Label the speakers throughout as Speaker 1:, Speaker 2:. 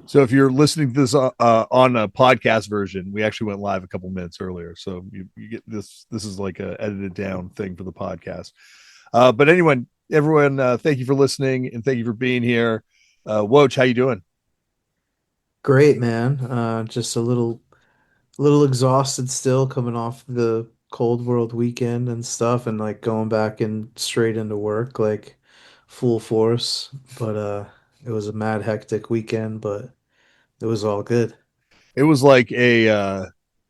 Speaker 1: So if you're listening to this on a podcast version, we actually went live a couple minutes earlier. So you get this. This is like a edited down thing for the podcast. But anyone, everyone, thank you for listening and thank you for being here. Woj, how you doing?
Speaker 2: Great, man. Just a little exhausted still coming off the Cold World weekend and stuff and like going back and straight into work like full force. But it was a mad hectic weekend, but it was all good.
Speaker 1: It was like a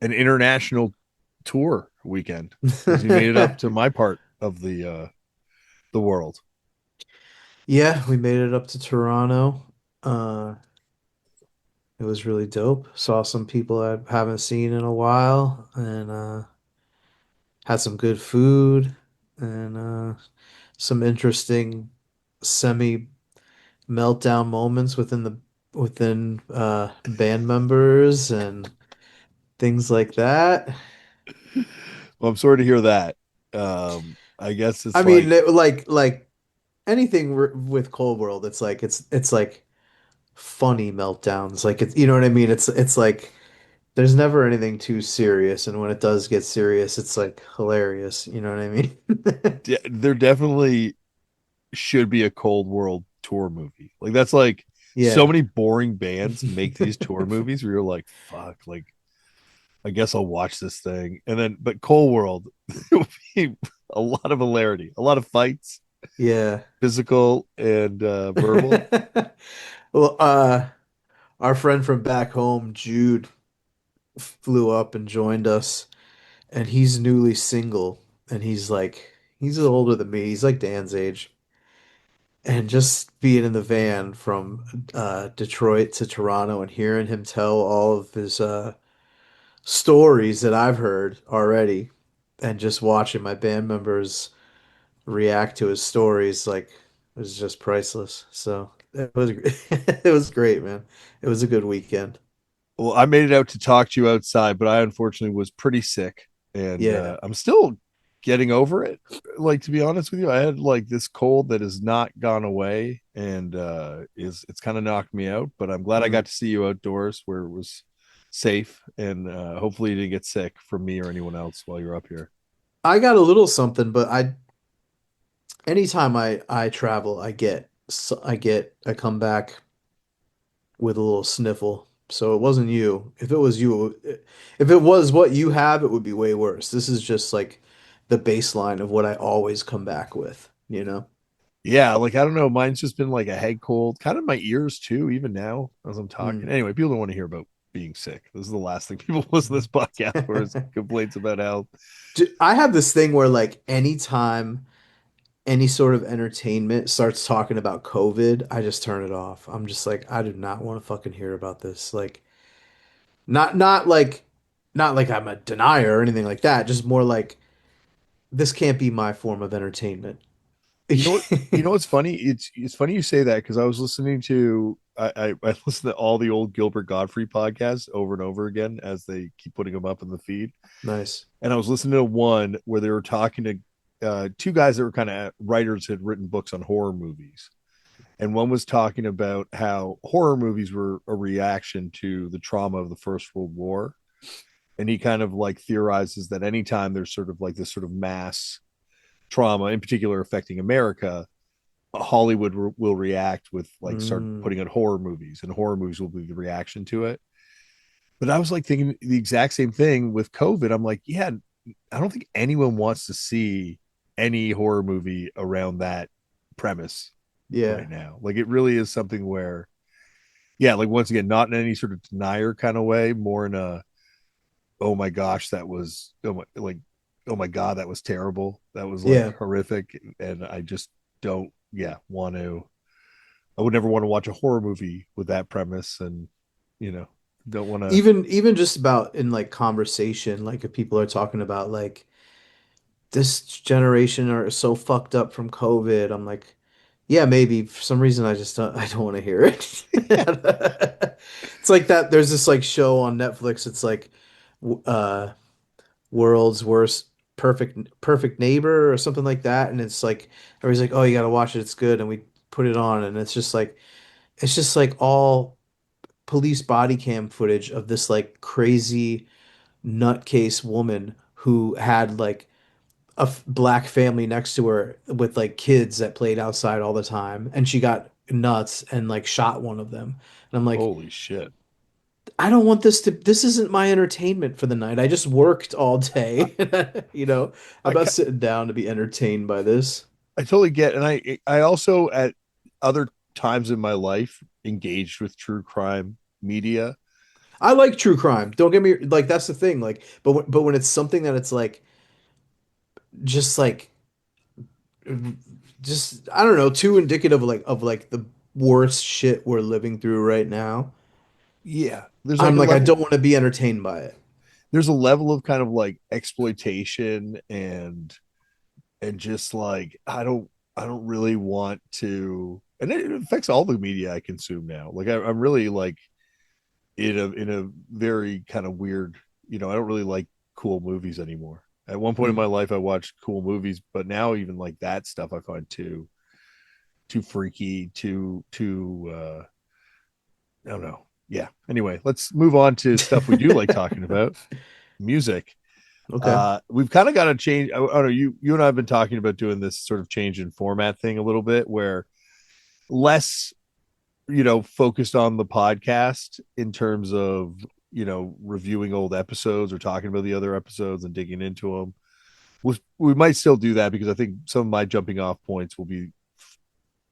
Speaker 1: an international tour weekend because you made it up to my part of the world.
Speaker 2: Yeah, we made it up to Toronto. Uh it was really dope. Saw some people I haven't seen in a while and had some good food and some interesting semi meltdown moments within band members and things like that.
Speaker 1: Well, I'm sorry to hear that. I guess
Speaker 2: I
Speaker 1: it's
Speaker 2: mean,
Speaker 1: like,
Speaker 2: like anything with Cold World, it's like funny meltdowns. Like it's you know what I mean. It's like there's never anything too serious, and when it does get serious, it's like hilarious. You know what I mean?
Speaker 1: there definitely should be a Cold World tour movie. Like that's like so
Speaker 2: Yeah.
Speaker 1: many boring bands make these tour movies where you're like, fuck, like I guess I'll watch this thing. And then but Cold World, it would be a lot of hilarity, a lot of fights,
Speaker 2: Yeah.
Speaker 1: physical and verbal.
Speaker 2: Well, our friend from back home, Jude, flew up and joined us, and he's newly single, and he's a little older than me. He's like Dan's age. And just being in the van from Detroit to Toronto and hearing him tell all of his stories that I've heard already, and just watching my band members react to his stories, like it was just priceless. So it was it was great, man. It was a good weekend.
Speaker 1: Well, I made it out to talk to you outside, but I unfortunately was pretty sick and
Speaker 2: Yeah.
Speaker 1: I'm still getting over it. Like to be honest with you, I had like this cold that has not gone away and is it's kind of knocked me out, but I'm glad I
Speaker 2: Mm.
Speaker 1: got to see you outdoors where it was safe and hopefully you didn't get sick from me or anyone else while you're up here.
Speaker 2: I got a little something, but I anytime I travel, I come back with a little sniffle. So it wasn't you. If it was you, if it was what you have, it would be way worse. This is just like the baseline of what I always come back with, you know?
Speaker 1: Yeah, like I don't know, mine's just been like a head cold, kind of my ears too, even now as I'm talking.
Speaker 2: Mm.
Speaker 1: Anyway, people don't want to hear about being sick. This is the last thing people listen to this podcast for is complaints about health.
Speaker 2: I have this thing where like anytime any sort of entertainment starts talking about COVID, I just turn it off. I'm just like, I do not want to fucking hear about this. Like not like I'm a denier or anything like that, just more like this can't be my form of entertainment.
Speaker 1: You know what? You know what's funny? It's funny you say that because I was listening to I listen to all the old Gilbert Godfrey podcasts over and over again as they keep putting them up in the feed.
Speaker 2: Nice.
Speaker 1: And I was listening to one where they were talking to two guys that were kind of writers had written books on horror movies, and one was talking about how horror movies were a reaction to the trauma of the First World War, and he kind of like theorizes that anytime there's sort of like this sort of mass trauma, in particular affecting America, Hollywood will react with like start
Speaker 2: Mm,
Speaker 1: putting out horror movies, and horror movies will be the reaction to it. But I was like thinking the exact same thing with COVID. I'm like, yeah, I don't think anyone wants to see any horror movie around that premise
Speaker 2: yeah.
Speaker 1: right now. Like it really is something where, yeah, like once again, not in any sort of denier kind of way, more in a, oh my gosh, that was oh my god, that was terrible. That was like
Speaker 2: Yeah.
Speaker 1: horrific, and I just don't, yeah, want to. I would never want to watch a horror movie with that premise, and you know, don't want to.
Speaker 2: Even just about in like conversation, like if people are talking about like this generation are so fucked up from COVID, I'm like, yeah, maybe for some reason I don't want to hear it. It's like that there's this like show on Netflix, it's like uh World's Worst Perfect Neighbor or something like that, and it's like everybody's like, "Oh, you gotta watch it, it's good." And we put it on and it's just like all police body cam footage of this like crazy nutcase woman who had like black family next to her with like kids that played outside all the time, and she got nuts and like shot one of them. And I'm like,
Speaker 1: Holy shit.
Speaker 2: I don't want this to, this isn't my entertainment for the night. I just worked all
Speaker 1: I,
Speaker 2: day. You know, I'm
Speaker 1: I,
Speaker 2: not sitting down to be entertained by this.
Speaker 1: I totally get, and I also at other times in my life engaged with true crime media.
Speaker 2: I like true crime. Don't get me like that's the thing. Like, but when it's something that it's like just like just I don't know, too indicative of like the worst shit we're living through right now.
Speaker 1: Yeah, there's like
Speaker 2: I'm
Speaker 1: a
Speaker 2: like I
Speaker 1: level
Speaker 2: don't want to be entertained by it.
Speaker 1: there's a level of kind of like exploitation and just like I don't really want to, and it affects all the media I consume now. Like I'm really like in a very kind of weird, I don't really like cool movies anymore. At one point in
Speaker 2: Mm.
Speaker 1: my life I watched cool movies, but now even like that stuff I find too freaky, too I don't know. Yeah. Anyway, let's move on to stuff we do like talking about. Music.
Speaker 2: Okay.
Speaker 1: We've kind of got to change. I don't know. You and I have been talking about doing this sort of change in format thing a little bit, where less, focused on the podcast in terms of, reviewing old episodes or talking about the other episodes and digging into them. We might still do that because I think some of my jumping off points will be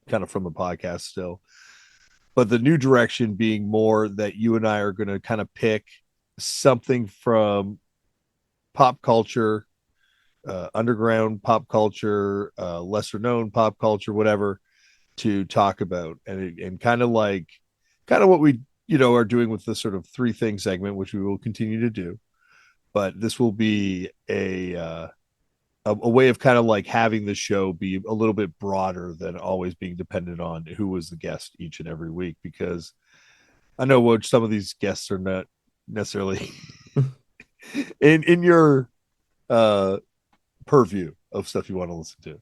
Speaker 1: kind of from the podcast still. But the new direction being more that you and I are going to kind of pick something from pop culture, underground pop culture, lesser known pop culture, whatever, to talk about, and kind of what we are doing with the sort of three thing segment, which we will continue to do. But this will be a way of kind of like having the show be a little bit broader than always being dependent on who was the guest each and every week, because I know what some of these guests are not necessarily in your uh purview of stuff you want to listen to.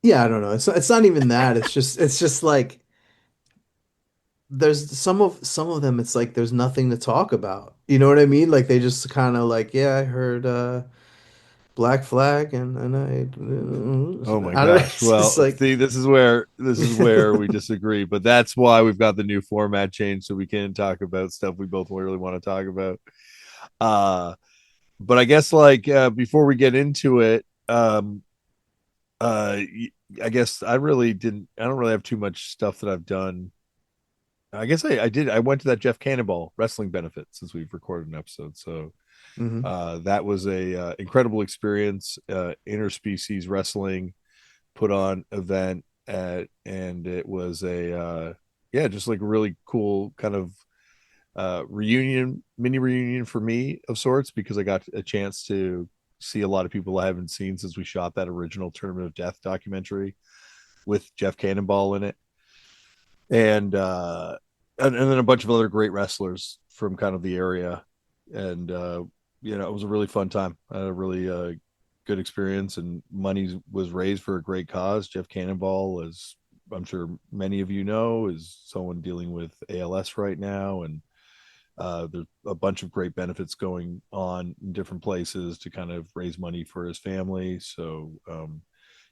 Speaker 2: Yeah, I don't know. It's not even that. It's just like there's some of them it's like there's nothing to talk about. You know what I mean? Like they just kind of like, yeah, I heard Black Flag and
Speaker 1: Oh my
Speaker 2: I don't know.
Speaker 1: gosh.
Speaker 2: It's just
Speaker 1: Well,
Speaker 2: like
Speaker 1: see, this is where we disagree, but that's why we've got the new format change so we can talk about stuff we both really want to talk about. Uh but I guess like before we get into it, uh I guess I don't really have too much stuff that I've done. I guess I went to that Jeff Cannonball wrestling benefit since we've recorded an episode. So
Speaker 2: mhm.
Speaker 1: that was a incredible experience. Interspecies wrestling put on event and it was a yeah, just like a really cool kind of mini reunion for me of sorts, because I got a chance to see a lot of people I haven't seen since we shot that original Tournament of Death documentary with Jeff Cannonball in it, and and then a bunch of other great wrestlers from kind of the area, and it was a really fun time. I had a really good experience, and money was raised for a great cause. Jeff Cannonball, as I'm sure many of you know, is someone dealing with ALS right now, and there's a bunch of great benefits going on in different places to kind of raise money for his family. So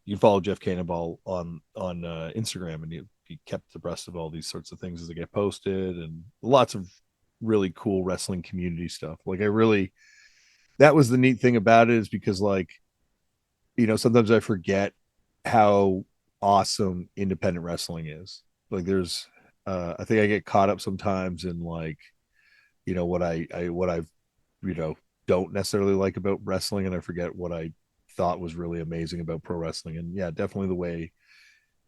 Speaker 1: you can follow Jeff Cannonball on Instagram, and he kept abreast of all these sorts of things as they get posted, and lots of really cool wrestling community stuff. Like that was the neat thing about it, is because like sometimes I forget how awesome independent wrestling is. Like there's I think I get caught up sometimes in like what I've you know don't necessarily like about wrestling, and I forget what I thought was really amazing about pro wrestling. And yeah, definitely the way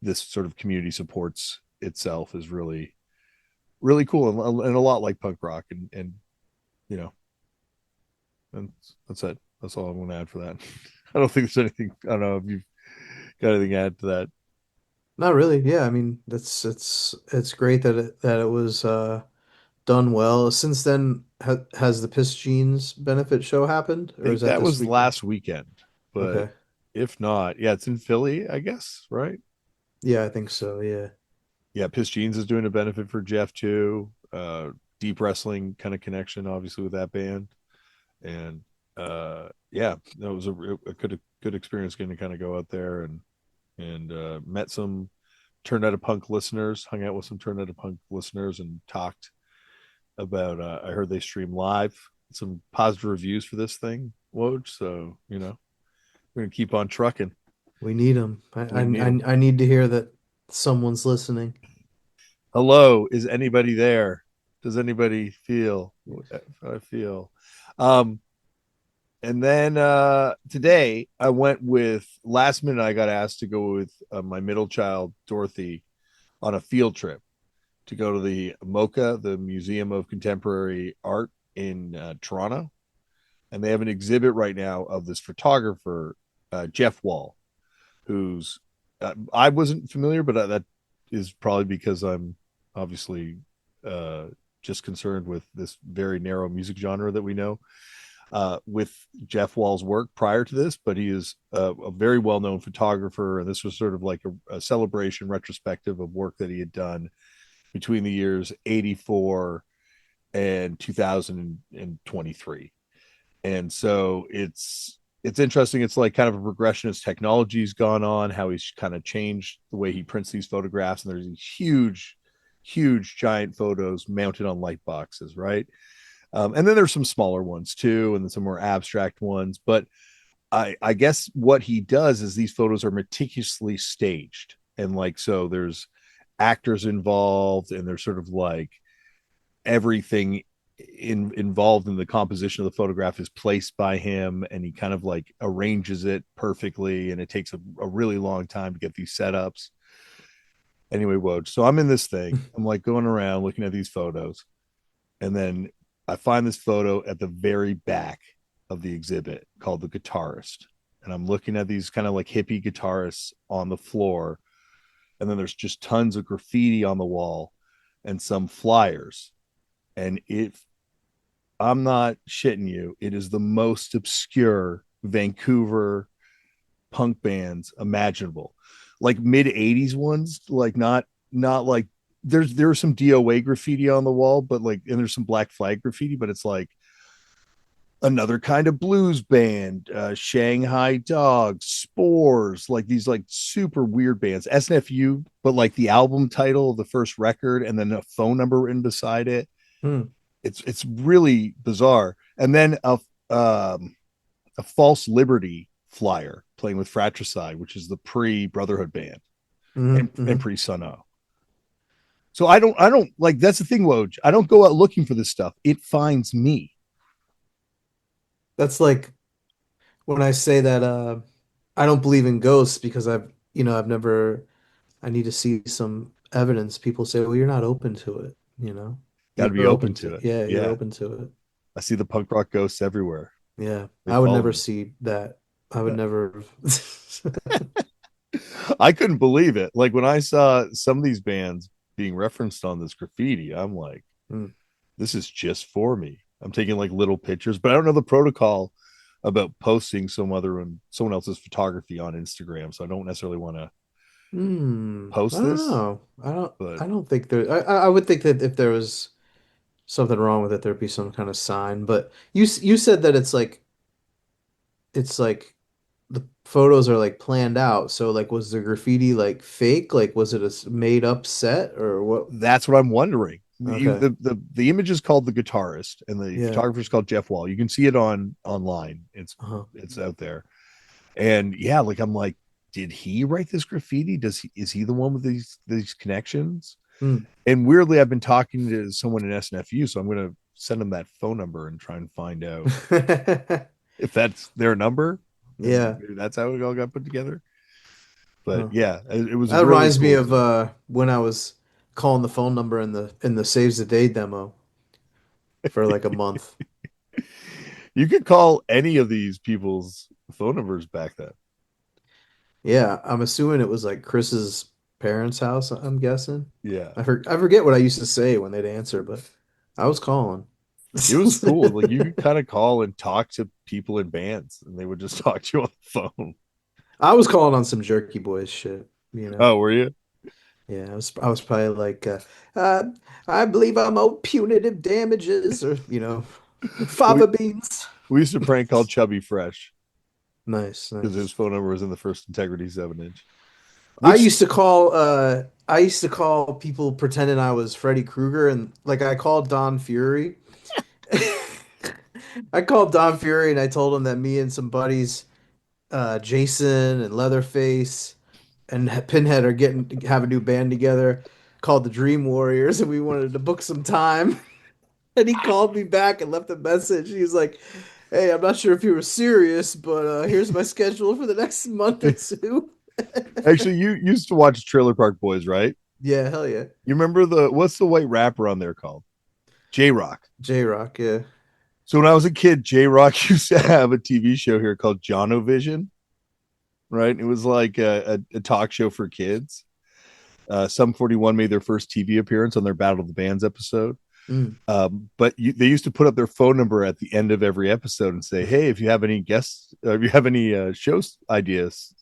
Speaker 1: this sort of community supports itself is really really cool, and a lot like punk rock, and you know and that's it. That's all I'm going to add for that. I don't think there's anything. I don't know if you've got anything to add to that.
Speaker 2: Not really. Yeah, I mean, that's it's great that it was done well. Since then, has the Piss Jeans benefit show happened,
Speaker 1: I
Speaker 2: or is
Speaker 1: think
Speaker 2: that
Speaker 1: that
Speaker 2: this
Speaker 1: was
Speaker 2: weekend?
Speaker 1: last weekend, but
Speaker 2: Okay.
Speaker 1: if not, yeah, it's in Philly, I guess, right?
Speaker 2: Yeah, I think so. Yeah.
Speaker 1: Yeah, Piss Jeans is doing a benefit for Jeff too. Deep wrestling kind of connection, obviously, with that band. And yeah, that was a good experience getting to kind of go out there and met some Turn Out a Punk listeners, hung out with some Turn Out a Punk listeners, and talked about. I heard they stream live, some positive reviews for this thing, Woj. So we're gonna keep on trucking.
Speaker 2: We need them.
Speaker 1: We need them.
Speaker 2: I need to hear that someone's listening.
Speaker 1: Hello, is anybody there? Does anybody feel? I feel. Um, and then today I went with last minute. I got asked to go with my middle child Dorothy on a field trip to go to the MoCA, the Museum of Contemporary Art in Toronto, and they have an exhibit right now of this photographer Jeff Wall, who's I wasn't familiar, but that is probably because I'm obviously uh, just concerned with this very narrow music genre that we know. With Jeff Wall's work prior to this, but he is a very well known photographer. And this was sort of like a celebration retrospective of work that he had done between the years 84 and 2023. And so it's interesting. It's like kind of a progression as technology's gone on, how he's kind of changed the way he prints these photographs. And there's these huge, giant photos mounted on light boxes, right? And then there's some smaller ones too, and then some more abstract ones. But I guess what he does is these photos are meticulously staged, and like so, there's actors involved, and there's sort of like everything involved in the composition of the photograph is placed by him, and he kind of like arranges it perfectly, and it takes a really long time to get these setups. Anyway, Woj, so I'm in this thing. I'm like going around looking at these photos, and then I find this photo at the very back of the exhibit called The Guitarist. And I'm looking at these kind of like hippie guitarists on the floor. And then there's just tons of graffiti on the wall and some flyers. And I'm not shitting you, it is the most obscure Vancouver punk bands imaginable. Like mid 80s ones, like not like there's some DOA graffiti on the wall, but like, and there's some Black Flag graffiti, but it's like another kind of blues band, Shanghai Dogs, Spores, like these like super weird bands, SNFU, but like the album title of the first record and then a phone number written beside it.
Speaker 2: Hmm.
Speaker 1: It's really bizarre. And then a False Liberty flyer playing with Fratricide, which is the pre Brotherhood band and
Speaker 2: Mm-hmm.
Speaker 1: pre Sun O. So I don't like that's the thing, Woj. I don't go out looking for this stuff. It finds me.
Speaker 2: That's like when I say that I don't believe in ghosts because I've never I need to see some evidence. People say, "Well, you're not open to it, you know."
Speaker 1: Got to be
Speaker 2: You're open
Speaker 1: open
Speaker 2: to
Speaker 1: to it.
Speaker 2: yeah, you're
Speaker 1: Yeah.
Speaker 2: open to it.
Speaker 1: I see the punk rock ghosts everywhere.
Speaker 2: Yeah.
Speaker 1: They
Speaker 2: I would
Speaker 1: follow
Speaker 2: never
Speaker 1: me.
Speaker 2: see that. I would
Speaker 1: Yeah.
Speaker 2: never
Speaker 1: I couldn't believe it. Like when I saw some of these bands being referenced on this graffiti, I'm like,
Speaker 2: Mm.
Speaker 1: this is just for me. I'm taking like little pictures, but I don't know the protocol about posting someone else's photography on Instagram. So I don't necessarily want to
Speaker 2: I
Speaker 1: post
Speaker 2: don't
Speaker 1: this,
Speaker 2: know.
Speaker 1: but
Speaker 2: I don't think there I would think that if there was something wrong with it, there'd be some kind of sign. But you said that it's like the photos are like planned out. So like was the graffiti like fake? Like was it a made up set or what?
Speaker 1: that's what I'm wondering.
Speaker 2: Okay.
Speaker 1: The image is called The Guitarist, and the
Speaker 2: Yeah.
Speaker 1: photographer is called Jeff Wall. You can see it online.
Speaker 2: Uh-huh.
Speaker 1: It's out there, and yeah, like I'm like, did he write this graffiti? Is he the one with these connections?
Speaker 2: Hmm.
Speaker 1: And weirdly, I've been talking to someone in SNFU, so I'm gonna send him that phone number and try and find out if that's their number, and
Speaker 2: Yeah.
Speaker 1: maybe that's how it all got put together. But
Speaker 2: Huh.
Speaker 1: yeah, it was a
Speaker 2: That
Speaker 1: really
Speaker 2: reminds me
Speaker 1: cool
Speaker 2: of
Speaker 1: exhibit.
Speaker 2: when I was calling the phone number in the Saves the Day demo for like a month.
Speaker 1: You could call any of these people's phone numbers back then.
Speaker 2: Yeah, I'm assuming it was like Chris's parents' house, I'm guessing.
Speaker 1: Yeah,
Speaker 2: I forget what I used to say when they'd answer, but I was calling.
Speaker 1: it was cool. Like you could kind of call and talk to people in bands, and they would just talk to you on the phone.
Speaker 2: I was calling on some Jerky Boys shit, you know.
Speaker 1: Oh, were you?
Speaker 2: Yeah, I was probably like, uh, I believe I'm owed punitive damages, or
Speaker 1: we
Speaker 2: fava beans.
Speaker 1: we used to prank call Chubby Fresh
Speaker 2: Nice,
Speaker 1: because his
Speaker 2: nice.
Speaker 1: phone number was in the first Integrity 7 inch.
Speaker 2: I
Speaker 1: Which
Speaker 2: used to call I used to call people pretending I was Freddy Krueger, and like I called Don Fury. I called Don Fury and I told him that me and some buddies, Jason and Leatherface and Pinhead are getting have a new band together called the Dream Warriors, and we wanted to book some time. And he called me back and left a message. He was like, "Hey, I'm not sure if you were serious, but here's my schedule for the next month or two."
Speaker 1: actually you used to watch Trailer Park Boys, right?
Speaker 2: Yeah, hell yeah.
Speaker 1: You remember what's the white rapper on there called? J Rock.
Speaker 2: J-Rock, yeah.
Speaker 1: So when I was a kid, J Rock used to have a TV show here called Jono-Vision, right? It was like a talk show for kids. Some 41 made their first TV appearance on their Battle of the Bands episode.
Speaker 2: Mm.
Speaker 1: But they used to put up their phone number at the end of every episode and say, "Hey, if you have any guests, if you have any show ideas,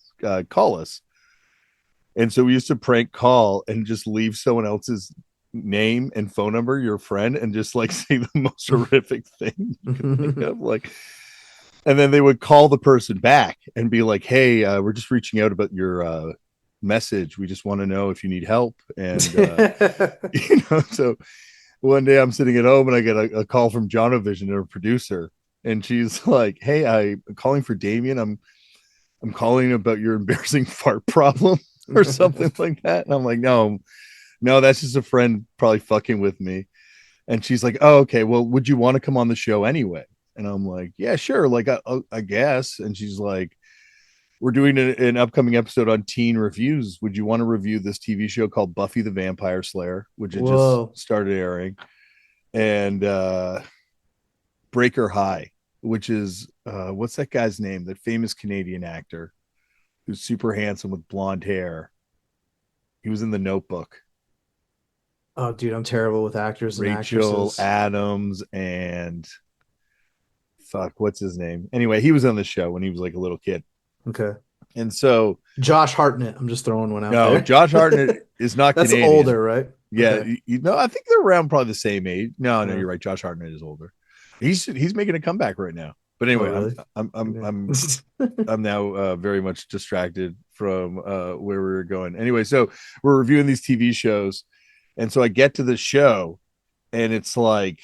Speaker 1: call us." And so we used to prank call and just leave someone else's name and phone number, your friend, and just like say the most horrific thing you could think of, like. And then they would call the person back and be like, "Hey, we're just reaching out about your message. We just want to know if you need help." And so one day I'm sitting at home and I get a call from Jonovision, our producer, and she's like, "Hey, I'm calling for Damian. I'm calling about your embarrassing fart problem or something like that." And I'm like, "No, no, that's just a friend probably fucking with me." And she's like, "Oh, okay. Well, would you want to come on the show anyway?" And I'm like, "Yeah, sure. Like, I guess." And she's like, "We're doing an upcoming episode on teen reviews. Would you want to review this TV show called Buffy the Vampire Slayer, which had just
Speaker 2: Whoa.
Speaker 1: started airing, and Breaker High, which is what's that guy's name? That famous Canadian actor who's super handsome with blonde hair. He was in The Notebook.
Speaker 2: Oh, dude, I'm terrible with actors and
Speaker 1: Rachel
Speaker 2: actresses.
Speaker 1: Adams and fuck, what's his name? Anyway, he was on the show when he was like a little kid.
Speaker 2: Okay.
Speaker 1: And so,
Speaker 2: Josh Hartnett. I'm just throwing one out
Speaker 1: no,
Speaker 2: there.
Speaker 1: Josh Hartnett is not
Speaker 2: That's
Speaker 1: Canadian.
Speaker 2: older, right?
Speaker 1: Yeah,
Speaker 2: Okay.
Speaker 1: I think they're around probably the same age. No, no,
Speaker 2: Yeah.
Speaker 1: you're right. Josh Hartnett is older. He's making a comeback right now. But
Speaker 2: Oh,
Speaker 1: anyway, I'm
Speaker 2: really?
Speaker 1: I'm I'm
Speaker 2: Okay.
Speaker 1: I'm I'm now very much distracted from where we were going. Anyway, so we're reviewing these TV shows, and so I get to the show, and it's like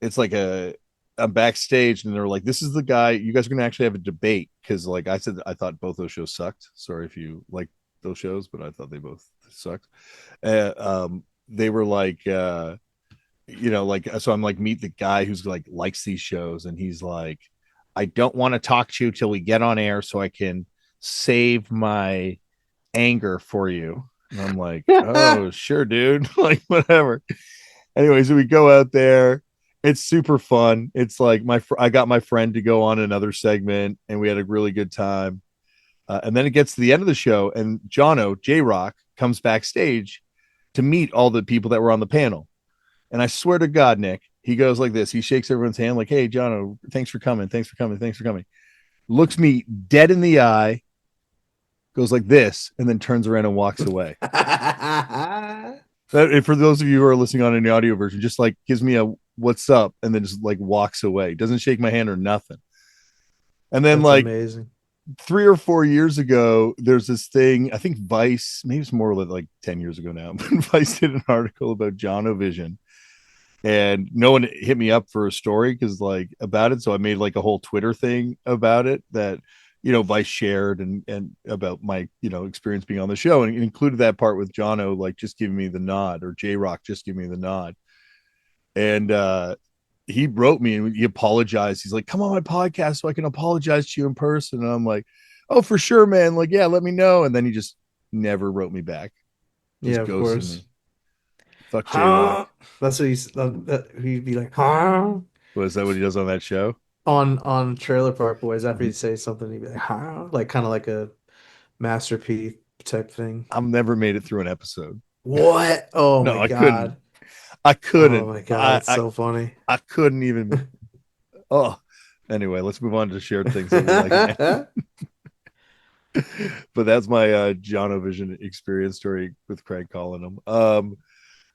Speaker 1: a I'm backstage, and they're like, "This is the guy. You guys are gonna actually have a debate because, like I said, I thought both those shows sucked. Sorry if you like those shows, but I thought they both sucked." They were like, like so I'm like, meet the guy who's like likes these shows, and he's like, "I don't want to talk to you till we get on air so I can save my anger for you." And I'm like, "Oh, sure, dude." Like, whatever. Anyway, so we go out there. It's super fun. It's like I got my friend to go on another segment, and we had a really good time. And then it gets to the end of the show, and J Rock, comes backstage to meet all the people that were on the panel. And I swear to God, Nick, he goes like this. He shakes everyone's hand, like, "Hey, Jono, thanks for coming. Thanks for coming. Thanks for coming." Looks me dead in the eye, goes like this, and then turns around and walks away. That, for those of you who are listening on an audio version, just like gives me a "what's up" and then just like walks away. Doesn't shake my hand or nothing. And then
Speaker 2: That's
Speaker 1: like
Speaker 2: amazing.
Speaker 1: 3 or 4 years ago, there's this thing. I think Vice, maybe it's more like 10 years ago now, but Vice did an article about John Vision, and no one hit me up for a story because like about it. So I made like a whole Twitter thing about it that Vice shared and about my experience being on the show, and it included that part with Jono like just giving me the nod, or J Rock just giving me the nod. And he wrote me and he apologized. He's like, "Come on my podcast so I can apologize to you in person." And I'm like, "Oh, for sure, man. Like, yeah, let me know." And then he just never wrote me back.
Speaker 2: Yeah,
Speaker 1: Just
Speaker 2: of
Speaker 1: ghosted
Speaker 2: course.
Speaker 1: me. Fuck J Rock.
Speaker 2: Huh? That's what he'd be like, huh?
Speaker 1: Was that what he does on that show?
Speaker 2: On Trailer Park Boys, after
Speaker 1: Mhm.
Speaker 2: he'd say something, he'd be like, huh? Like kind of like a masterpiece type thing.
Speaker 1: I've never made it through an episode.
Speaker 2: What? Oh
Speaker 1: No,
Speaker 2: my
Speaker 1: I couldn't.
Speaker 2: God.
Speaker 1: I
Speaker 2: Oh
Speaker 1: couldn't.
Speaker 2: my God,
Speaker 1: I
Speaker 2: that's
Speaker 1: I,
Speaker 2: so funny.
Speaker 1: I couldn't even. Oh, anyway, let's move on to shared things that we like, man. But that's my John Vision experience story with Craig calling him.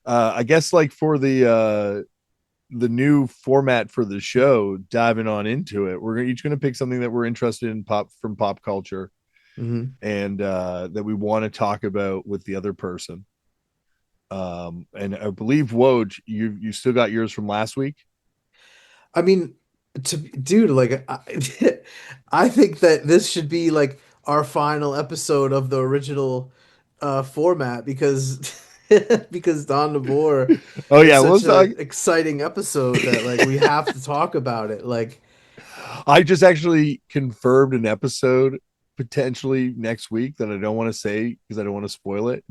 Speaker 1: I guess like for the new format for the show, diving on into it, we're each going to pick something that we're interested in pop from pop culture
Speaker 2: Hmm.
Speaker 1: and that we want to talk about with the other person. And I believe Woj, you still got yours from last week.
Speaker 2: I mean, dude, like I think that this should be like our final episode of the original format because because Don Devore
Speaker 1: Oh
Speaker 2: is
Speaker 1: yeah,
Speaker 2: such
Speaker 1: let's talk.
Speaker 2: a exciting episode that like we have to talk about it. Like,
Speaker 1: I just actually confirmed an episode potentially next week that I don't want to say because I don't want to spoil it.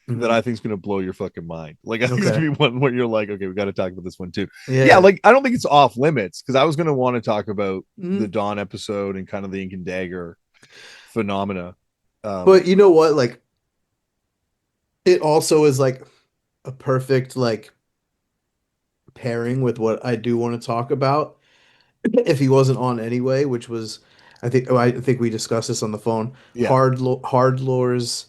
Speaker 1: That I
Speaker 2: mhm.
Speaker 1: think is going to blow your fucking mind. Like I think it's
Speaker 2: Okay.
Speaker 1: going to be one where you're like, okay, we got to talk about this one too. Yeah,
Speaker 2: Yeah.
Speaker 1: like I don't think it's off limits because I was going to want to talk about the
Speaker 2: Mhm.
Speaker 1: Dawn episode and kind of the Ink and Dagger phenomena. Um,
Speaker 2: But you know what? Like, it also is like a perfect like pairing with what I do want to talk about. If he wasn't on anyway, which was I think we discussed this on the phone.
Speaker 1: yeah,
Speaker 2: Hardlore's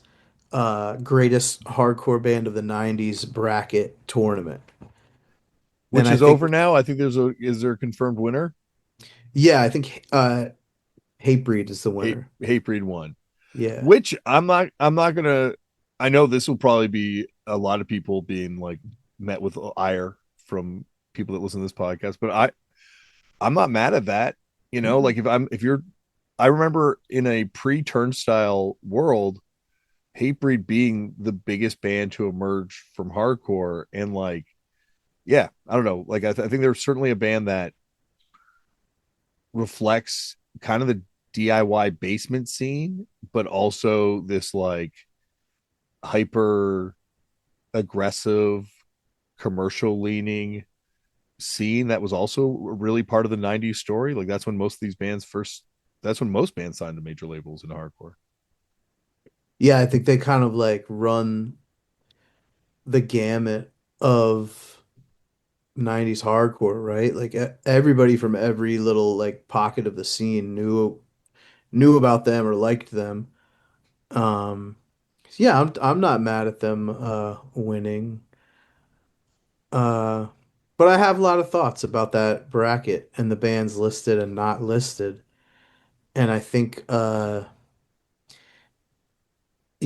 Speaker 2: greatest hardcore band of the 90s bracket tournament. And
Speaker 1: which
Speaker 2: I
Speaker 1: is over
Speaker 2: think
Speaker 1: now. I think there's a is there a confirmed winner?
Speaker 2: yeah, I think Hatebreed is the winner.
Speaker 1: Hatebreed won.
Speaker 2: Yeah.
Speaker 1: Which I'm not gonna. I know this will probably be a lot of people being like met with ire from people that listen to this podcast, but I'm not mad at that. You know,
Speaker 2: Mhm.
Speaker 1: like if you're I remember in a pre-turnstile world, Hatebreed being the biggest band to emerge from hardcore, and like, yeah, I don't know, like I think there's certainly a band that reflects kind of the DIY basement scene, but also this like hyper aggressive, commercial leaning scene that was also really part of the 90s story. Like that's when most of these bands first that's when most bands signed to major labels in hardcore.
Speaker 2: Yeah, I think they kind of like run the gamut of 90s hardcore, right? Like everybody from every little like pocket of the scene knew about them or liked them. Um, yeah, I'm not mad at them winning. Uh, but I have a lot of thoughts about that bracket and the bands listed and not listed. And I think you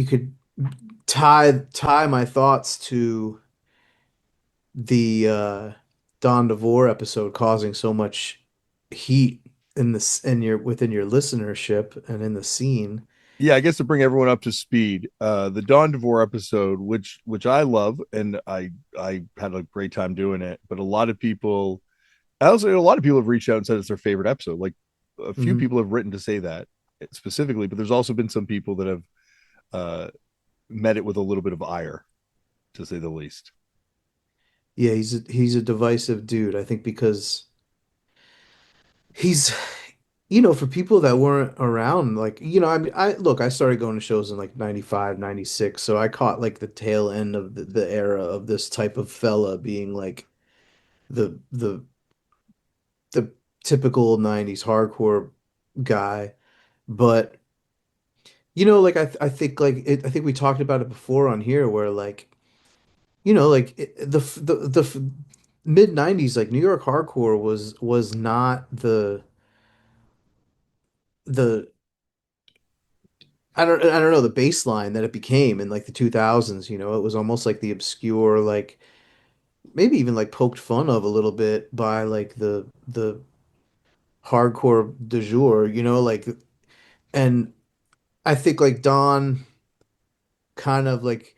Speaker 2: could tie my thoughts to the Don Devore episode causing so much heat in this in your within your listenership and in the scene.
Speaker 1: Yeah, I guess to bring everyone up to speed, the Don Devore episode, which I love, and I had a great time doing it, but a lot of people, I also a lot of people have reached out and said it's their favorite episode. Like a few
Speaker 2: Mhm.
Speaker 1: people have written to say that specifically, but there's also been some people that have uh, met it with a little bit of ire, to say the least.
Speaker 2: Yeah, he's a divisive dude. I think because he's for people that weren't around, like, I mean, I started going to shows in like 95, 96, so I caught like the tail end of the era of this type of fella being like the the typical 90s hardcore guy. But like I think like I think we talked about it before on here where like like the mid 90s like New York hardcore was not the I don't know the baseline that it became in like the 2000s, it was almost like the obscure like maybe even like poked fun of a little bit by like the hardcore du jour, like and I think like Don kind of like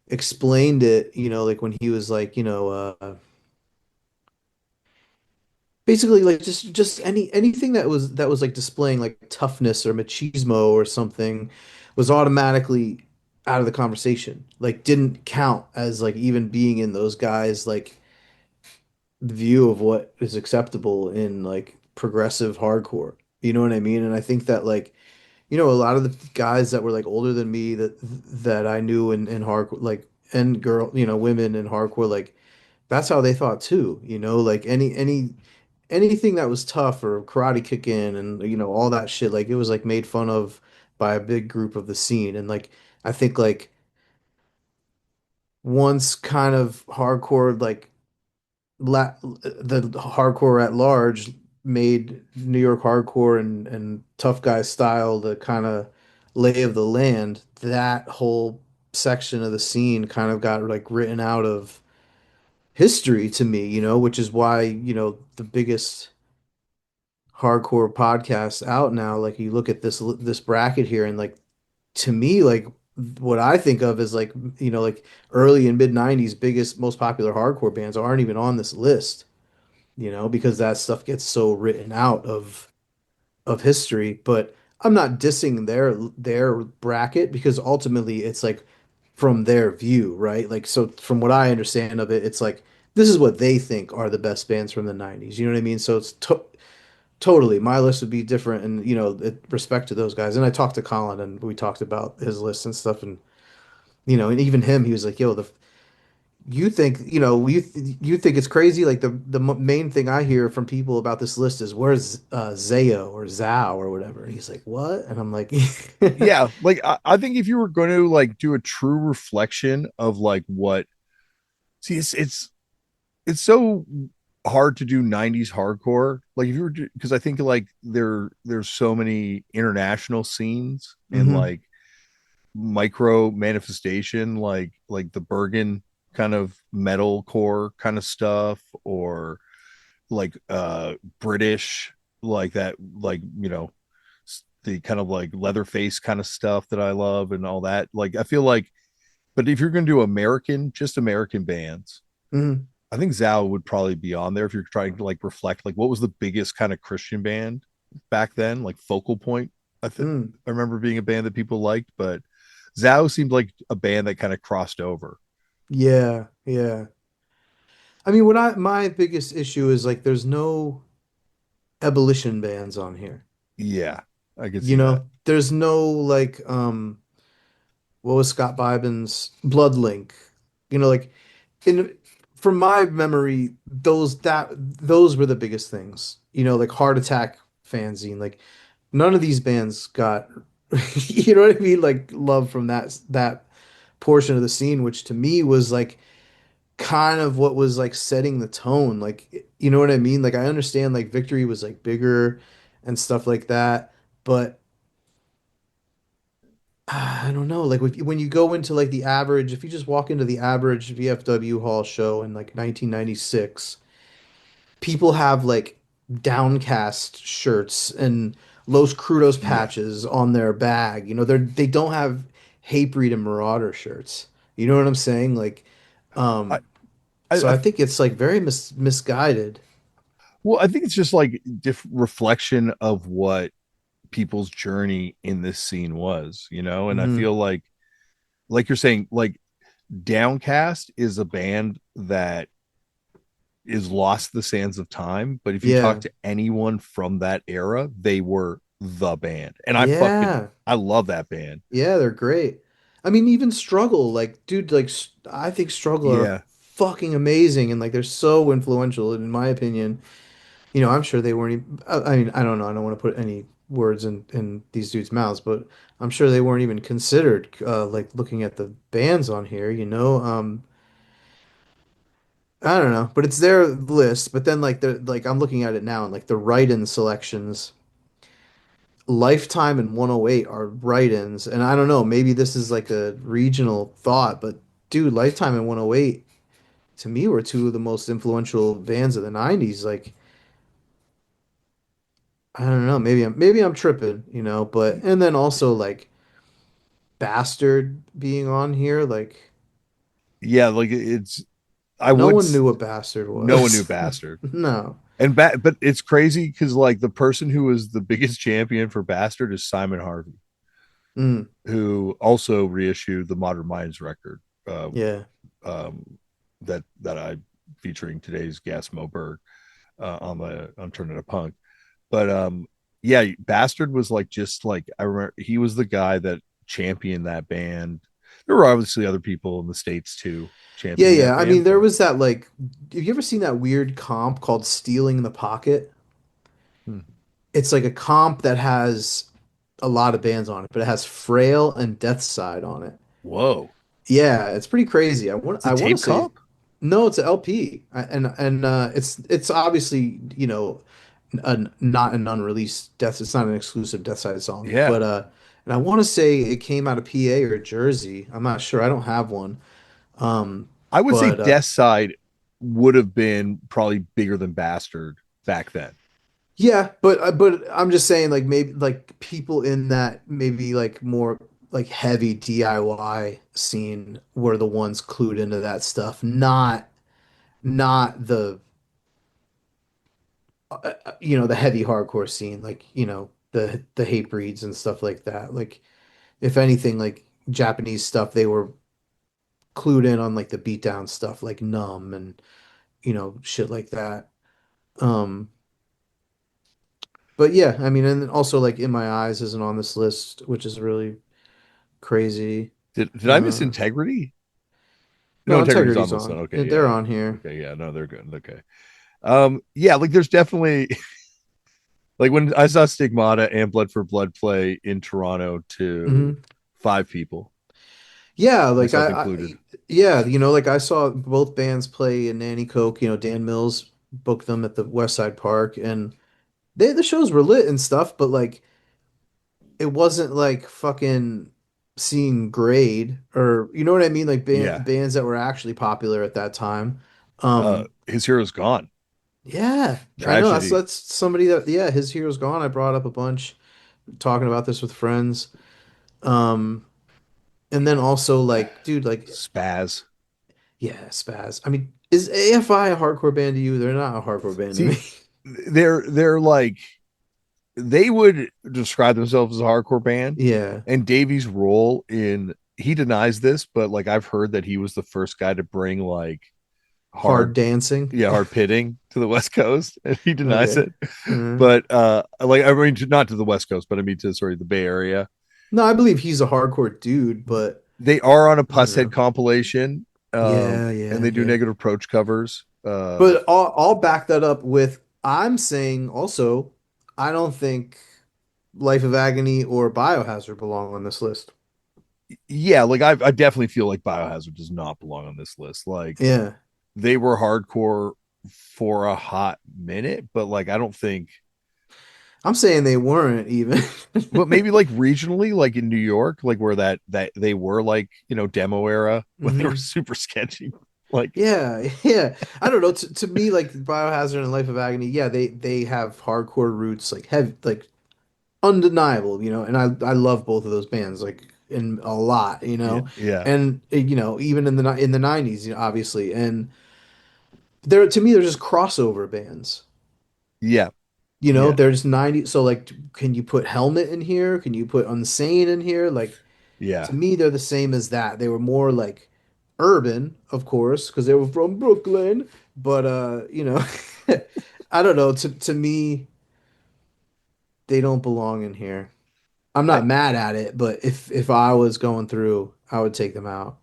Speaker 2: explained it, like when he was like, basically like just anything that was like displaying like toughness or machismo or something was automatically out of the conversation. Like didn't count as like even being in those guys like view of what is acceptable in like progressive hardcore. You know what I mean? And I think that like a lot of the guys that were like older than me that I knew in hardcore like and women in hardcore like that's how they thought too, like anything that was tough or karate kick in and all that shit like it was like made fun of by a big group of the scene. And like I think like once kind of hardcore like the hardcore at large made New York hardcore and tough guy style the kind of lay of the land, that whole section of the scene kind of got like written out of history to me, which is why, the biggest hardcore podcast out now, like you look at this bracket here and like to me like what I think of is like like early and mid 90s biggest most popular hardcore bands aren't even on this list, because that stuff gets so written out of history. But I'm not dissing their bracket because ultimately it's like from their view, right? Like so from what I understand of it, it's like this is what they think are the best bands from the 90s. You know what I mean? So it's totally my list would be different and respect to those guys. And I talked to Colin and we talked about his list and stuff and and even him he was like, "Yo, the you think, you think it's crazy. Like the main thing I hear from people about this list is where's Zayo or Zao or whatever." And he's like, "What?" And I'm like,
Speaker 1: Yeah, like I think if you were going to like do a true reflection of like what, see, it's so hard to do 90s hardcore. Like if you were, because I think like there's so many international scenes and
Speaker 2: hmm
Speaker 1: like micro manifestation, like the Bergen kind of metalcore kind of stuff, or like British, like that, like the kind of like Leatherface kind of stuff that I love and all that. Like I feel like, but if you're going to do American, just American bands,
Speaker 2: hmm
Speaker 1: I think Zao would probably be on there if you're trying to like reflect like what was the biggest kind of Christian band back then, like Focal Point. I remember being a band that people liked, but Zao seemed like a band that kind of crossed over.
Speaker 2: Yeah, yeah. I mean, what I my biggest issue is like there's no abolition bands on here.
Speaker 1: Yeah, I could see that.
Speaker 2: There's no like what was Scott Biben's Bloodlink? Like in from my memory, those were the biggest things. Like Heart Attack fanzine. Like none of these bands got you know what I mean? Like love from that portion of the scene, which to me was like kind of what was like setting the tone. Like you know what I mean? Like I understand like Victory was like bigger and stuff like that, but I don't know. Like when you go into like the average, if you just walk into the average VFW hall show in like 1996, people have like Downcast shirts and Los Crudos
Speaker 1: Yeah,
Speaker 2: patches on their bag. They don't have Hatebreed and Marauder shirts. You know what I'm saying? Like,
Speaker 1: I,
Speaker 2: um, so
Speaker 1: I
Speaker 2: I think it's like very misguided.
Speaker 1: well, I think it's just like reflection of what people's journey in this scene was, and I
Speaker 2: hmm
Speaker 1: feel like you're saying, like Downcast is a band that is lost the sands of time. But if you talk
Speaker 2: Yeah.
Speaker 1: to anyone from that era, they were the band. And
Speaker 2: Yeah.
Speaker 1: I love that band.
Speaker 2: Yeah, they're great. I mean, even Struggle, like, dude, like, I think Struggle are
Speaker 1: Yeah.
Speaker 2: fucking amazing and like they're so influential in my opinion. I'm sure they weren't even, I mean, I don't know. I don't want to put any words in these dudes' mouths, but I'm sure they weren't even considered, like looking at the bands on here. I don't know, but it's their list. But then like I'm looking at it now and like the write-in selections. Lifetime and 108 are write-ins, and I don't know, maybe this is like a regional thought, but dude, Lifetime and 108 to me were two of the most influential bands of the 90s. Like, I don't know, maybe I'm tripping, but and then also like Bastard being on here, like
Speaker 1: Yeah. Like it's, I
Speaker 2: no
Speaker 1: would,
Speaker 2: one knew what Bastard
Speaker 1: no one knew
Speaker 2: was.
Speaker 1: Bastard.
Speaker 2: No.
Speaker 1: But it's crazy because like the person who was the biggest champion for Bastard is Simon Harvey,
Speaker 2: Mm,
Speaker 1: who also reissued the Modern Minds record, uh,
Speaker 2: yeah.
Speaker 1: that I featuring today's Gas Moberg on Turning to Punk. But yeah, Bastard was like, just like, I remember he was the guy that championed that band. There were obviously other people in the States too
Speaker 2: Yeah,
Speaker 1: championing
Speaker 2: yeah.
Speaker 1: that
Speaker 2: I mean,
Speaker 1: band,
Speaker 2: there
Speaker 1: but
Speaker 2: was that like have you ever seen that weird comp called Stealing the Pocket?
Speaker 1: hmm,
Speaker 2: It's like a comp that has a lot of bands on it, but it has Frail and Death Side on it.
Speaker 1: Whoa.
Speaker 2: Yeah, it's pretty crazy.
Speaker 1: It's a
Speaker 2: I want to
Speaker 1: tape
Speaker 2: say
Speaker 1: comp?
Speaker 2: no, it's an LP, and it's obviously not an unreleased Death. It's not an exclusive Death Side song,
Speaker 1: Yeah.
Speaker 2: but and I want to say it came out of PA or Jersey. I'm not sure. I don't have one. Um,
Speaker 1: I would say
Speaker 2: but
Speaker 1: Death Side would have been probably bigger than Bastard back then.
Speaker 2: Yeah, but I'm just saying like maybe like people in that maybe like more like heavy DIY scene were the ones clued into that stuff, not the the heavy hardcore scene like the hate breeds and stuff like that. Like if anything like Japanese stuff they were clued in on like the beatdown stuff like Numb and shit like that. Um but yeah, I mean and also like In My Eyes isn't on this list, which is really crazy.
Speaker 1: Did I miss
Speaker 2: Uh,
Speaker 1: Integrity? No,
Speaker 2: no,
Speaker 1: Integrity's on
Speaker 2: Integrity's
Speaker 1: this one.
Speaker 2: on.
Speaker 1: Okay,
Speaker 2: They're
Speaker 1: yeah.
Speaker 2: on here.
Speaker 1: Okay, yeah, no, they're good. Okay. Yeah, like there's definitely like when I saw Stigmata and Blood for Blood play in Toronto to
Speaker 2: Hmm.
Speaker 1: five people,
Speaker 2: Yeah, like
Speaker 1: myself included.
Speaker 2: yeah, like I saw both bands play in Nanny Coke. Dan Mills booked them at the West Side Park, and the shows were lit and stuff, but like it wasn't like fucking seeing Grade or you know what I mean, like
Speaker 1: Yeah.
Speaker 2: bands that were actually popular at that time. Um,
Speaker 1: His hero's gone.
Speaker 2: yeah, I know
Speaker 1: Tragedy.
Speaker 2: that's somebody that yeah, his hero's gone. I brought up a bunch talking about this with friends. Um, and then also like, dude, like,
Speaker 1: Spaz.
Speaker 2: yeah, Spaz. I mean, is AFI a hardcore band to you? They're not a hardcore band to
Speaker 1: See,
Speaker 2: me.
Speaker 1: they're like they would describe themselves as a hardcore band,
Speaker 2: Yeah,
Speaker 1: and Davey's role in he denies this, but like I've heard that he was the first guy to bring like
Speaker 2: hard
Speaker 1: hard
Speaker 2: dancing.
Speaker 1: yeah, hard pitting to the West Coast, and he denies
Speaker 2: Okay.
Speaker 1: it.
Speaker 2: Uh,
Speaker 1: But like I mean, not to the West Coast, but I mean to sorry the Bay Area.
Speaker 2: no, I believe he's a hardcore dude, but
Speaker 1: They are on a
Speaker 2: I don't
Speaker 1: Pusshead
Speaker 2: know.
Speaker 1: compilation,
Speaker 2: Yeah,
Speaker 1: and
Speaker 2: yeah,
Speaker 1: they do
Speaker 2: yeah.
Speaker 1: Negative Approach covers.
Speaker 2: But I'll back that up with I'm saying also, I don't think Life of Agony or Biohazard belong on this list.
Speaker 1: Yeah, like I definitely feel like Biohazard does not belong on this list. Like
Speaker 2: Yeah.
Speaker 1: they were hardcore for a hot minute, but like I don't think
Speaker 2: I'm saying they weren't even.
Speaker 1: but maybe like regionally, like in New York, like where that they were like, demo era when they were
Speaker 2: Hmm.
Speaker 1: super sketchy. Like,
Speaker 2: Yeah, yeah. I don't know. To me, like Biohazard and Life of Agony, yeah, they have hardcore roots, like heavy, like undeniable, and I love both of those bands, like in a lot,
Speaker 1: yeah, yeah,
Speaker 2: and even in the 90s, obviously, and they're to me they're just crossover bands.
Speaker 1: yeah, yeah,
Speaker 2: They're just 90. So like, can you put Helmet in here? Can you put Unsane in here? Like
Speaker 1: yeah.
Speaker 2: to me, they're the same as that. They were more like urban, of course, because they were from Brooklyn. But I don't know. To me, they don't belong in here. I'm
Speaker 1: I
Speaker 2: not mad at it, but if I was going through, I would take them out.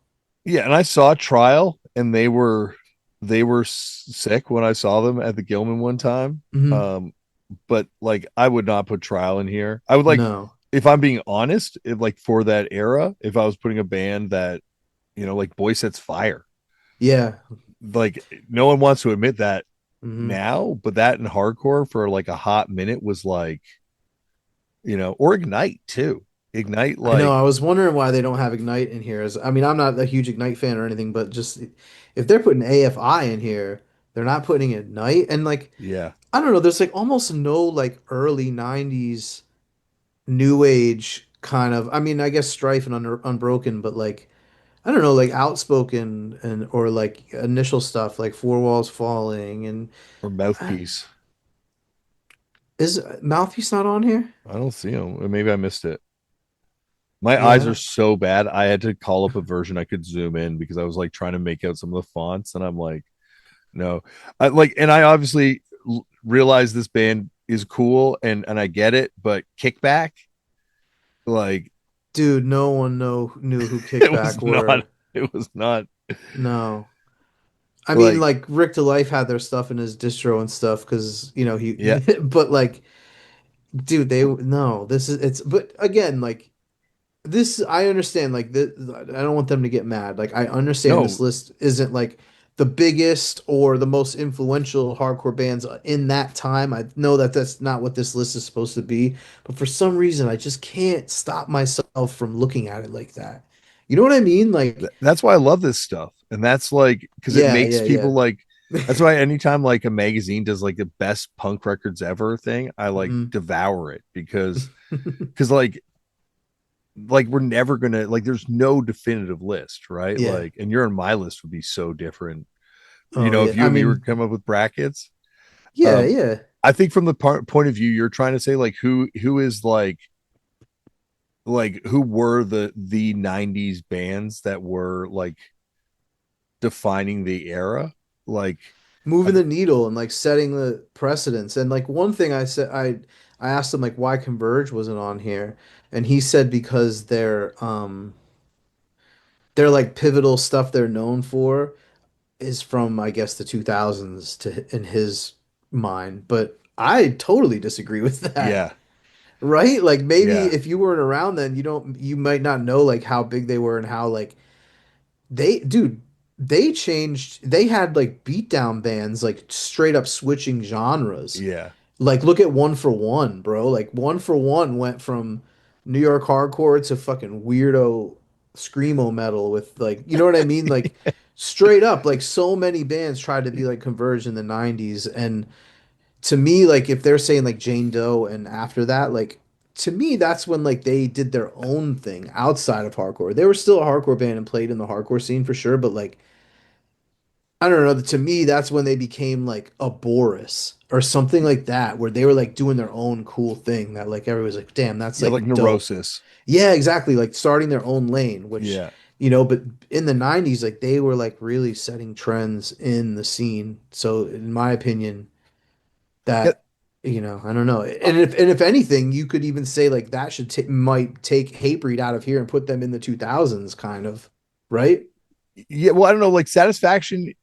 Speaker 1: yeah, and I saw Trial, and they were sick when I saw them at the Gilman one time.
Speaker 2: Hmm.
Speaker 1: Um, but like I would not put Trial in here. I would like
Speaker 2: No.
Speaker 1: if I'm being honest, if like for that era, if I was putting a band that like Boy Sets Fire,
Speaker 2: Yeah.
Speaker 1: like no one wants to admit that
Speaker 2: Hmm.
Speaker 1: now, but that in hardcore for like a hot minute was like, or Ignite too. Ignite,
Speaker 2: I know.
Speaker 1: like,
Speaker 2: I was wondering why they don't have Ignite in here. I mean, I'm not a huge Ignite fan or anything, but just if they're putting AFI in here, they're not putting Ignite. And like,
Speaker 1: yeah,
Speaker 2: I don't know, there's like almost no like early 90s new age kind of, I mean, I guess Strife and Unbroken, but like, I don't know, like Outspoken and or like initial stuff like Four Walls Falling and
Speaker 1: or
Speaker 2: uh,
Speaker 1: Mouthpiece.
Speaker 2: is Mouthpiece not on here?
Speaker 1: I don't see them. Or maybe I missed it. My eyes are
Speaker 2: Yeah.
Speaker 1: so bad. I had to call up a version I could zoom in because I was like trying to make out some of the fonts, and I'm like, no, and I obviously realize this band is cool, and I get it, but Kickback, like,
Speaker 2: Dude, no one knew who
Speaker 1: it
Speaker 2: Kickback
Speaker 1: was not,
Speaker 2: were.
Speaker 1: it was not
Speaker 2: No. I mean,
Speaker 1: like,
Speaker 2: like Rick to Life had their stuff in his distro and stuff because
Speaker 1: yeah,
Speaker 2: but like dude, they no, this is it's but again, like this I understand like this, I don't want them to get mad. Like I understand this
Speaker 1: No,
Speaker 2: list isn't like the biggest or the most influential hardcore bands in that time. I know that that's not what this list is supposed to be, but for some reason I just can't stop myself from looking at it like that. You know what I mean? Like
Speaker 1: that's why I love this stuff. And that's like because it
Speaker 2: yeah,
Speaker 1: makes
Speaker 2: yeah,
Speaker 1: people
Speaker 2: yeah.
Speaker 1: like that's why anytime like a magazine does like the best punk records ever thing, I like
Speaker 2: hmm
Speaker 1: devour it because like we're never gonna like there's no definitive list, right?
Speaker 2: Yeah.
Speaker 1: Like and your and my list would be so different. You
Speaker 2: Oh
Speaker 1: know,
Speaker 2: yeah.
Speaker 1: if you
Speaker 2: I
Speaker 1: and me were to
Speaker 2: mean,
Speaker 1: come up with brackets.
Speaker 2: yeah,
Speaker 1: Um
Speaker 2: yeah.
Speaker 1: I think from the point of view you're trying to say like who is like who were the 90s bands that were like defining the era like I
Speaker 2: Moving the
Speaker 1: th-
Speaker 2: needle and like setting the precedence. And like one thing I said, I asked him like why Converge wasn't on here, and he said because they're like pivotal stuff they're known for is from I guess the 2000s to in his mind. But I totally disagree with that.
Speaker 1: yeah,
Speaker 2: Right? Like maybe
Speaker 1: yeah,
Speaker 2: if you weren't around then you might not know like how big they were and how like dude, they changed. They had like beatdown bands, like straight up switching genres.
Speaker 1: yeah.
Speaker 2: Like, look at One for One, bro. Like, One for One went from New York hardcore to fucking weirdo screamo metal with like, you know what I mean? Like, straight up, like so many bands tried to be like Converge in the 90s. And to me, like, if they're saying like Jane Doe and after that, like, to me, that's when like they did their own thing outside of hardcore. They were still a hardcore band and played in the hardcore scene for sure, but like I don't know. To me, that's when they became like a Boris or something like that, where they were like doing their own cool thing that like everybody's like, damn, that's
Speaker 1: Yeah, like
Speaker 2: like dope.
Speaker 1: Neurosis.
Speaker 2: Yeah, exactly. Like starting their own lane, which,
Speaker 1: Yeah,
Speaker 2: but in the 90s, like they were like really setting trends in the scene. So in my opinion,
Speaker 1: yeah,
Speaker 2: that, I don't know. And if anything, you could even say like that might take Hatebreed out of here and put them in the 2000s kind of, right?
Speaker 1: yeah. Well, I don't know. Like Satisfaction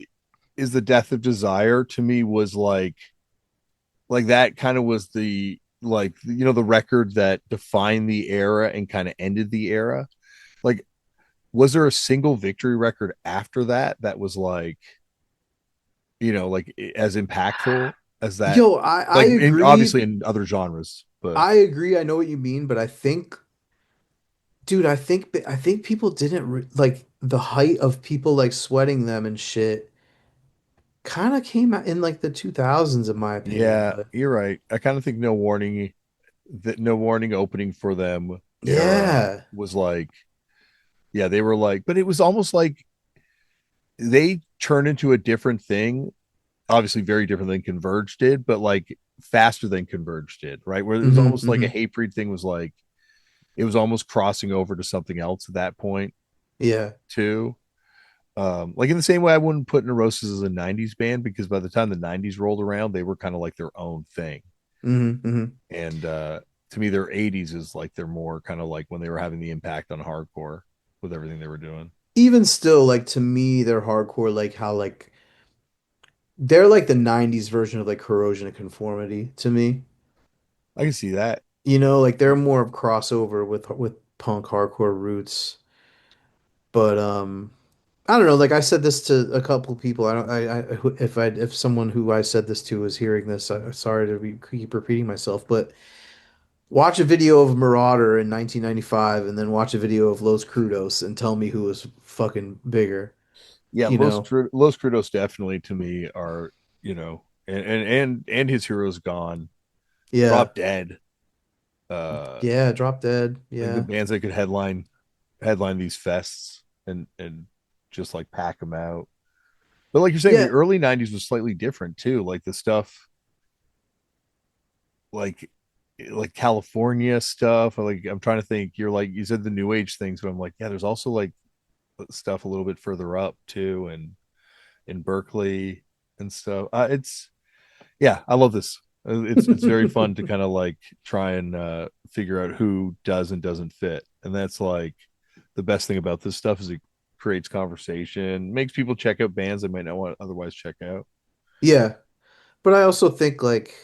Speaker 1: is the death of desire to me was like that kind of was the like the record that defined the era and kind of ended the era. Like, was there a single victory record after that that was like like as impactful as that?
Speaker 2: Yo, I
Speaker 1: Like, in
Speaker 2: agree.
Speaker 1: obviously in other genres, but
Speaker 2: I agree. I know what you mean, but I think, dude, I think people didn't like the height of people like sweating them and shit. Kind of came out in like the 2000s, in my opinion.
Speaker 1: yeah,
Speaker 2: But
Speaker 1: you're right. I kind of think No Warning opening for them era
Speaker 2: yeah,
Speaker 1: was like, yeah, they were like, but it was almost like they turned into a different thing, obviously very different than Converge did, but like faster than Converge did, right? Where it was almost like a
Speaker 2: hmm
Speaker 1: Hatebreed thing was like it was almost crossing over to something else at that point
Speaker 2: yeah,
Speaker 1: too. Like in the same way I wouldn't put Neurosis as a 90s band because by the time the 90s rolled around, they were kind of like their own thing.
Speaker 2: hmm
Speaker 1: And to me, their 80s is like they're more kind of like when they were having the impact on hardcore with everything they were doing.
Speaker 2: Even still, like to me, they're hardcore. Like how like they're like the 90s version of like Corrosion of Conformity to me.
Speaker 1: I can see that.
Speaker 2: Like they're more of crossover with punk hardcore roots. But I don't know. Like I said this to a couple people. I don't. If someone who I said this to is hearing this, I'm sorry to keep repeating myself. But watch a video of Marauder in 1995, and then watch a video of Los Crudos, and tell me who was fucking bigger.
Speaker 1: Yeah,
Speaker 2: You know?
Speaker 1: Los Crudos definitely to me are and his heroes gone,
Speaker 2: Yeah,
Speaker 1: drop dead. Uh,
Speaker 2: yeah. Drop Dead.
Speaker 1: like the
Speaker 2: Yeah,
Speaker 1: bands that could headline these fests and just like pack them out. But like you're saying, the
Speaker 2: yeah.
Speaker 1: early '90s was slightly different too. Like the stuff like California stuff. Like I'm trying to think. You're like you said the new age things, but I'm like, yeah, there's also like stuff a little bit further up too, and in Berkeley and stuff. It's yeah, I love this. It's very fun to kind of like try and figure out who does and doesn't fit, and that's like the best thing about this stuff is it creates conversation, makes people check out bands they might not want otherwise check out.
Speaker 2: Yeah. But I also think like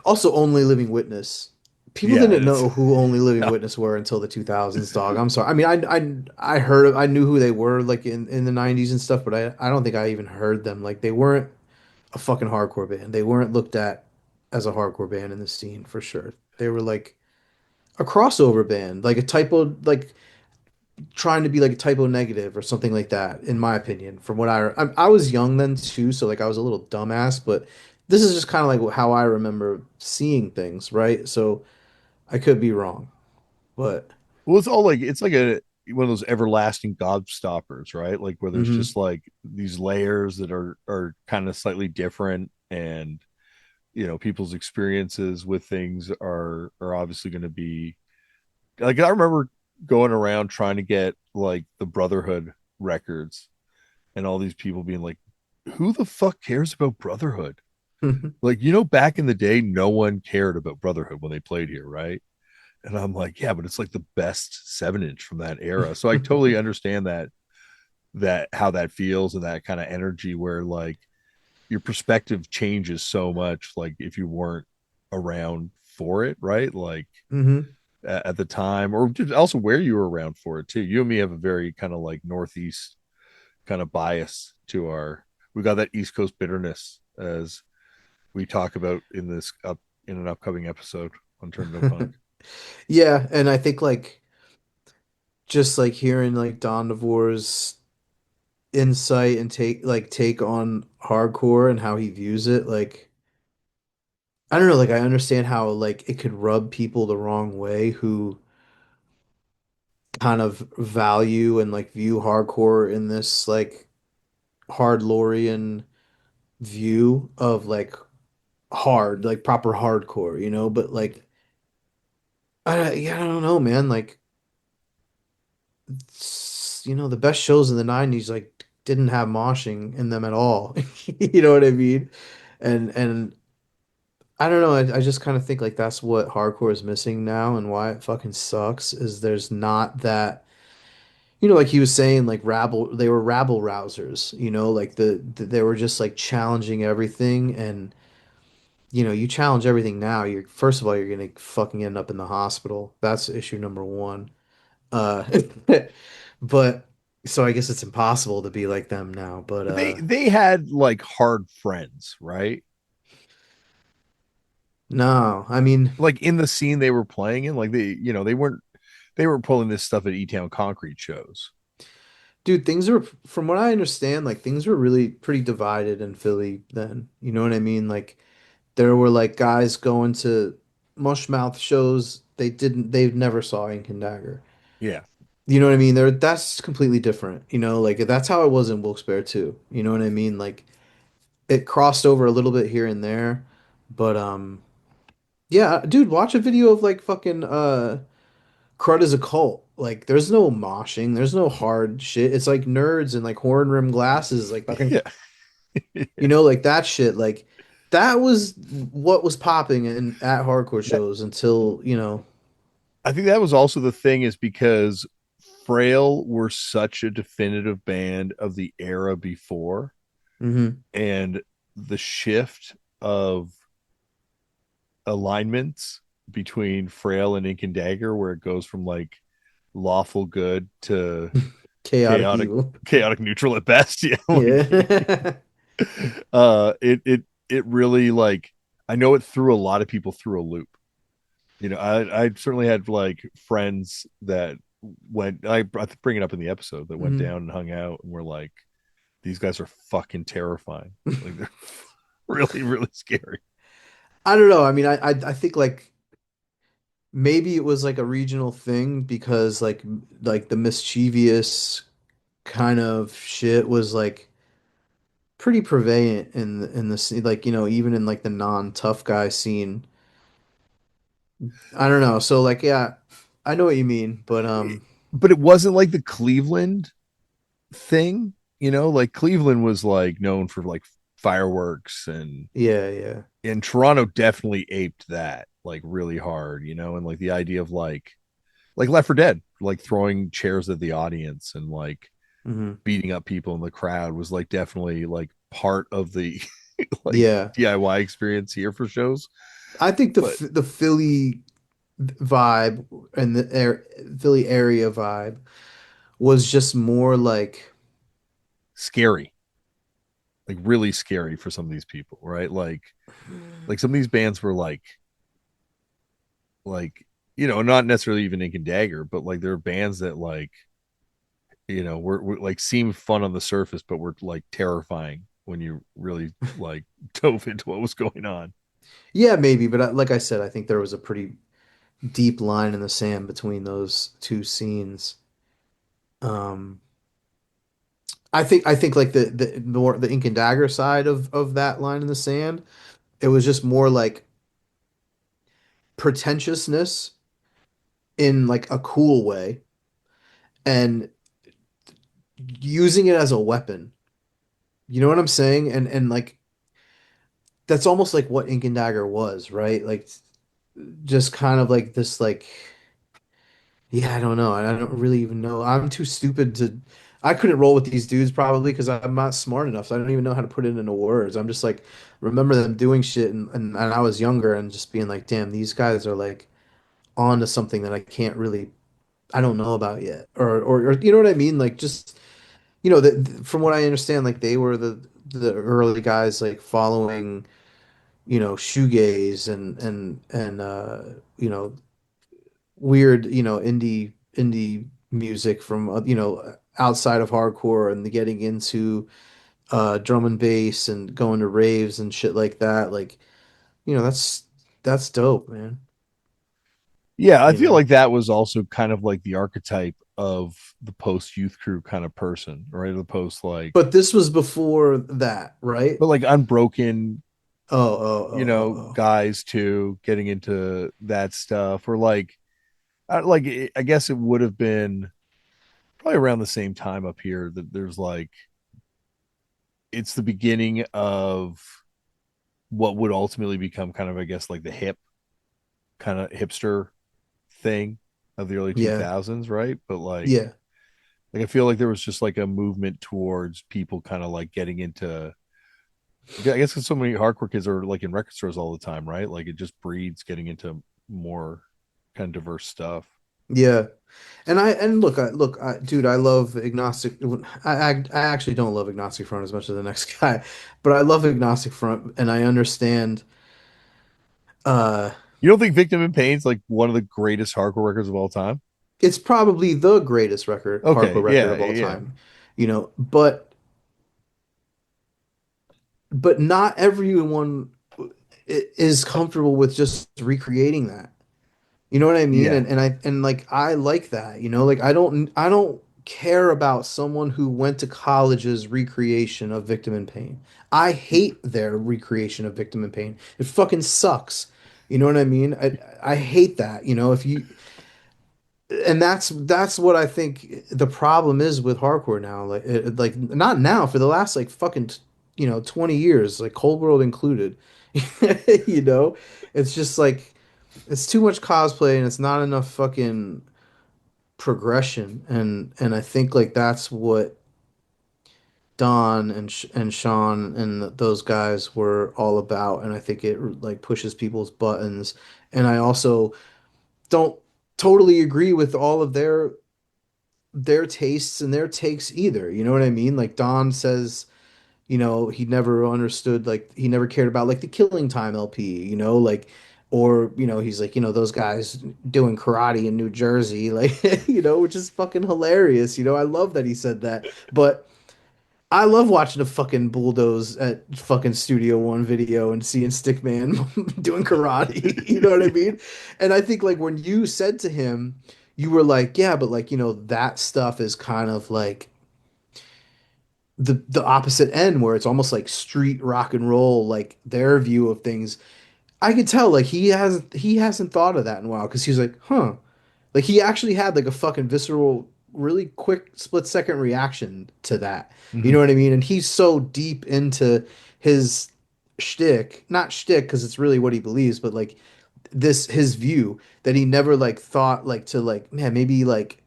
Speaker 2: Also, Only Living Witness. People
Speaker 1: Yeah,
Speaker 2: didn't
Speaker 1: it's
Speaker 2: know who Only Living Witness were until the 2000s, dog. I'm sorry. I mean, I heard I knew who they were like in the 90s and stuff, but I don't think I even heard them. Like they weren't a fucking hardcore band. They weren't looked at as a hardcore band in the scene for sure. They were like a crossover band, like a typo, like trying to be like a typo negative or something like that, in my opinion. From what I was young then too, so like I was a little dumbass, but this is just kind of like how I remember seeing things, right? So I could be wrong, but
Speaker 1: well, it's all like it's like a one of those everlasting gobstoppers, right? Like where there's
Speaker 2: hmm
Speaker 1: just like these layers that are kind of slightly different, and people's experiences with things are obviously going to be like I remember going around trying to get like the Brotherhood records, and all these people being like, who the fuck cares about Brotherhood? Like, back in the day, no one cared about Brotherhood when they played here, right? And I'm like, yeah, but it's like the best 7 inch from that era. So I totally understand that how that feels, and that kind of energy where like your perspective changes so much, like if you weren't around for it, right? Like
Speaker 2: hmm
Speaker 1: at the time, or just also where you were around for it too. You and me have a very kind of like Northeast kind of bias to our, we got that East Coast bitterness, as we talk about in an upcoming episode on Turn No Punk.
Speaker 2: Yeah, and I think like just like hearing like Don Devore's insight and take on hardcore and how he views it, like I don't know, like I understand how like it could rub people the wrong way who kind of value and like view hardcore in this like hardlorian view of like hard, like proper hardcore, but like yeah, I don't know, man. Like the best shows in the 90s like didn't have moshing in them at all. You know what I mean? And I don't know, I just kind of think like that's what hardcore is missing now and why it fucking sucks is there's not that. Like he was saying, like they were rabble rousers, like they were just like challenging everything. And, you challenge everything now, first of all, you're gonna fucking end up in the hospital. That's issue number one. Uh, but so I guess it's impossible to be like them now. But
Speaker 1: But they had like hard friends, right?
Speaker 2: no, I mean,
Speaker 1: Like in the scene they were playing in, like they were pulling this stuff at E Town Concrete shows.
Speaker 2: dude, things are, from what I understand, like things were really pretty divided in Philly then. You know what I mean? Like there were like guys going to Mushmouth shows they never saw Ink and Dagger.
Speaker 1: Yeah.
Speaker 2: You know what I mean? That's completely different. Like that's how it was in Wilkes-Barre too. You know what I mean? Like it crossed over a little bit here and there, but yeah, dude, watch a video of like fucking Crud is a cult. Like there's no moshing, there's no hard shit. It's like nerds and like horn rim glasses, like fucking,
Speaker 1: Yeah.
Speaker 2: like that shit. Like that was what was popping in at hardcore
Speaker 1: That,
Speaker 2: shows until.
Speaker 1: I think that was also the thing, is because Frail were such a definitive band of the era before,
Speaker 2: hmm
Speaker 1: and the shift of alignments between Frail and Ink and Dagger, where it goes from like lawful good to
Speaker 2: Chaotic
Speaker 1: chaotic
Speaker 2: evil.
Speaker 1: chaotic neutral at best. Yeah. Like
Speaker 2: Yeah.
Speaker 1: it really, like, I know it threw a lot of people through a loop. I certainly had like friends that went, I bring it up in the episode, that went
Speaker 2: Mhm.
Speaker 1: down and hung out and were like, these guys are fucking terrifying. Like they're really, really scary.
Speaker 2: I don't know. I mean, I think like maybe it was like a regional thing because like the mischievous kind of shit was like pretty prevalent in the scene, like even in like the non-tough guy scene. I don't know. So like yeah, I know what you mean, but
Speaker 1: But it wasn't like the Cleveland thing, like Cleveland was like known for like fireworks,
Speaker 2: yeah, yeah.
Speaker 1: and Toronto definitely aped that like really hard, and like the idea of like Left 4 Dead, like throwing chairs at the audience and like
Speaker 2: hmm
Speaker 1: beating up people in the crowd was like definitely like part of the like
Speaker 2: Yeah.
Speaker 1: DIY experience here for shows.
Speaker 2: I think
Speaker 1: but
Speaker 2: the Philly vibe and the Philly area vibe was just more
Speaker 1: scary, like really scary for some of these people, right? Like some of these bands were like not necessarily even Ink and Dagger, but like there are bands that like were like seemed fun on the surface, but were like terrifying when you really like dove into what was going on.
Speaker 2: yeah, maybe, but like I said, I think there was a pretty deep line in the sand between those two scenes. Um, I think like the more the Ink and Dagger side of that line in the sand, it was just more like pretentiousness in like a cool way and using it as a weapon. You know what I'm saying? And like that's almost like what Ink and Dagger was, right? Like just kind of like this like yeah, I don't know. I don't really even know. I'm too stupid to I couldn't roll with these dudes probably because I'm not smart enough. So I don't even know how to put it into words. I'm just like remember them doing shit and I was younger and just being like, damn, these guys are like on to something that I can't really I don't know about yet. Or you know what I mean? Like just from what I understand, like they were the early guys like following, shoegaze and weird, indie music from outside of hardcore and getting into drum and bass and going to raves and shit like that. Like, that's dope, man.
Speaker 1: Yeah, I
Speaker 2: You
Speaker 1: feel
Speaker 2: know.
Speaker 1: like that was also kind of like the archetype of the post youth crew kind of person, right? The post like,
Speaker 2: But this was before that, right?
Speaker 1: but like unbroken,
Speaker 2: Oh, oh, oh, oh, oh.
Speaker 1: guys too, getting into that stuff, or like I guess it would have been probably around the same time up here that there's like it's the beginning of what would ultimately become kind of I guess like the hip kind of hipster thing of the early
Speaker 2: Yeah,
Speaker 1: 2000s, right? But
Speaker 2: yeah,
Speaker 1: like I feel like there was just like a movement towards people kind of like getting into I guess because so many hardcore kids are like in record stores all the time, right? Like it just breeds getting into more kind of diverse stuff.
Speaker 2: yeah. And dude, I love Agnostic. I actually don't love Agnostic Front as much as the next guy, but I love Agnostic Front, and I understand. Uh,
Speaker 1: You don't think Victim in Pain's like one of the greatest hardcore records of all time?
Speaker 2: it's probably the greatest
Speaker 1: Okay,
Speaker 2: hardcore record
Speaker 1: yeah,
Speaker 2: of all
Speaker 1: yeah.
Speaker 2: time, but not everyone is comfortable with just recreating that. You know what I mean?
Speaker 1: Yeah.
Speaker 2: And like I like that, like I don't care about someone who went to college's recreation of Victim in Pain. I hate their recreation of Victim in Pain. It fucking sucks. You know what I mean? I hate that, if you and that's what I think the problem is with hardcore now. Like not now for the last like fucking 20 years, like Cold World included. You know? It's just like it's too much cosplay and it's not enough fucking progression and I think like that's what Don and Sean and those guys were all about and I think it like pushes people's buttons and I also don't totally agree with all of their tastes and their takes either. You know what I mean? Like Don says he never understood like he never cared about like the Killing Time LP, like or he's like, those guys doing karate in New Jersey, like which is fucking hilarious. I love that he said that. But I love watching a fucking bulldoze at fucking Studio One video and seeing Stickman doing karate. You know what I mean? And I think like when you said to him, you were like, yeah, but like, that stuff is kind of like the opposite end where it's almost like street rock and roll, like their view of things. I could tell like he hasn't thought of that in a while because he's like, huh. Like he actually had like a fucking visceral, really quick split second reaction to that. You
Speaker 1: Mm-hmm.
Speaker 2: know what I mean? And he's so deep into his shtick, not shtick because it's really what he believes, but like this his view that he never like thought like to like man maybe like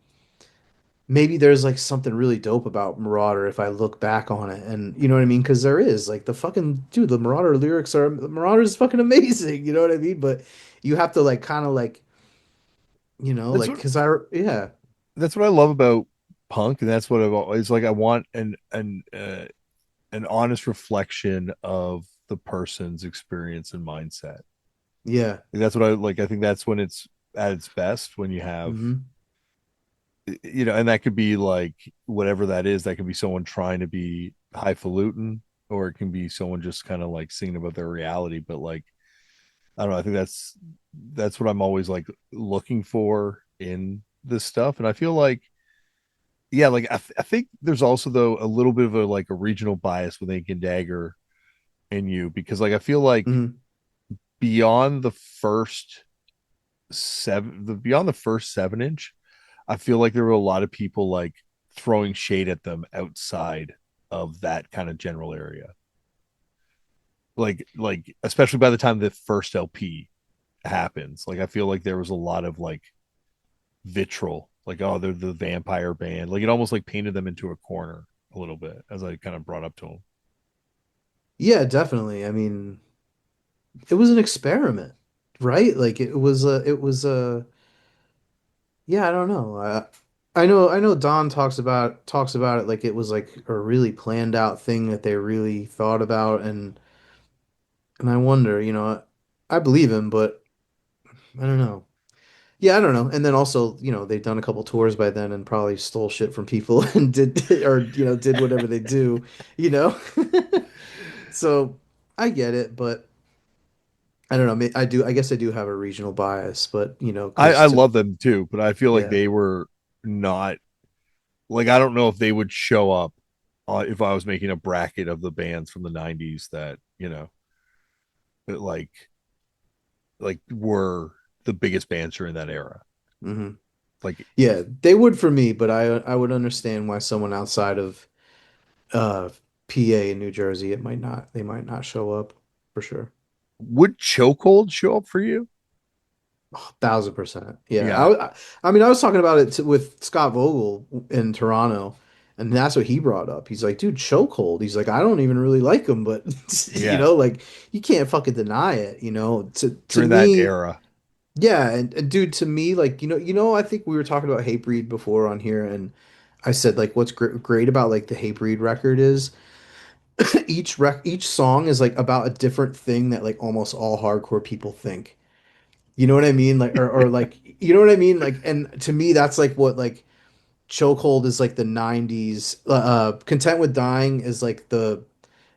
Speaker 2: maybe there's like something really dope about Marauder if I look back on it, and you know what I mean? Because there is like the fucking dude, the Marauder lyrics are Marauder is fucking amazing. You know what I mean? But you have to like kind of like
Speaker 1: That's
Speaker 2: like
Speaker 1: what
Speaker 2: because yeah.
Speaker 1: that's what I love about punk, and that's what I've always like. I want an honest reflection of the person's experience and mindset.
Speaker 2: Yeah.
Speaker 1: Like, that's what I like. I think that's when it's at its best when you have,
Speaker 2: Hmm.
Speaker 1: and that could be like whatever that is. That could be someone trying to be highfalutin, or it can be someone just kind of like singing about their reality. But like, I don't know. I think that's what I'm always like looking for in this stuff, and I feel like, yeah, like I think there's also though a little bit of a like a regional bias with Ink and Dagger in you, because like I feel like
Speaker 2: Hmm.
Speaker 1: beyond the first beyond the first 7 inch, I feel like there were a lot of people like throwing shade at them outside of that kind of general area. Like especially by the time the first LP happens, like I feel like there was a lot of like vitriol, like, oh, they're the vampire band. Like it almost like painted them into a corner a little bit, as I kind of brought up to him.
Speaker 2: Yeah, definitely. I mean, it was an experiment, right? Like it was a yeah, I don't know. I know Don talks about it like it was like a really planned out thing that they really thought about, and I wonder, I believe him, but I don't know. Yeah, I don't know. And then also, they've done a couple tours by then and probably stole shit from people and did or did whatever they do, you know. So I get it, but I don't know. I guess I do have a regional bias, but
Speaker 1: I
Speaker 2: because to
Speaker 1: love them too, but I feel like
Speaker 2: yeah.
Speaker 1: they were not, like, I don't know if they would show up if I was making a bracket of the bands from the 90s that, that like were the biggest bands during that era.
Speaker 2: Hmm.
Speaker 1: Like
Speaker 2: Yeah, they would for me, but I would understand why someone outside of uh PA in New Jersey they might not show up for sure.
Speaker 1: would Chokehold show up for you?
Speaker 2: 1,000%. Yeah.
Speaker 1: Yeah,
Speaker 2: I mean, I was talking about it with Scott Vogel in Toronto, and that's what he brought up. He's like, dude, chokehold. He's like, I don't even really like him, but
Speaker 1: yeah.
Speaker 2: like you can't fucking deny it, To
Speaker 1: During that
Speaker 2: me,
Speaker 1: era,
Speaker 2: yeah, and dude, to me, like, I think we were talking about Hatebreed before on here, and I said like what's great about like the Hatebreed record is each song is like about a different thing that like almost all hardcore people think. You know what I mean? Like, or like, you know what I mean? Like, and to me, that's like what like Chokehold is like the 90s. Content with Dying is like the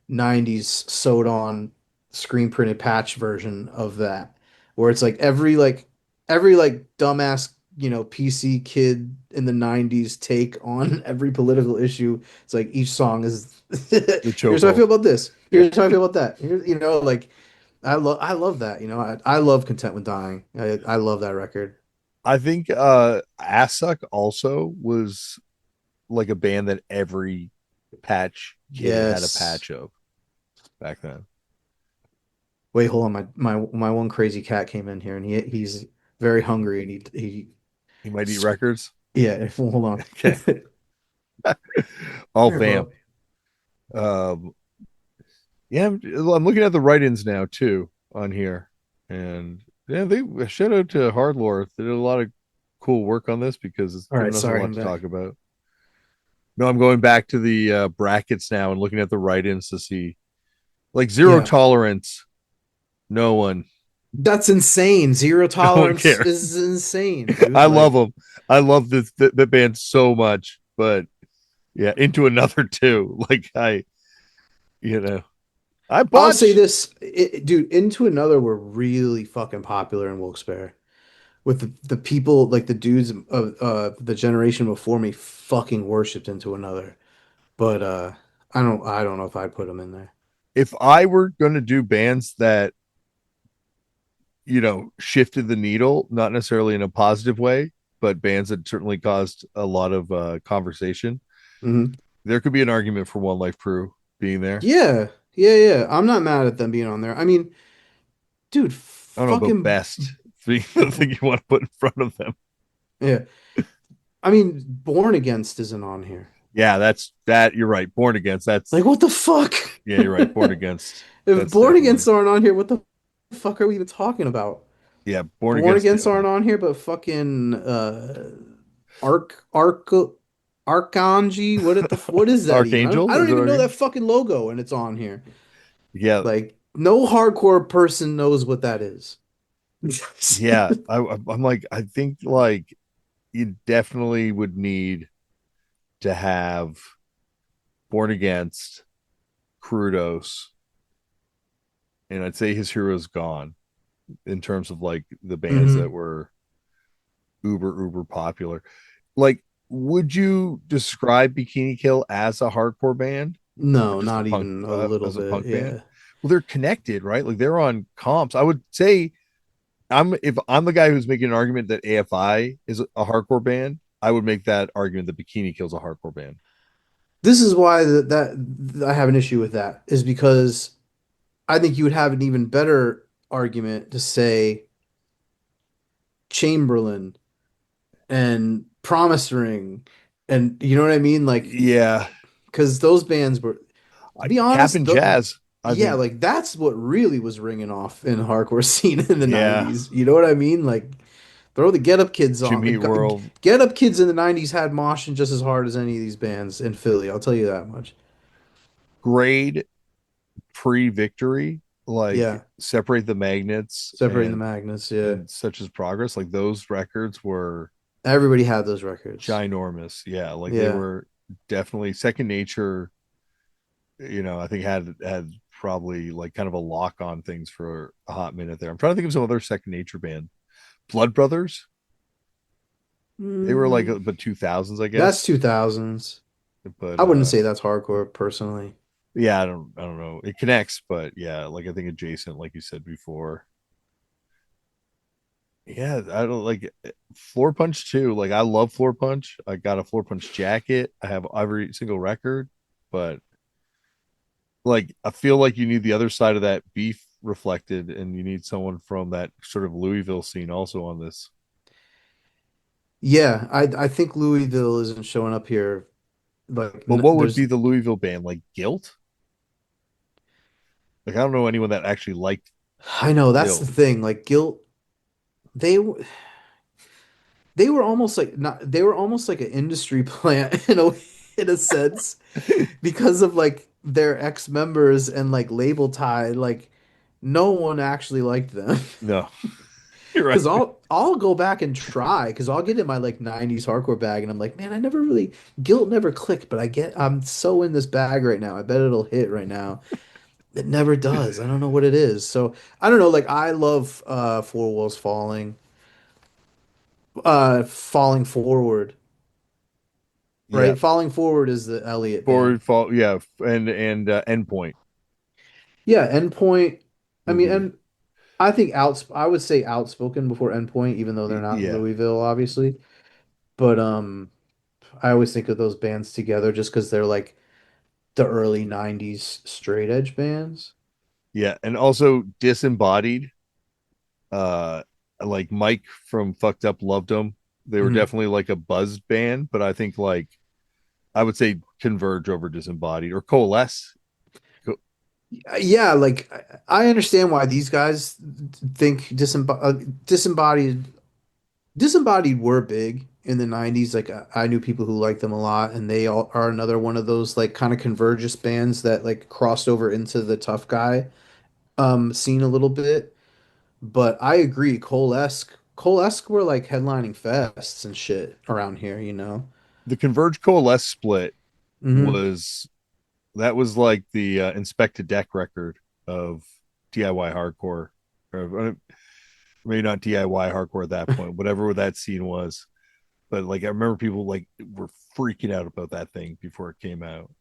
Speaker 2: 90s sewed on screen printed patch version of that, where it's like every like dumbass, PC kid in the 90s take on every political issue. It's like each song is
Speaker 1: the
Speaker 2: here's how I feel
Speaker 1: Chokehold.
Speaker 2: about this.
Speaker 1: Yeah.
Speaker 2: Here's how I feel about that. Here, like I love that. I love Content with Dying. I love that record.
Speaker 1: I think Assuck also was like a band that every patch kid had a
Speaker 2: Yes.
Speaker 1: patch of back then.
Speaker 2: Wait, hold on. My one crazy cat came in here and he's very hungry and he
Speaker 1: He might eat records.
Speaker 2: yeah, hold on.
Speaker 1: Okay. Oh,
Speaker 2: Here,
Speaker 1: fam.
Speaker 2: bro.
Speaker 1: Um, yeah, I'm looking at the write-ins now too on here, and yeah, they shout out to Hardlore. They did a lot of cool work on this because it's
Speaker 2: All right,
Speaker 1: given us a
Speaker 2: sorry,
Speaker 1: lot
Speaker 2: I'm
Speaker 1: to talk
Speaker 2: back.
Speaker 1: about. No, I'm going back to the brackets now and looking at the write-ins to see, like, zero
Speaker 2: Yeah.
Speaker 1: tolerance. No one,
Speaker 2: That's insane. Zero
Speaker 1: no one
Speaker 2: tolerance
Speaker 1: cares.
Speaker 2: is insane,
Speaker 1: I
Speaker 2: dude.
Speaker 1: love
Speaker 2: Like,
Speaker 1: them. I love the band so much, but yeah, into another too. Like you know, I
Speaker 2: I'll say
Speaker 1: botch.
Speaker 2: this, dude, Into Another were really fucking popular in Wilkes-Barre. With the people like the dudes of the generation before me fucking worshipped Into Another. But I don't know if I'd put them in there.
Speaker 1: If I were going to do bands that shifted the needle, not necessarily in a positive way, but bands that certainly caused a lot of conversation,
Speaker 2: Hmm.
Speaker 1: there could be an argument for One Life Crew being there.
Speaker 2: Yeah, yeah. I'm not mad at them being on there. I mean, dude,
Speaker 1: I don't know about
Speaker 2: fucking
Speaker 1: best being the thing you want to put in front of them.
Speaker 2: yeah. I mean, Born Against isn't on here.
Speaker 1: Yeah, that's that. You're right. Born Against.
Speaker 2: Like,
Speaker 1: That's
Speaker 2: what the fuck?
Speaker 1: yeah. You're right. Born Against.
Speaker 2: If
Speaker 1: That's
Speaker 2: Born
Speaker 1: definitely
Speaker 2: Against aren't on here, what the fuck are we even talking about?
Speaker 1: yeah. Born
Speaker 2: Born
Speaker 1: Against
Speaker 2: Against aren't
Speaker 1: definitely.
Speaker 2: on here, but fucking Arc Arkanji. What is that even? I
Speaker 1: Archangel
Speaker 2: don't
Speaker 1: is
Speaker 2: even know
Speaker 1: it?
Speaker 2: that fucking logo, and it's on here.
Speaker 1: Yeah,
Speaker 2: Like, no hardcore person knows what that is.
Speaker 1: yeah. I'm like I think like you definitely would need to have Born Against, Crudos, and I'd say his hero's gone in terms of like the bands that
Speaker 2: Hmm.
Speaker 1: were uber popular. Like, would you describe Bikini Kill as a hardcore band or
Speaker 2: No,
Speaker 1: just a
Speaker 2: not
Speaker 1: punk
Speaker 2: even a little
Speaker 1: as a
Speaker 2: bit.
Speaker 1: punk band?
Speaker 2: Yeah.
Speaker 1: Well, they're connected, right? Like they're on comps. I would say I'm if I'm the guy who's making an argument that AFI is a hardcore band, I would make that argument that Bikini Kill's a hardcore band.
Speaker 2: This is why that I have an issue with that is because I think you would have an even better argument to say Chamberlain and Promise Ring and you know what I mean? Like,
Speaker 1: Yeah,
Speaker 2: because those bands were, to be
Speaker 1: Cap
Speaker 2: honest,
Speaker 1: and Jazz. I
Speaker 2: yeah,
Speaker 1: think.
Speaker 2: like that's what really was ringing off in hardcore scene in the
Speaker 1: Yeah,
Speaker 2: 90s. You know what I mean? Like, throw the Get Up Kids
Speaker 1: Jimmy
Speaker 2: on.
Speaker 1: Eat World.
Speaker 2: Get Up Kids in the 90s had moshing just as hard as any of these bands in Philly. I'll tell you that much.
Speaker 1: Grade pre-victory, like
Speaker 2: Yeah,
Speaker 1: Separate the Magnets
Speaker 2: Separating the Magnets. Yeah,
Speaker 1: and Such as Progress. Like those records were
Speaker 2: everybody had those records.
Speaker 1: ginormous. Yeah, like they
Speaker 2: Yeah.
Speaker 1: were definitely Second Nature. I think had probably like kind of a lock on things for a hot minute there. I'm trying to think of some other Second Nature band. Blood Brothers. They were like
Speaker 2: Mm,
Speaker 1: but 2000s, I
Speaker 2: that's
Speaker 1: guess.
Speaker 2: 2000s.
Speaker 1: But
Speaker 2: I wouldn't say that's hardcore personally.
Speaker 1: yeah, I don't know. It connects, but yeah, like I think adjacent, like you said before. Yeah, I don't like Floor Punch too. Like I love Floor Punch. I got a Floor Punch jacket. I have every single record, but like I feel like you need the other side of that beef reflected, and you need someone from that sort of Louisville scene also on this.
Speaker 2: Yeah, I think Louisville isn't showing up here. Like,
Speaker 1: But what would
Speaker 2: there's,
Speaker 1: be the Louisville band like? Guilt? Like I don't know anyone that actually liked
Speaker 2: I know that's the
Speaker 1: Guilt.
Speaker 2: thing. Like Guilt, they they were almost like not they were almost like an industry plant in a sense because of like their ex-members and like label tie. Like, no one actually liked them.
Speaker 1: No, you're right.
Speaker 2: Because I'll go back and try because I'll get in my like 90s hardcore bag and I'm like, man, I never really Guilt never clicked, but I'm so in this bag right now. I bet it'll hit right now. It never does. I don't know what it is. So I don't know. Like, I love Four Walls Falling, Falling Forward,
Speaker 1: Yeah,
Speaker 2: right? Falling Forward is the Elliott band.
Speaker 1: forward fall. Yeah, and Endpoint
Speaker 2: Yeah, Endpoint. I
Speaker 1: would
Speaker 2: mean,
Speaker 1: be
Speaker 2: and I think I would say Outspoken before Endpoint, even though they're not
Speaker 1: yeah.
Speaker 2: Louisville, obviously. But I always think of those bands together just because they're like the early 90s straight edge bands.
Speaker 1: Yeah, and also Disembodied. Uh, like Mike from Fucked Up loved them. They were
Speaker 2: Hmm.
Speaker 1: definitely like a buzzed band, but I think like I would say Converge over Disembodied or Coalesce.
Speaker 2: Yeah, like I understand why these guys think Disembodied were big in the 90s. Like, I knew people who liked them a lot, and they all are another one of those like kind of convergence bands that like crossed over into the tough guy scene a little bit. But I agree, Coalesce were like headlining fests and shit around here, you know?
Speaker 1: The Converge Coalesce split
Speaker 2: Hmm.
Speaker 1: was that was like the Inspected Deck record of DIY hardcore, or maybe not DIY hardcore at that point, whatever that scene was. But like I remember people like were freaking out about that thing before it came out.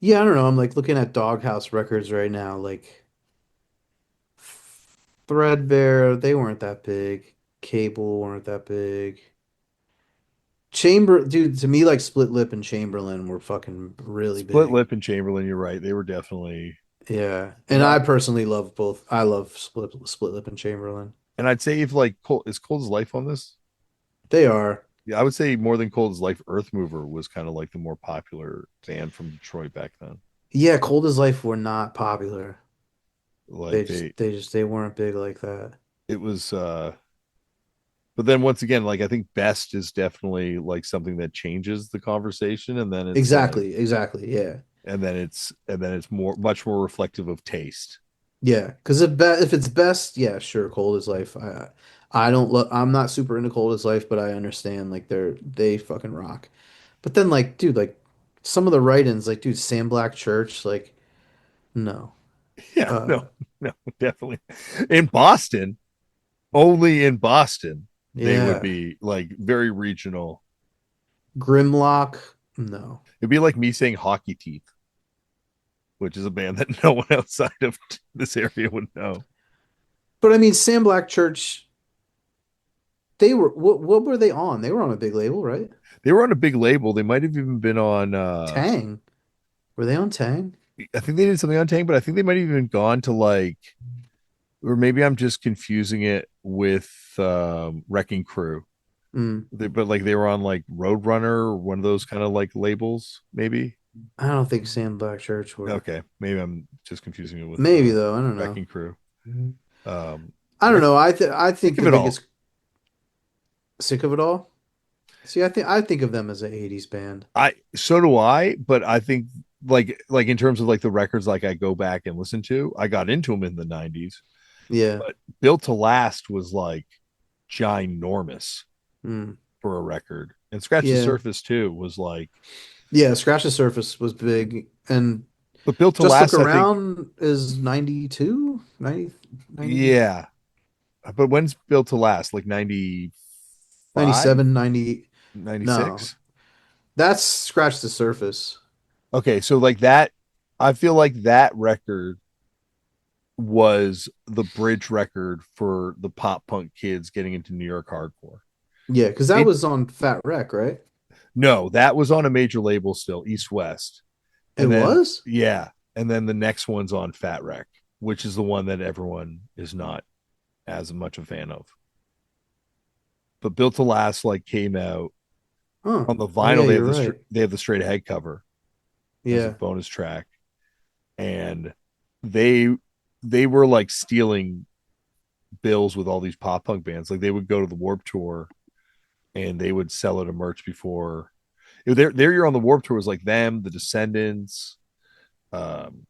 Speaker 2: Yeah, I don't know. I'm like looking at Doghouse Records right now. Like, Threadbare, they weren't that big. Cable weren't that big. Dude, to me, like Split Lip and Chamberlain were fucking really
Speaker 1: Split
Speaker 2: big.
Speaker 1: Lip and Chamberlain, you're right. They were definitely
Speaker 2: Yeah.
Speaker 1: and
Speaker 2: And I personally love both. I love Split Lip and Chamberlain.
Speaker 1: I'd say if like Cold is Cold as Life on this?
Speaker 2: They are.
Speaker 1: Yeah, I would say More Than Cold as Life, Earth Mover was kind of like the more popular band from Detroit back then.
Speaker 2: Yeah, Cold as Life were not popular.
Speaker 1: Like
Speaker 2: They weren't big like that.
Speaker 1: it was but then once again, like I think Best is definitely like something that changes the conversation, and then it's like
Speaker 2: Exactly, exactly. Yeah.
Speaker 1: and then it's more much more reflective of taste.
Speaker 2: Yeah, because if it's best, yeah, sure, Cold as Life. I don't look. I'm not super into Cold as Life, but I understand like they fucking rock. But then like, dude, like some of the write-ins, like, dude, Sam Black Church, like, no.
Speaker 1: Yeah, no,
Speaker 2: Uh,
Speaker 1: no, definitely. In Boston, only in Boston, they would
Speaker 2: yeah,
Speaker 1: be like very regional.
Speaker 2: Grimlock, no.
Speaker 1: It'd be like me saying Hockey Teeth, which is a band that no one outside of this area would know.
Speaker 2: But I mean, Sam Black Church, they were what were they on? They were on a big label, right?
Speaker 1: They were on a big label. They might have even been on
Speaker 2: Tang. Were they on Tang?
Speaker 1: I think they did something on Tang, but I think they might have even gone to like or maybe I'm just confusing it with Wrecking Crew.
Speaker 2: Mm,
Speaker 1: But like they were on like Roadrunner or one of those kind of like labels, maybe.
Speaker 2: I don't think Sam Black Church were.
Speaker 1: Okay, maybe I'm just confusing it with
Speaker 2: Maybe though, I don't know.
Speaker 1: Wrecking Crew.
Speaker 2: I don't
Speaker 1: Wreck,
Speaker 2: know. I
Speaker 1: think
Speaker 2: think
Speaker 1: of
Speaker 2: the
Speaker 1: it all.
Speaker 2: biggest sick of it all. See, I think of them as an 80s band.
Speaker 1: I so do I, but I think like in terms of like the records like I go back and listen to, I got into them in the 90s,
Speaker 2: Yeah.
Speaker 1: but Built to Last was like ginormous
Speaker 2: Mm.
Speaker 1: for a record. And Scratch the
Speaker 2: Yeah.
Speaker 1: Surface too was like
Speaker 2: Yeah, Scratch the Surface was big and
Speaker 1: but Built to
Speaker 2: Just Look
Speaker 1: Last I think
Speaker 2: Around is 92, 90, 90,
Speaker 1: yeah. But when's Built to Last? Like 95,
Speaker 2: 97, 90. No,
Speaker 1: 96?
Speaker 2: that's Scratch the Surface.
Speaker 1: Okay, so like that I feel like that record was the bridge record for the pop punk kids getting into New York hardcore.
Speaker 2: Yeah, because that
Speaker 1: It
Speaker 2: was on Fat Wreck, right?
Speaker 1: no, that was on a major label still, East West.
Speaker 2: It
Speaker 1: And then
Speaker 2: was?
Speaker 1: yeah, and then the next one's on Fat Wreck, which is the one that everyone is not as much a fan of. But Built to Last like came out
Speaker 2: Huh.
Speaker 1: on the
Speaker 2: Oh
Speaker 1: vinyl.
Speaker 2: yeah, you're right.
Speaker 1: They have the straight ahead cover as a
Speaker 2: Yeah.
Speaker 1: bonus track, and they they were like stealing bills with all these pop punk bands. Like they would go to the Warp Tour and they would sell it a merch before. Their year on the Warp Tour was like them, the Descendants, um,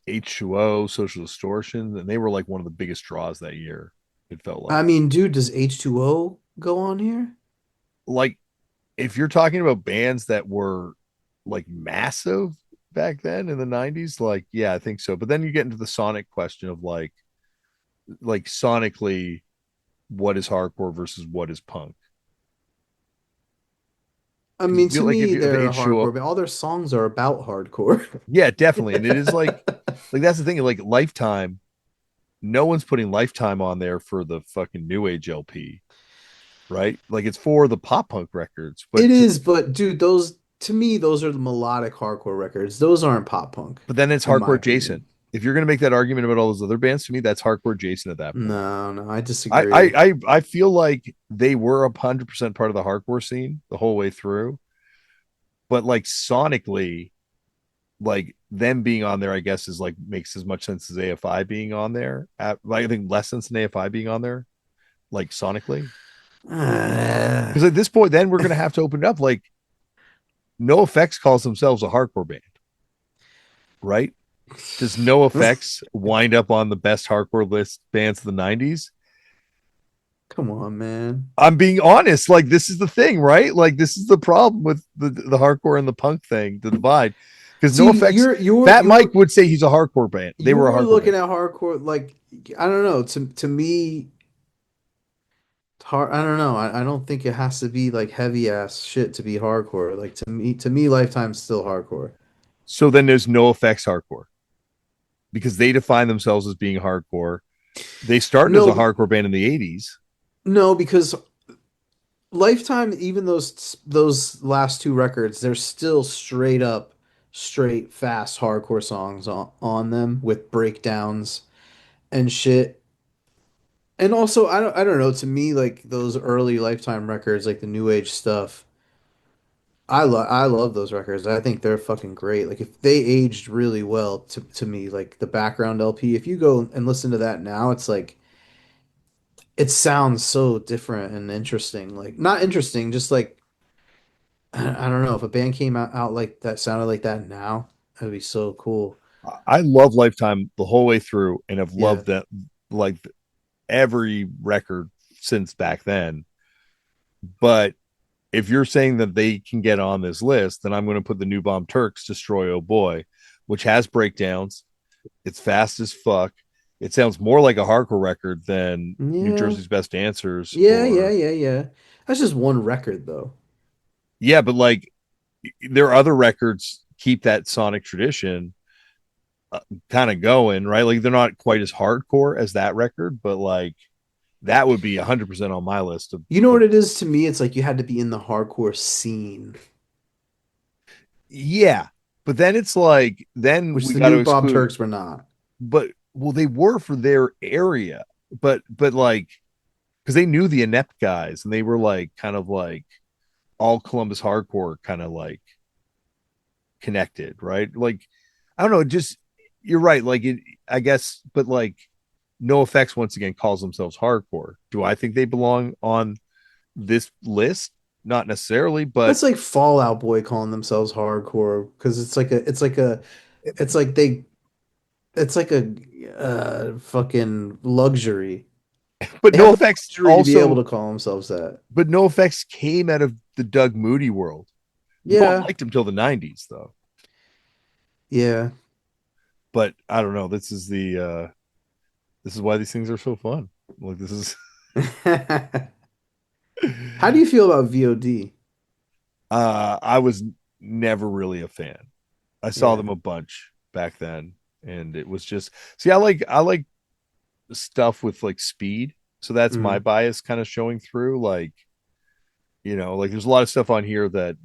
Speaker 1: H2O, Social Distortion, and they were like one of the biggest draws that year. It felt
Speaker 2: I
Speaker 1: like
Speaker 2: mean, dude, does H2O go on here?
Speaker 1: like if you're talking about bands that were like massive back then in the 90s, like yeah, I think so. But then you get into the sonic question of like sonically what is hardcore versus what is punk.
Speaker 2: I
Speaker 1: Because I
Speaker 2: mean,
Speaker 1: feel
Speaker 2: to
Speaker 1: like
Speaker 2: me,
Speaker 1: if
Speaker 2: they're
Speaker 1: H2O,
Speaker 2: hardcore, but all their songs are about hardcore.
Speaker 1: yeah, definitely. And it is like that's the thing, like Lifetime, no one's putting Lifetime on there for the fucking new age LP, right? Like it's for the pop punk records,
Speaker 2: It is, but dude, those to me, those are the melodic hardcore records. Those aren't pop punk,
Speaker 1: but then it's
Speaker 2: in my
Speaker 1: hardcore Jason.
Speaker 2: opinion.
Speaker 1: If you're gonna make that argument about all those other bands, to me, that's hardcore Jason at that point.
Speaker 2: No, no, I
Speaker 1: I
Speaker 2: disagree.
Speaker 1: I I feel like they were 100% part of the hardcore scene the whole way through, but like sonically, like them being on there, I guess is like makes as much sense as AFI being on there. Like I think less sense than AFI being on there, like sonically.
Speaker 2: Uh,
Speaker 1: Because at this point, then we're gonna have to open it up. Like No Effects calls themselves a hardcore band, right? Does No Effects wind up on the best hardcore list bands of the 90s?
Speaker 2: Come on, man.
Speaker 1: I'm being honest. Like this is the thing, right? Like this is the problem with the hardcore and the punk thing, the divide. Because No
Speaker 2: See,
Speaker 1: Effects, Fat Mike
Speaker 2: you're
Speaker 1: would say he's a hardcore band. They were a
Speaker 2: you're
Speaker 1: hardcore band.
Speaker 2: looking at hardcore like I don't know. To me, hard. I don't know. I don't think it has to be like heavy ass shit to be hardcore. Like to me, Lifetime's still hardcore.
Speaker 1: So then there's No Effects hardcore because they define themselves as being hardcore. They started as a
Speaker 2: No,
Speaker 1: hardcore band in the 80s.
Speaker 2: no, because Lifetime, even those last two records, they're still straight fast hardcore songs on them with breakdowns and shit. And also, I don't know, to me, like those early Lifetime records, like the new age stuff, I love those records. I think they're fucking great. Like if they aged really well to me, like the background LP, if you go and listen to that now, it's like it sounds so different and interesting. Like not interesting, just like I don't know, if a band came out like that sounded like that now, that'd be so cool.
Speaker 1: I love Lifetime the whole way through, and have
Speaker 2: Yeah.
Speaker 1: loved that like every record since back then. But if you're saying that they can get on this list, then I'm going to put the New Bomb Turks Destroy Oh Boy, which has breakdowns. It's fast as fuck. It sounds more like a hardcore record than New
Speaker 2: Yeah.
Speaker 1: Jersey's Best Answers
Speaker 2: Yeah.
Speaker 1: or
Speaker 2: Yeah. That's just one record though.
Speaker 1: yeah, but like their other records keep that sonic tradition kind of going, right? Like they're not quite as hardcore as that record, but like that would be 100% on my list
Speaker 2: You know
Speaker 1: of
Speaker 2: what it is to me? It's like you had to be in the hardcore scene,
Speaker 1: yeah. But then it's like then
Speaker 2: which
Speaker 1: we
Speaker 2: the
Speaker 1: got to
Speaker 2: new Bob
Speaker 1: exclude,
Speaker 2: Turks were not.
Speaker 1: but well they were for their area, but like because they knew the inept guys and they were like kind of like all Columbus hardcore kind of like connected, right? Like I don't know, just you're right. Like it, I guess, but like No Effects once again calls themselves hardcore. Do I think they belong on this list? Not necessarily, but
Speaker 2: That's like Fallout Boy calling themselves hardcore because it's like they it's like a fucking luxury.
Speaker 1: but
Speaker 2: They have
Speaker 1: No
Speaker 2: the
Speaker 1: Effects
Speaker 2: luxury to be able
Speaker 1: also,
Speaker 2: to call themselves that.
Speaker 1: but No Effects came out of the Doug Moody world. No one
Speaker 2: Yeah,
Speaker 1: liked him till the '90s, though.
Speaker 2: yeah.
Speaker 1: But I don't know. This is why these things are so fun. Like this is
Speaker 2: How do you feel about VOD?
Speaker 1: I was never really a fan. I saw
Speaker 2: Yeah.
Speaker 1: them a bunch back then, and it was just see. I like stuff with like speed, so that's my
Speaker 2: Mm.
Speaker 1: bias kind of showing through. Like like there's a lot of stuff on here that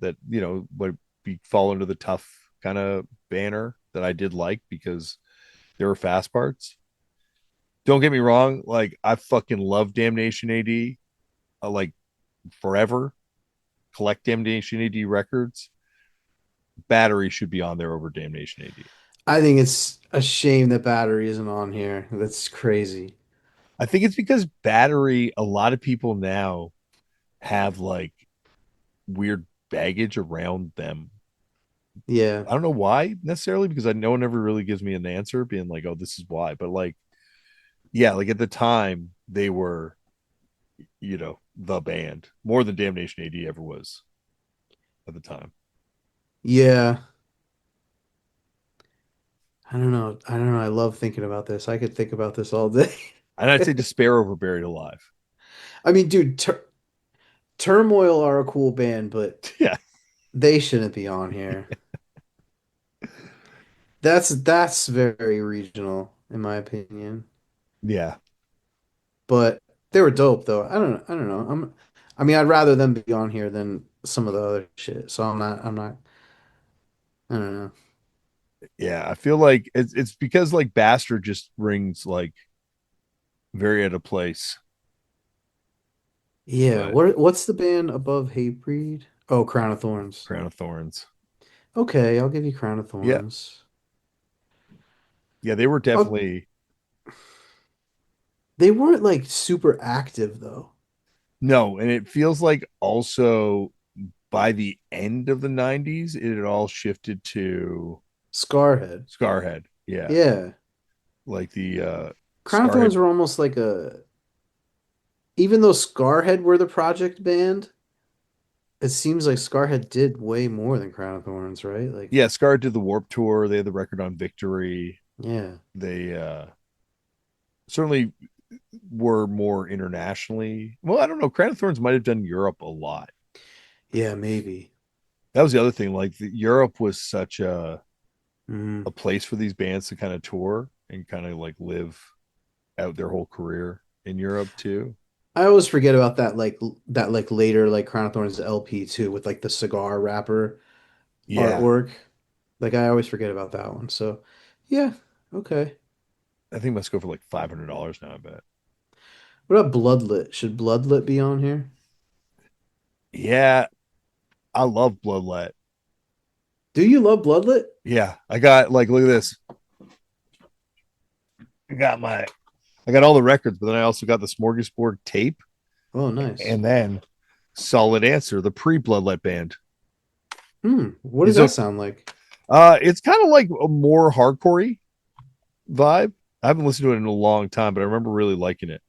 Speaker 1: would be fall into the tough kind of banner that I did like because there were fast parts. Don't get me wrong, like I fucking love Damnation AD, like forever. Collect Damnation AD records. Battery should be on there over Damnation AD.
Speaker 2: I think it's a shame that Battery isn't on here. That's crazy.
Speaker 1: I think it's because Battery, a lot of people now have like weird baggage around them.
Speaker 2: Yeah.
Speaker 1: I don't know why necessarily because no one ever really gives me an answer being like, oh, this is why. But like, yeah, like at the time they were, the band more than Damnation AD ever was at the time.
Speaker 2: Yeah. I don't know. I don't know. I love thinking about this. I could think about this all day.
Speaker 1: And I'd say Despair over Buried Alive.
Speaker 2: I mean, dude, Turmoil are a cool band, but
Speaker 1: Yeah.
Speaker 2: they shouldn't be on here. That's very regional, in my opinion.
Speaker 1: Yeah.
Speaker 2: But they were dope, though. I don't know. I mean, I'd rather them be on here than some of the other shit. So I'm not. I don't know.
Speaker 1: Yeah. I feel like it's because like Bastard just rings like very out of place.
Speaker 2: Yeah.
Speaker 1: But
Speaker 2: What's the band above Hatebreed? Oh, Crown of Thorns.
Speaker 1: Crown of Thorns.
Speaker 2: Okay, I'll give you Crown of
Speaker 1: Yeah.
Speaker 2: Thorns.
Speaker 1: Yeah. They were
Speaker 2: Oh,
Speaker 1: definitely
Speaker 2: they weren't like super active though.
Speaker 1: no. And it feels like also by the end of the '90s, it had all shifted to
Speaker 2: Scarhead.
Speaker 1: Scarhead. Yeah.
Speaker 2: Yeah.
Speaker 1: Like the
Speaker 2: Crown of Thorns
Speaker 1: Scarhead.
Speaker 2: were almost like a even though Scarhead were the project band, it seems like Scarhead did way more than Crown of Thorns, right? Like,
Speaker 1: Yeah. Scarhead did the Warp Tour. They had the record on Victory.
Speaker 2: yeah.
Speaker 1: They certainly were more internationally. Well, I don't know. Crown of Thorns might have done Europe a lot.
Speaker 2: Yeah, maybe.
Speaker 1: That was the other thing. Like Europe was such
Speaker 2: Mm.
Speaker 1: a place for these bands to kind of tour and kind of like live out their whole career in Europe too.
Speaker 2: I always forget about that later like Crown of Thorns LP too with like the cigar wrapper
Speaker 1: Yeah,
Speaker 2: artwork. Like I always forget about that one. So, yeah, okay.
Speaker 1: I think it must go for like $500 now. I bet.
Speaker 2: What about Bloodlit? Should Bloodlit be on here?
Speaker 1: Yeah, I love Bloodlet.
Speaker 2: Do you love Bloodlit?
Speaker 1: Yeah, I got like look at this. I got my I got all the records, but then I also got the Smorgasbord tape,
Speaker 2: Oh, nice.
Speaker 1: and then Solid Answer, the pre-Bloodlet band.
Speaker 2: What does
Speaker 1: It's
Speaker 2: that
Speaker 1: a
Speaker 2: sound like?
Speaker 1: it's kind of like a more hardcorey vibe. I haven't listened to it in a long time, but I remember really liking it.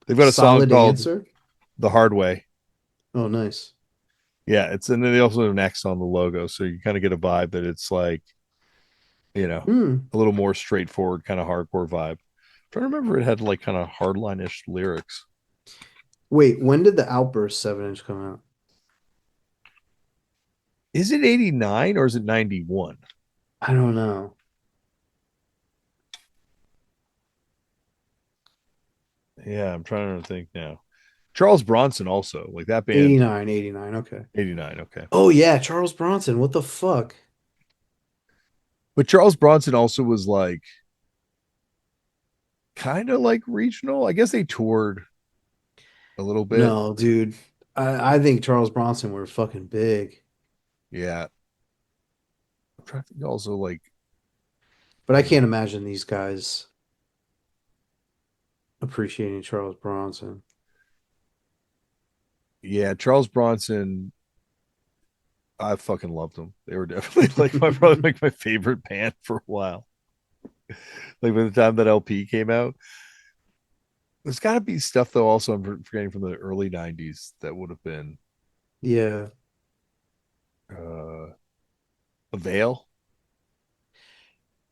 Speaker 1: They've got a song
Speaker 2: Solid
Speaker 1: called
Speaker 2: answer?
Speaker 1: "The Hard Way."
Speaker 2: Oh, nice.
Speaker 1: Yeah, it's and then they also have an X on the logo, so you kind of get a vibe that it's like
Speaker 2: Hmm.
Speaker 1: a little more straightforward kind of hardcore vibe. I'm trying to remember, it had like kind of hardline-ish lyrics.
Speaker 2: Wait, when did the Outburst 7 inch come out?
Speaker 1: Is it 89 or is it 91?
Speaker 2: I don't know.
Speaker 1: Yeah, I'm trying to think now. Charles Bronson also, like that band,
Speaker 2: 89, 89. Okay.
Speaker 1: 89. Okay.
Speaker 2: Oh yeah, Charles Bronson. What the fuck?
Speaker 1: But Charles Bronson also was like kind of like regional. I guess they toured a little bit.
Speaker 2: No, dude. I think Charles Bronson were fucking big.
Speaker 1: Yeah. I'm trying to think also like,
Speaker 2: But I
Speaker 1: you know,
Speaker 2: can't imagine these guys appreciating Charles Bronson.
Speaker 1: yeah, Charles Bronson, I fucking loved them. They were definitely like my probably like my favorite band for a while. Like by the time that LP came out, there's got to be stuff though. Also, I'm forgetting from the early '90s that would have been
Speaker 2: Yeah.
Speaker 1: uh, a Veil.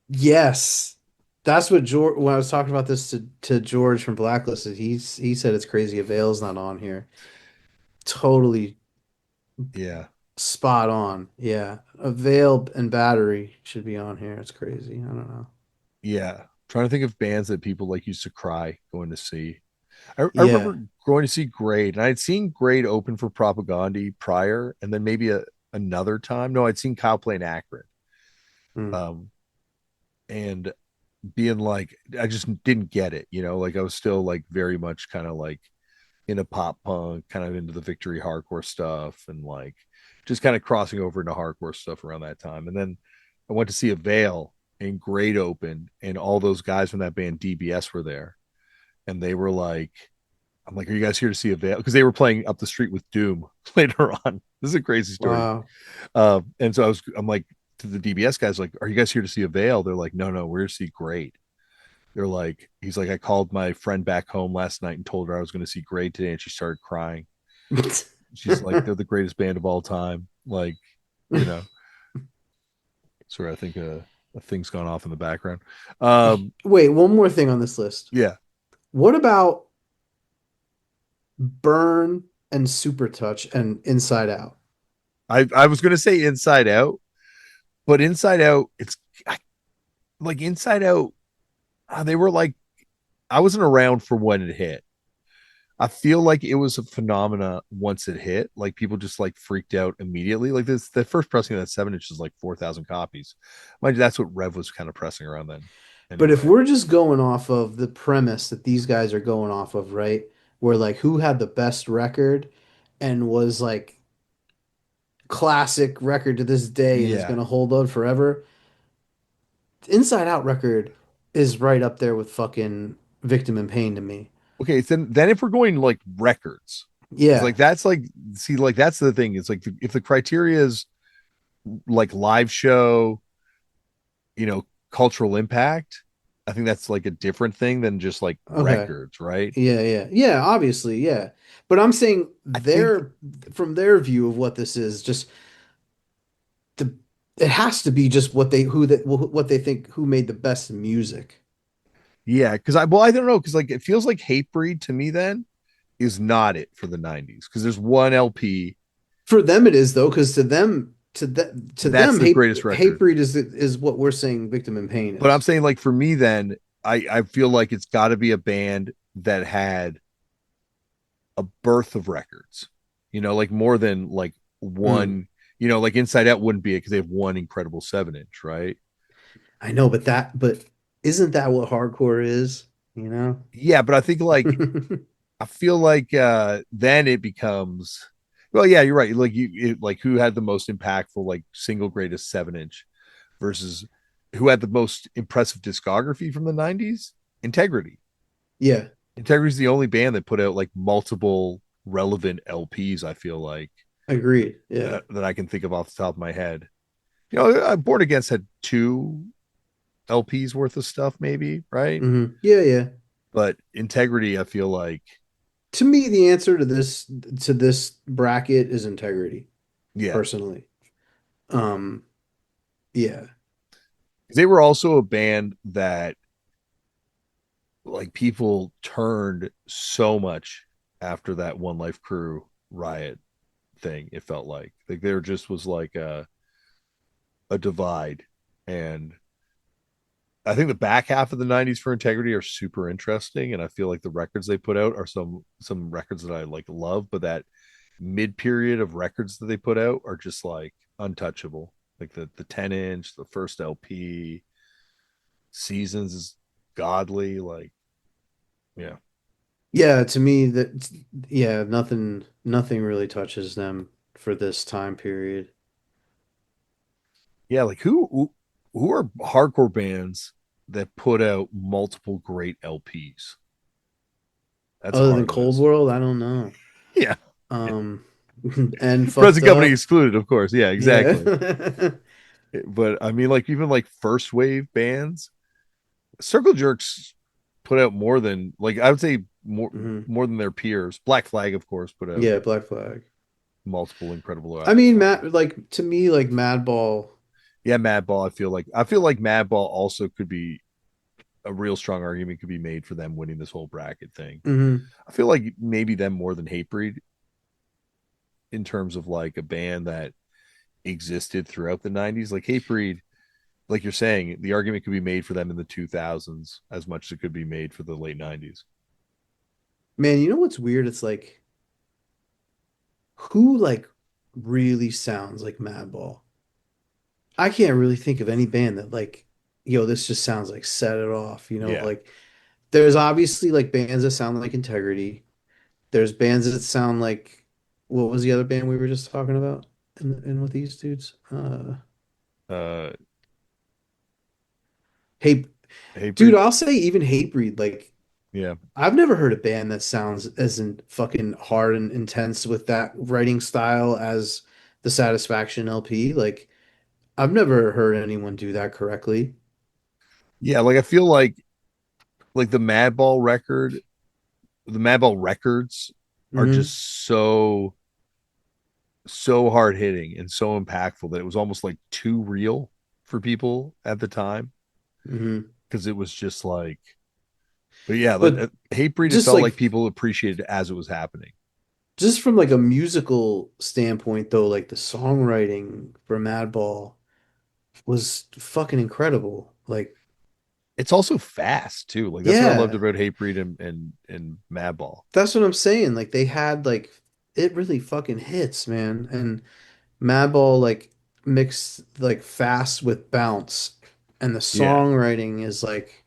Speaker 2: Yes. That's what George, when I was talking about this to George from Blacklisted, he said it's crazy Avail's not on here. Totally
Speaker 1: Yeah,
Speaker 2: spot on. Yeah. Avail and Battery should be on here. It's crazy. I don't know.
Speaker 1: yeah. Trying to think of bands that people like used to cry going to see. I
Speaker 2: Yeah.
Speaker 1: remember going to see Grade, and I'd seen Grade open for Propaganda prior, and then maybe another time. No, I'd seen Kyle play in Akron,
Speaker 2: Mm.
Speaker 1: um, and being like, I just didn't get it. Like I was still like very much kind of like into pop punk, kind of into the Victory hardcore stuff, and like just kind of crossing over into hardcore stuff around that time. And then I went to see a Veil, and Grade opened, and all those guys from that band DBS were there, and they were like, I'm like, are you guys here to see a Veil? Because they were playing up the street with Doom later on. This is a crazy story.
Speaker 2: Wow.
Speaker 1: And so I'm like to the DBS guys, like, are you guys here to see a Veil? They're like, no, no, we're here to see Great. They're like, he's like, I called my friend back home last night and told her I was going to see Great today, and she started crying. She's like, they're the greatest band of all time. Like, you know, sorry, I think a thing's gone off in the background. Um,
Speaker 2: Wait, one more thing on this list.
Speaker 1: yeah,
Speaker 2: What about Burn and Super Touch and Inside Out?
Speaker 1: I was going to say Inside Out, but Inside Out, it's like Inside Out. They were like, I wasn't around for when it hit. I feel like it was a phenomena once it hit. Like people just like freaked out immediately. Like this, the first pressing of that 7 inch is like 4,000 copies. Mind you, that's what Rev was kind of pressing around then.
Speaker 2: But if
Speaker 1: Anyway,
Speaker 2: we're just going off of the premise that these guys are going off of, right? Where like who had the best record and was like classic record to this day and is
Speaker 1: yeah.
Speaker 2: gonna hold on forever. Inside Out record is right up there with fucking Victim in Pain to me.
Speaker 1: Okay, then if we're going like records, because
Speaker 2: Yeah.
Speaker 1: like that's like see like that's the thing. It's like if the criteria is like live show, cultural impact, I think that's like a different thing than just like
Speaker 2: Okay.
Speaker 1: records, right?
Speaker 2: Yeah, yeah. Yeah, obviously, yeah. But I'm saying
Speaker 1: I think
Speaker 2: from their view of what this is, just the it has to be just what they think who made the best music.
Speaker 1: yeah, because I don't know, because like it feels like Hatebreed to me then is not it for the 90s because there's one LP
Speaker 2: For them it is though, because to
Speaker 1: that's
Speaker 2: them,
Speaker 1: the greatest record.
Speaker 2: Hatebreed is what we're saying Victim in Pain
Speaker 1: But I'm
Speaker 2: is.
Speaker 1: saying like for me then I feel like it's got to be a band that had a birth of records, like more than like
Speaker 2: Mm.
Speaker 1: one, like Inside Out wouldn't be it because they have one incredible 7 inch, right?
Speaker 2: I know, but isn't that what hardcore is? you know?
Speaker 1: Yeah, but I think like I feel like then it becomes well, yeah, you're right. Like like who had the most impactful like single greatest 7 inch versus who had the most impressive discography from the 90s? Integrity.
Speaker 2: Yeah,
Speaker 1: Integrity is the only band that put out like multiple relevant LPs, I feel like,
Speaker 2: agreed. Yeah.
Speaker 1: that I can think of off the top of my head. You know, Born Against had two LPs worth of stuff, maybe, right?
Speaker 2: Yeah, yeah.
Speaker 1: But Integrity, I feel like,
Speaker 2: To me, the answer to this bracket is integrity,
Speaker 1: yeah,
Speaker 2: personally. Um, yeah.
Speaker 1: they were also a band that like people turned so much after that One Life Crew riot thing. It felt like there just was like a divide, and I think the back half of the 90s for Integrity are super interesting, and I feel like the records they put out are some records that I like love, but that mid period of records that they put out are just like untouchable. Like the 10 inch, the first LP, Seasons is godly. Like, yeah.
Speaker 2: Yeah, to me that yeah, nothing really touches them for this time period.
Speaker 1: Yeah, like who are hardcore bands that put out multiple great LPs? That's a
Speaker 2: Other than
Speaker 1: hard
Speaker 2: Cold
Speaker 1: list.
Speaker 2: World, I don't know.
Speaker 1: Yeah.
Speaker 2: Um and fucked
Speaker 1: Present company
Speaker 2: up.
Speaker 1: excluded, of course. Yeah,
Speaker 2: Yeah.
Speaker 1: exactly. But I mean, like even like first wave bands, Circle Jerks put out more than like I would say
Speaker 2: hmm
Speaker 1: more than their peers. Black Flag, of course, put out
Speaker 2: Yeah, Black Flag.
Speaker 1: multiple incredible
Speaker 2: I mean,
Speaker 1: albums.
Speaker 2: Like to me, like Madball.
Speaker 1: Yeah, Madball. I feel like Madball also could be a real strong argument could be made for them winning this whole bracket thing.
Speaker 2: hmm
Speaker 1: I feel like maybe them more than Hatebreed in terms of like a band that existed throughout the 90s. Like Hatebreed, like you're saying, the argument could be made for them in the 2000s as much as it could be made for the late 90s.
Speaker 2: Man, you know what's weird? It's like who like really sounds like Madball? I can't really think of any band that like, yo, this just sounds like set it off,
Speaker 1: Yeah.
Speaker 2: like there's obviously like bands that sound like Integrity. There's bands that sound like what was the other band we were just talking about with these dudes?
Speaker 1: Uh
Speaker 2: Hey, dude,
Speaker 1: Hatebreed.
Speaker 2: I'll say even Hatebreed, like
Speaker 1: Yeah.
Speaker 2: I've never heard a band that sounds as in fucking hard and intense with that writing style as the Satisfaction LP. Like I've never heard anyone do that correctly.
Speaker 1: Yeah, like I feel like the Madball records are
Speaker 2: hmm
Speaker 1: just so hard hitting and so impactful that it was almost like too real for people at the time
Speaker 2: hmm
Speaker 1: because it was just like but yeah, like
Speaker 2: But
Speaker 1: Hatebreed, it
Speaker 2: just
Speaker 1: felt
Speaker 2: like
Speaker 1: like people appreciated it as it was happening.
Speaker 2: just from like a musical standpoint though, like the songwriting for Madball was fucking incredible. Like,
Speaker 1: It's also fast too. Like that's what I loved
Speaker 2: yeah,
Speaker 1: about Hatebreed and Madball.
Speaker 2: that's what I'm saying. Like they had like it really fucking hits, man. And Madball like mixed like fast with bounce, and the
Speaker 1: Yeah.
Speaker 2: songwriting is like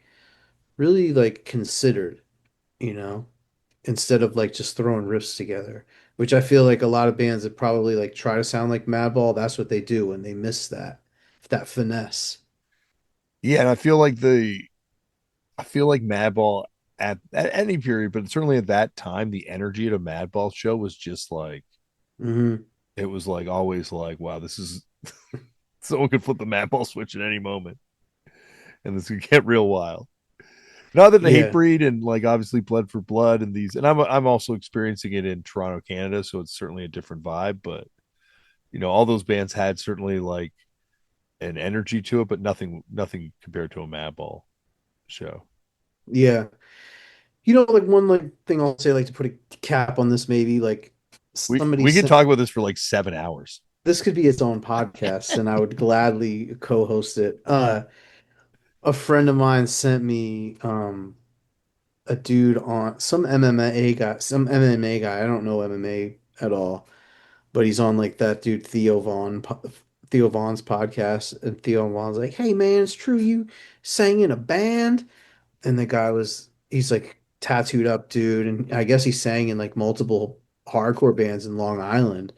Speaker 2: really like considered, you know, instead of like just throwing riffs together, which I feel like a lot of bands that probably like try to sound like Madball, that's what they do and they miss that finesse.
Speaker 1: Yeah, and I feel like Madball at any period, but certainly at that time, the energy at a Madball show was just like
Speaker 2: hmm
Speaker 1: it was like always like, wow, this is someone could flip the Madball switch at any moment, and this could get real wild. Not that the
Speaker 2: Yeah.
Speaker 1: Hatebreed and like obviously Blood for Blood and these, and I'm also experiencing it in Toronto, Canada, so it's certainly a different vibe. But all those bands had certainly like an energy to it, but nothing compared to a Madball show.
Speaker 2: Yeah. Like one like thing I'll say like to put a cap on this maybe like somebody
Speaker 1: We could
Speaker 2: sent
Speaker 1: talk about this for like 7 hours.
Speaker 2: this could be its own podcast and I would gladly co-host it. A friend of mine sent me a dude on some MMA guy. I don't know MMA at all, but he's on like that dude Theo Vaughn's podcast, and Theo Vaughn's like, "Hey man, it's true you sang in a band?" And the guy was he's like tattooed up dude, and I guess he sang in like multiple hardcore bands in Long Island.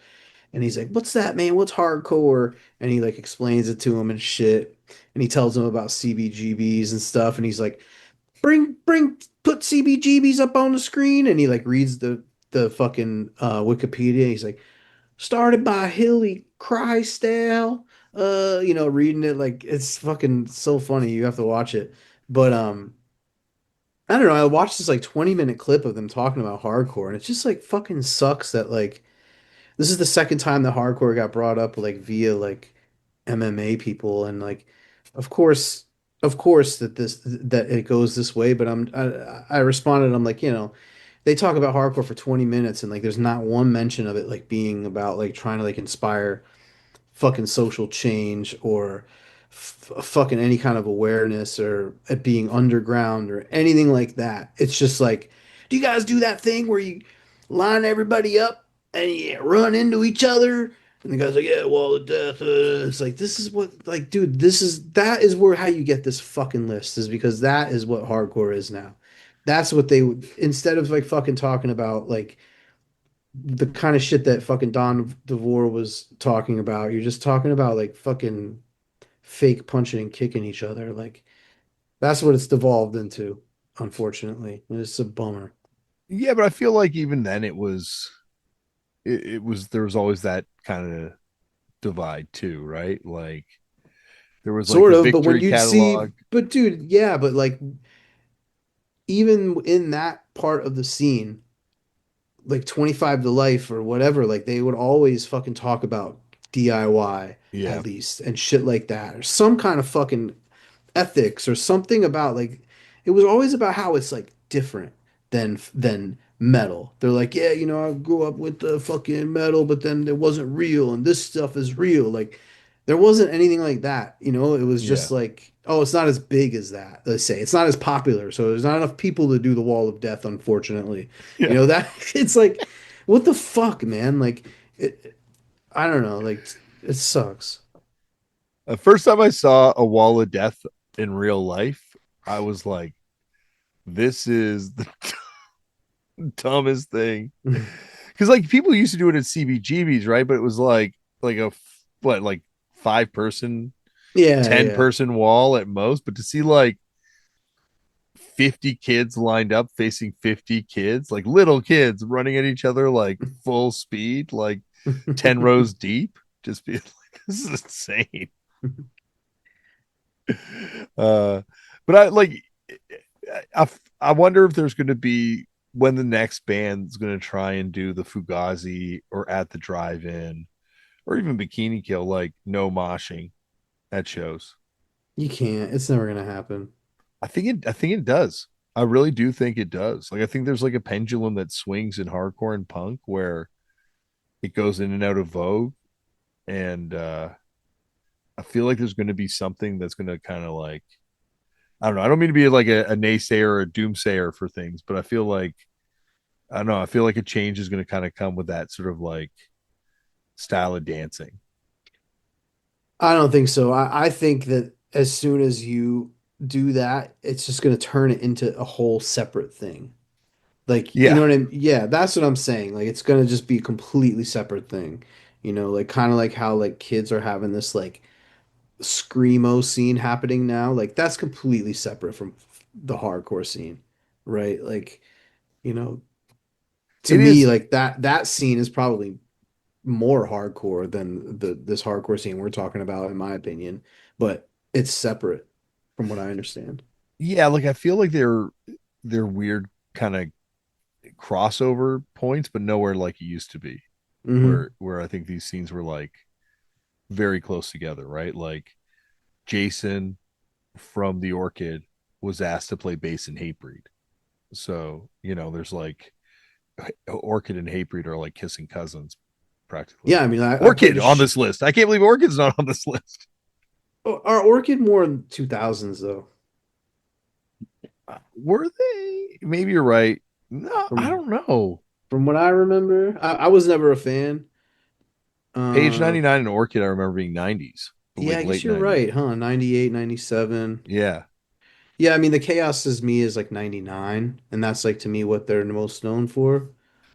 Speaker 2: And he's like, "What's that, man? What's hardcore?" And he like explains it to him and shit. And he tells him about CBGBs and stuff. And he's like, put CBGBs up on the screen." And he like reads the fucking Wikipedia. He's like, "Started by Hilly Crystal." Reading it like it's fucking so funny. You have to watch it. But I don't know. I watched this like 20-minute clip of them talking about hardcore, and it just like fucking sucks that like this is the second time that hardcore got brought up like via like MMA people, and like of course that it goes this way, but I responded, I'm like, they talk about hardcore for 20 minutes and like there's not one mention of it like being about like trying to like inspire fucking social change or fucking any kind of awareness or at being underground or anything like that. It's just like, do you guys do that thing where you line everybody up and you run into each other? And the guy's like, yeah, wall of death. It's like, this is what, like, dude, that is where how you get this fucking list is because that is what hardcore is now. That's what they would, instead of like fucking talking about like the kind of shit that fucking Don Devore was talking about. You're just talking about like fucking fake punching and kicking each other. Like that's what it's devolved into, unfortunately. And it's a bummer.
Speaker 1: Yeah, but I feel like even then it was there was always that kind of divide too, right? Like there was like
Speaker 2: Sort
Speaker 1: the
Speaker 2: of, but when
Speaker 1: victory
Speaker 2: you'd see,
Speaker 1: catalog.
Speaker 2: but dude, yeah, but like even in that part of the scene, like 25 to life or whatever, like they would always fucking talk about DIY
Speaker 1: Yeah.
Speaker 2: at least and shit like that, or some kind of fucking ethics or something about like it was always about how it's like different than metal. They're like, yeah, I grew up with the fucking metal, but then it wasn't real and this stuff is real. Like there wasn't anything like that, It was
Speaker 1: Yeah.
Speaker 2: just like, oh, it's not as big as that. Let's say it's not as popular, so there's not enough people to do the Wall of Death, unfortunately.
Speaker 1: Yeah.
Speaker 2: That it's like, what the fuck, man? Like I don't know, like it sucks.
Speaker 1: The first time I saw a wall of death in real life, I was like, this is the dumbest thing. Because like people used to do it at CBGBs, right? But it was like a what like 5 person,
Speaker 2: Yeah,
Speaker 1: 10
Speaker 2: yeah.
Speaker 1: person wall at most. But to see like 50 kids lined up facing 50 kids, like little kids running at each other like full speed, like 10 rows deep, just be like, this is insane. Uh, but I like, I wonder if there's going to be when the next band's going to try and do the Fugazi or at the drive-in or even Bikini Kill, like no moshing at shows.
Speaker 2: You can't. It's never gonna happen.
Speaker 1: I think it does. I really do think it does. Like I think there's like a pendulum that swings in hardcore and punk where it goes in and out of vogue, and I feel like there's going to be something that's going to kind of like I don't know. I don't mean to be like a naysayer or a doomsayer for things, but I feel like I don't know. I feel like a change is going to kind of come with that sort of like style of dancing.
Speaker 2: I don't think so. I think that as soon as you do that, it's just gonna turn it into a whole separate thing. Like, you know
Speaker 1: Yeah,
Speaker 2: what I mean? Yeah, that's what I'm saying. Like, it's gonna just be a completely separate thing. Like kind of like how like kids are having this like screamo scene happening now. Like, that's completely separate from the hardcore scene, right? Like, you know, to
Speaker 1: it
Speaker 2: me,
Speaker 1: is.
Speaker 2: like that scene is probably more hardcore than this hardcore scene we're talking about, in my opinion. But it's separate from what I understand.
Speaker 1: Yeah, like I feel like they're weird kind of crossover points, but nowhere like it used to be.
Speaker 2: Hmm.
Speaker 1: Where I think these scenes were like very close together, right? Like Jason from the Orchid was asked to play bass in Hatebreed. So, there's like Orchid and Hatebreed are like kissing cousins practically.
Speaker 2: Yeah, I mean, I played
Speaker 1: Orchid
Speaker 2: the
Speaker 1: on
Speaker 2: sh
Speaker 1: this list. I can't believe Orchid's not on this list.
Speaker 2: our Orchid more in 2000s though.
Speaker 1: Were they? Maybe you're right. No, I
Speaker 2: From
Speaker 1: don't know.
Speaker 2: from what I remember, I was never a fan.
Speaker 1: Page
Speaker 2: Uh,
Speaker 1: 99 and Orchid, I remember being 90s,
Speaker 2: yeah,
Speaker 1: like
Speaker 2: I guess
Speaker 1: late
Speaker 2: you're
Speaker 1: 90s.
Speaker 2: right, huh? 98, 97.
Speaker 1: Yeah.
Speaker 2: Yeah, I mean the Chaos is Me is like 99, and that's like to me what they're most known for.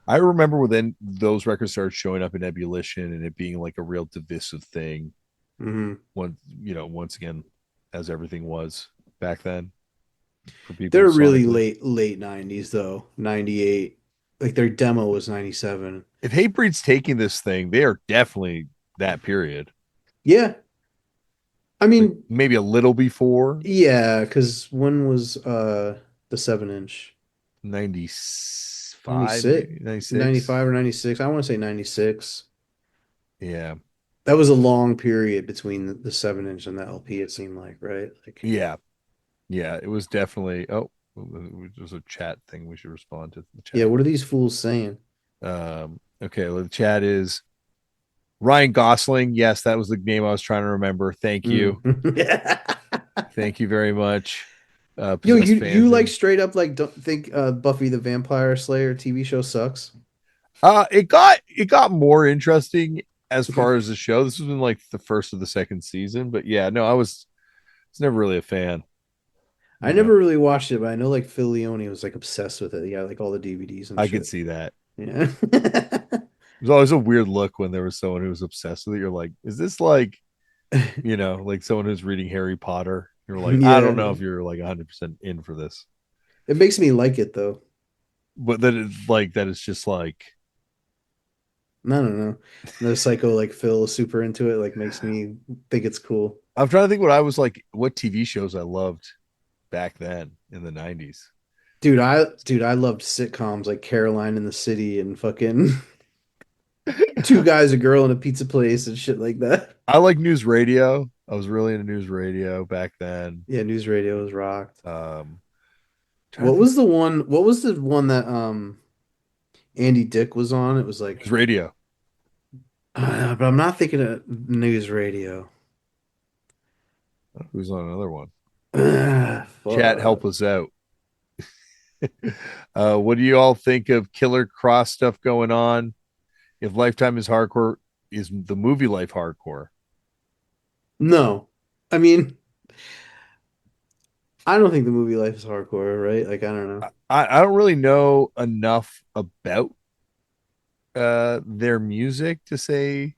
Speaker 1: I remember when then those records started showing up in Ebullition and it being like a real divisive thing.
Speaker 2: Hmm.
Speaker 1: Once again, as everything was back then for people
Speaker 2: They're really
Speaker 1: sonically.
Speaker 2: late 90s though, 98. Like their demo was 97.
Speaker 1: If Hatebreed's taking this thing, they are definitely that period.
Speaker 2: Yeah. I
Speaker 1: Like
Speaker 2: mean,
Speaker 1: maybe a little before
Speaker 2: yeah, because when was the 7 inch?
Speaker 1: 95,
Speaker 2: 96,
Speaker 1: maybe 96.
Speaker 2: 95 or 96. I want to say 96.
Speaker 1: Yeah.
Speaker 2: That was a long period between the 7 inch and the LP, it seemed like, right? Like,
Speaker 1: Yeah. Yeah. It was definitely, oh, there's a chat thing. We should respond to the
Speaker 2: yeah,
Speaker 1: chat.
Speaker 2: what are these fools saying?
Speaker 1: Okay. Well, the chat is Ryan Gosling. Yes, that was the name I was trying to remember. Thank you.
Speaker 2: Mm.
Speaker 1: Thank you very much.
Speaker 2: Yo,
Speaker 1: Possessed
Speaker 2: you
Speaker 1: fans
Speaker 2: like
Speaker 1: in.
Speaker 2: straight up like don't think Buffy the Vampire Slayer TV show sucks?
Speaker 1: It got more interesting as
Speaker 2: Okay.
Speaker 1: far as the show. This was in like the first of the second season, but yeah, no, I was never really a fan.
Speaker 2: I
Speaker 1: You know,
Speaker 2: never really watched it, but I know like Phil Leone was like obsessed with it. Yeah, like all the DVDs and
Speaker 1: I could
Speaker 2: shit.
Speaker 1: see that.
Speaker 2: Yeah.
Speaker 1: It was always a weird look when there was someone who was obsessed with it. You're like, is this like, like someone who's reading Harry Potter? You're like, I don't know
Speaker 2: Yeah.
Speaker 1: if you're like 100% in for this,
Speaker 2: It makes me like it though.
Speaker 1: but then it's like that. It's just like
Speaker 2: I don't know. The psycho like Phil is super into it, like makes me think it's cool.
Speaker 1: I'm trying to think what I was like, what TV shows I loved back then in the '90s.
Speaker 2: Dude, I loved sitcoms like Caroline in the City and fucking Two Guys, a Girl in a Pizza Place and shit like that.
Speaker 1: I like news radio. I was really into news radio back then.
Speaker 2: Yeah, news radio was rocked.
Speaker 1: Um, Trying to
Speaker 2: What
Speaker 1: think,
Speaker 2: was the one? What was the one that Andy Dick was on? It was
Speaker 1: news
Speaker 2: like,
Speaker 1: radio.
Speaker 2: but I'm not thinking of news radio.
Speaker 1: Who's on another one? Chat, help
Speaker 2: Fuck.
Speaker 1: us out. What do you all think of Killer Cross stuff going on? If Lifetime is hardcore, is the movie life hardcore?
Speaker 2: No, I mean, I don't think the movie life is hardcore, right? Like, I don't know.
Speaker 1: I don't really know enough about their music to say,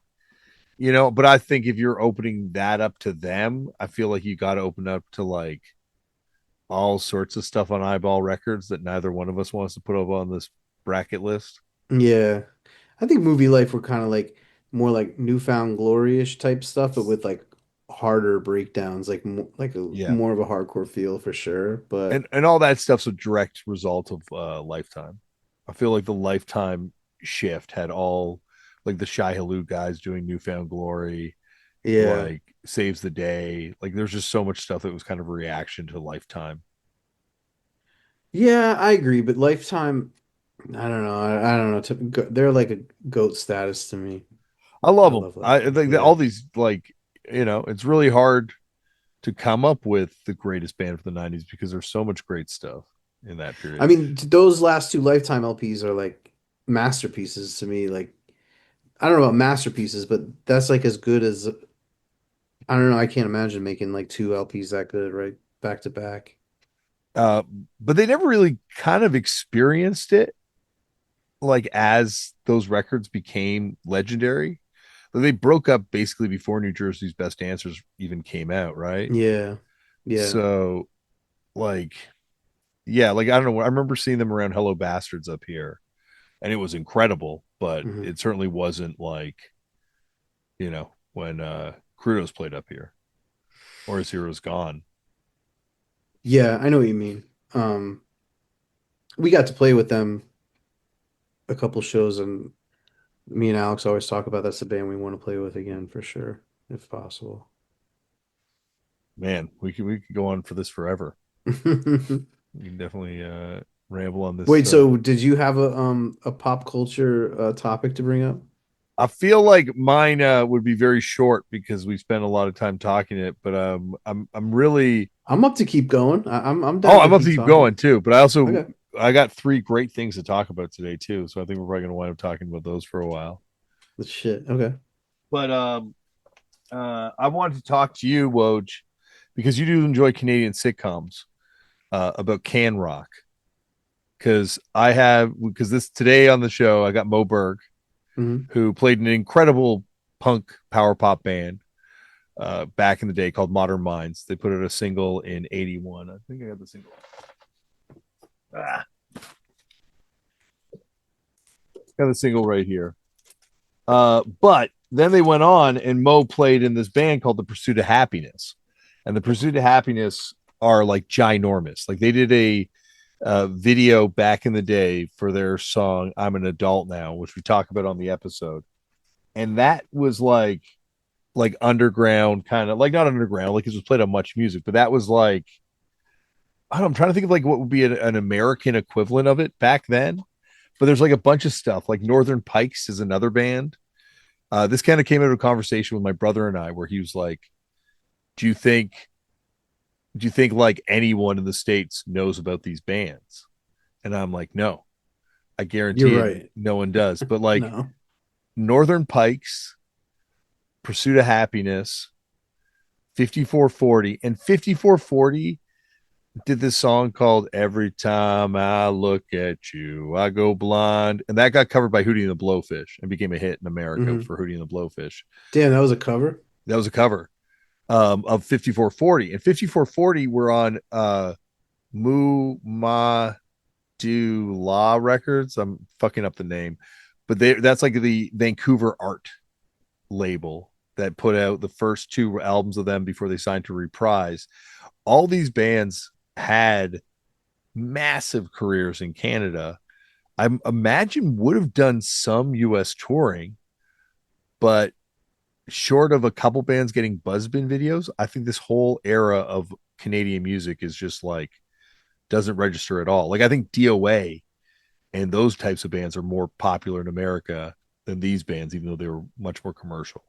Speaker 1: but I think if you're opening that up to them, I feel like you got to open up to like all sorts of stuff on Eyeball Records that neither one of us wants to put up on this bracket list.
Speaker 2: Yeah, I think movie life were kind of like more like newfound glory-ish type stuff, but with like harder breakdowns, like like a
Speaker 1: Yeah.
Speaker 2: more of a hardcore feel for sure. But
Speaker 1: And all that stuff's a direct result of Lifetime. I feel like the Lifetime shift had all like the Shai Hulud guys doing Newfound Glory,
Speaker 2: yeah,
Speaker 1: like Saves the Day. Like there's just so much stuff that was kind of a reaction to Lifetime.
Speaker 2: yeah, I agree. But Lifetime, I don't know. I don't know. They're like a goat status to me.
Speaker 1: I
Speaker 2: I
Speaker 1: love them.
Speaker 2: love
Speaker 1: I
Speaker 2: Lifetime.
Speaker 1: think that
Speaker 2: Yeah.
Speaker 1: all these like it's really hard to come up with the greatest band from the '90s because there's so much great stuff in that
Speaker 2: I
Speaker 1: period.
Speaker 2: mean, those last two Lifetime LPs are like masterpieces to me. Like, I don't know about masterpieces, but that's like as good as I don't know. I can't imagine making like two LPs that good, right? Back to back.
Speaker 1: Uh, but they never really kind of experienced it like as those records became legendary. Like, they broke up basically before New Jersey's Best Dancers even came out, right?
Speaker 2: Yeah. Yeah.
Speaker 1: So like yeah, like I don't know. I remember seeing them around Hello Bastards up here, and it was incredible, but
Speaker 2: Hmm.
Speaker 1: it certainly wasn't like when Crudos played up here or His Hero's Gone.
Speaker 2: Yeah, I know what you mean. Um, we got to play with them a couple shows, and me and Alex always talk about that's the band we want to play with again for sure, if possible.
Speaker 1: Man, we could go on for this forever. We can definitely ramble on this.
Speaker 2: Wait, so did you have a pop culture topic to bring up?
Speaker 1: I feel like mine would be very short because we spent a lot of time talking it, but I'm really
Speaker 2: I'm up to keep going. I'm
Speaker 1: oh
Speaker 2: down to
Speaker 1: I'm up to
Speaker 2: keep
Speaker 1: keep
Speaker 2: talking.
Speaker 1: going too. But
Speaker 2: Okay.
Speaker 1: I got three great things to talk about today too, so I think we're probably going to wind up talking about those for a while.
Speaker 2: That's shit. Okay.
Speaker 1: But I wanted to talk to you, Woj, because you do enjoy Canadian sitcoms. about Can Rock, because this today on the show I got Mo Berg,
Speaker 2: Hmm.
Speaker 1: who played an incredible punk power pop band back in the day called Modern Minds. They put out a single in '81. I think I got the single. Ah, got the single right here. But then they went on, and Mo played in this band called The Pursuit of Happiness, and The Pursuit of Happiness are like ginormous. Like they did a video back in the day for their song "I'm an Adult Now," which we talk about on the episode, and that was like underground kind of like not underground like it was played on Much Music, but that was like I don't know, I'm trying to think of like what would be an American equivalent of it back then. But there's like a bunch of stuff like Northern Pikes is another band. This kind of came out of a conversation with my brother and I where he was like, "Do you think do you think like anyone in the States knows about these bands?" And I'm like, "No, I
Speaker 2: You're
Speaker 1: guarantee it,
Speaker 2: right.
Speaker 1: no one does." But like
Speaker 2: No.
Speaker 1: Northern Pikes, Pursuit of Happiness, 5440, and 5440 did this song called "Every Time I Look at You, I Go Blind," and that got covered by Hootie and the Blowfish and became a hit in America
Speaker 2: Hmm.
Speaker 1: for Hootie and the Blowfish.
Speaker 2: Damn, that was a cover.
Speaker 1: That was a cover of 5440, and 5440 were on Mu Ma Do La Records. I'm fucking up the name, but that's like the Vancouver art label that put out the first two albums of them before they signed to Reprise. All these bands had massive careers in Canada. I imagine would have done some US touring, but short of a couple bands getting Buzzbin videos, I think this whole era of Canadian music is just like doesn't register at all. Like I think DOA and those types of bands are more popular in America than these bands, even though they were much more commercial.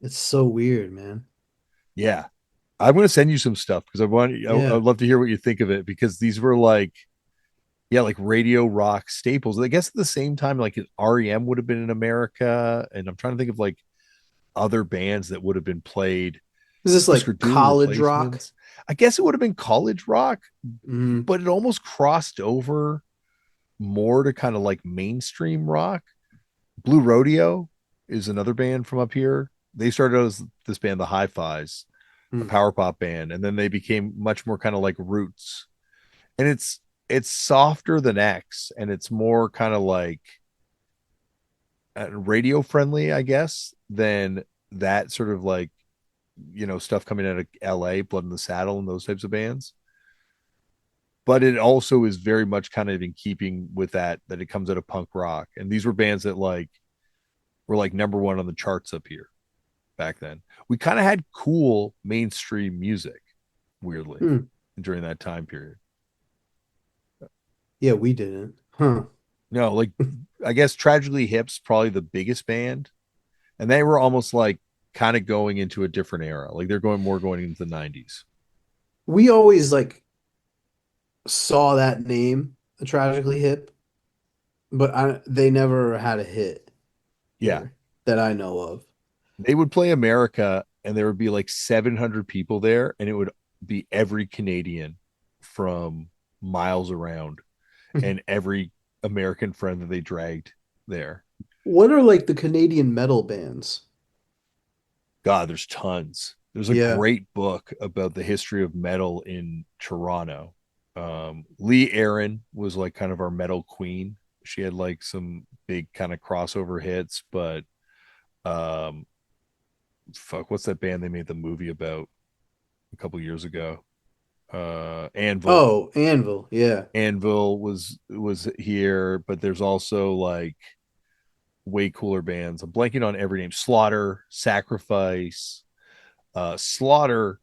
Speaker 2: It's so weird, man.
Speaker 1: Yeah. I'm going to send you some stuff because
Speaker 2: Yeah.
Speaker 1: I'd love to hear what you think of it because these were like, yeah, like radio rock staples. I guess at the same time, like REM would have been in America. And I'm trying to think of like other bands that would have been played.
Speaker 2: Is this
Speaker 1: Husker
Speaker 2: like
Speaker 1: Du
Speaker 2: college rock?
Speaker 1: replacements. I guess it would have been college rock,
Speaker 2: Hmm.
Speaker 1: but it almost crossed over more to kind of like mainstream rock. Blue Rodeo is another band from up here. They started out as this band, the Hi-Fis, a power pop band, and then they became much more kind of like Roots. And it's softer than X, and it's more kind of like radio friendly, I guess, than that sort of like stuff coming out of LA, Blood in the Saddle, and those types of bands. But it also is very much kind of in keeping with that it comes out of punk rock. And these were bands that like were like number one on the charts up here back then. We kind of had cool mainstream music, weirdly,
Speaker 2: Hmm.
Speaker 1: during that time period.
Speaker 2: Yeah, we didn't. Huh.
Speaker 1: No, like I guess Tragically Hip's probably the biggest band, and they were almost like kind of going into a different era. Like they're going into the '90s.
Speaker 2: We always like saw that name, Tragically Hip, but they never had a hit
Speaker 1: Yeah,
Speaker 2: here that I know of.
Speaker 1: they would play America, and there would be like 700 people there, and it would be every Canadian from miles around, and every American friend that they dragged there.
Speaker 2: What are like the Canadian metal bands?
Speaker 1: God, there's tons. There's a
Speaker 2: Yeah.
Speaker 1: great book about the history of metal in Toronto. Lee Aaron was like kind of our metal queen. She had like some big kind of crossover hits, but um, fuck, what's that band they made the movie about a couple years ago? Anvil.
Speaker 2: Oh, Anvil. Yeah.
Speaker 1: Anvil was here, but there's also like way cooler bands. I'm blanking on every name. Slaughter, Sacrifice, Slaughter,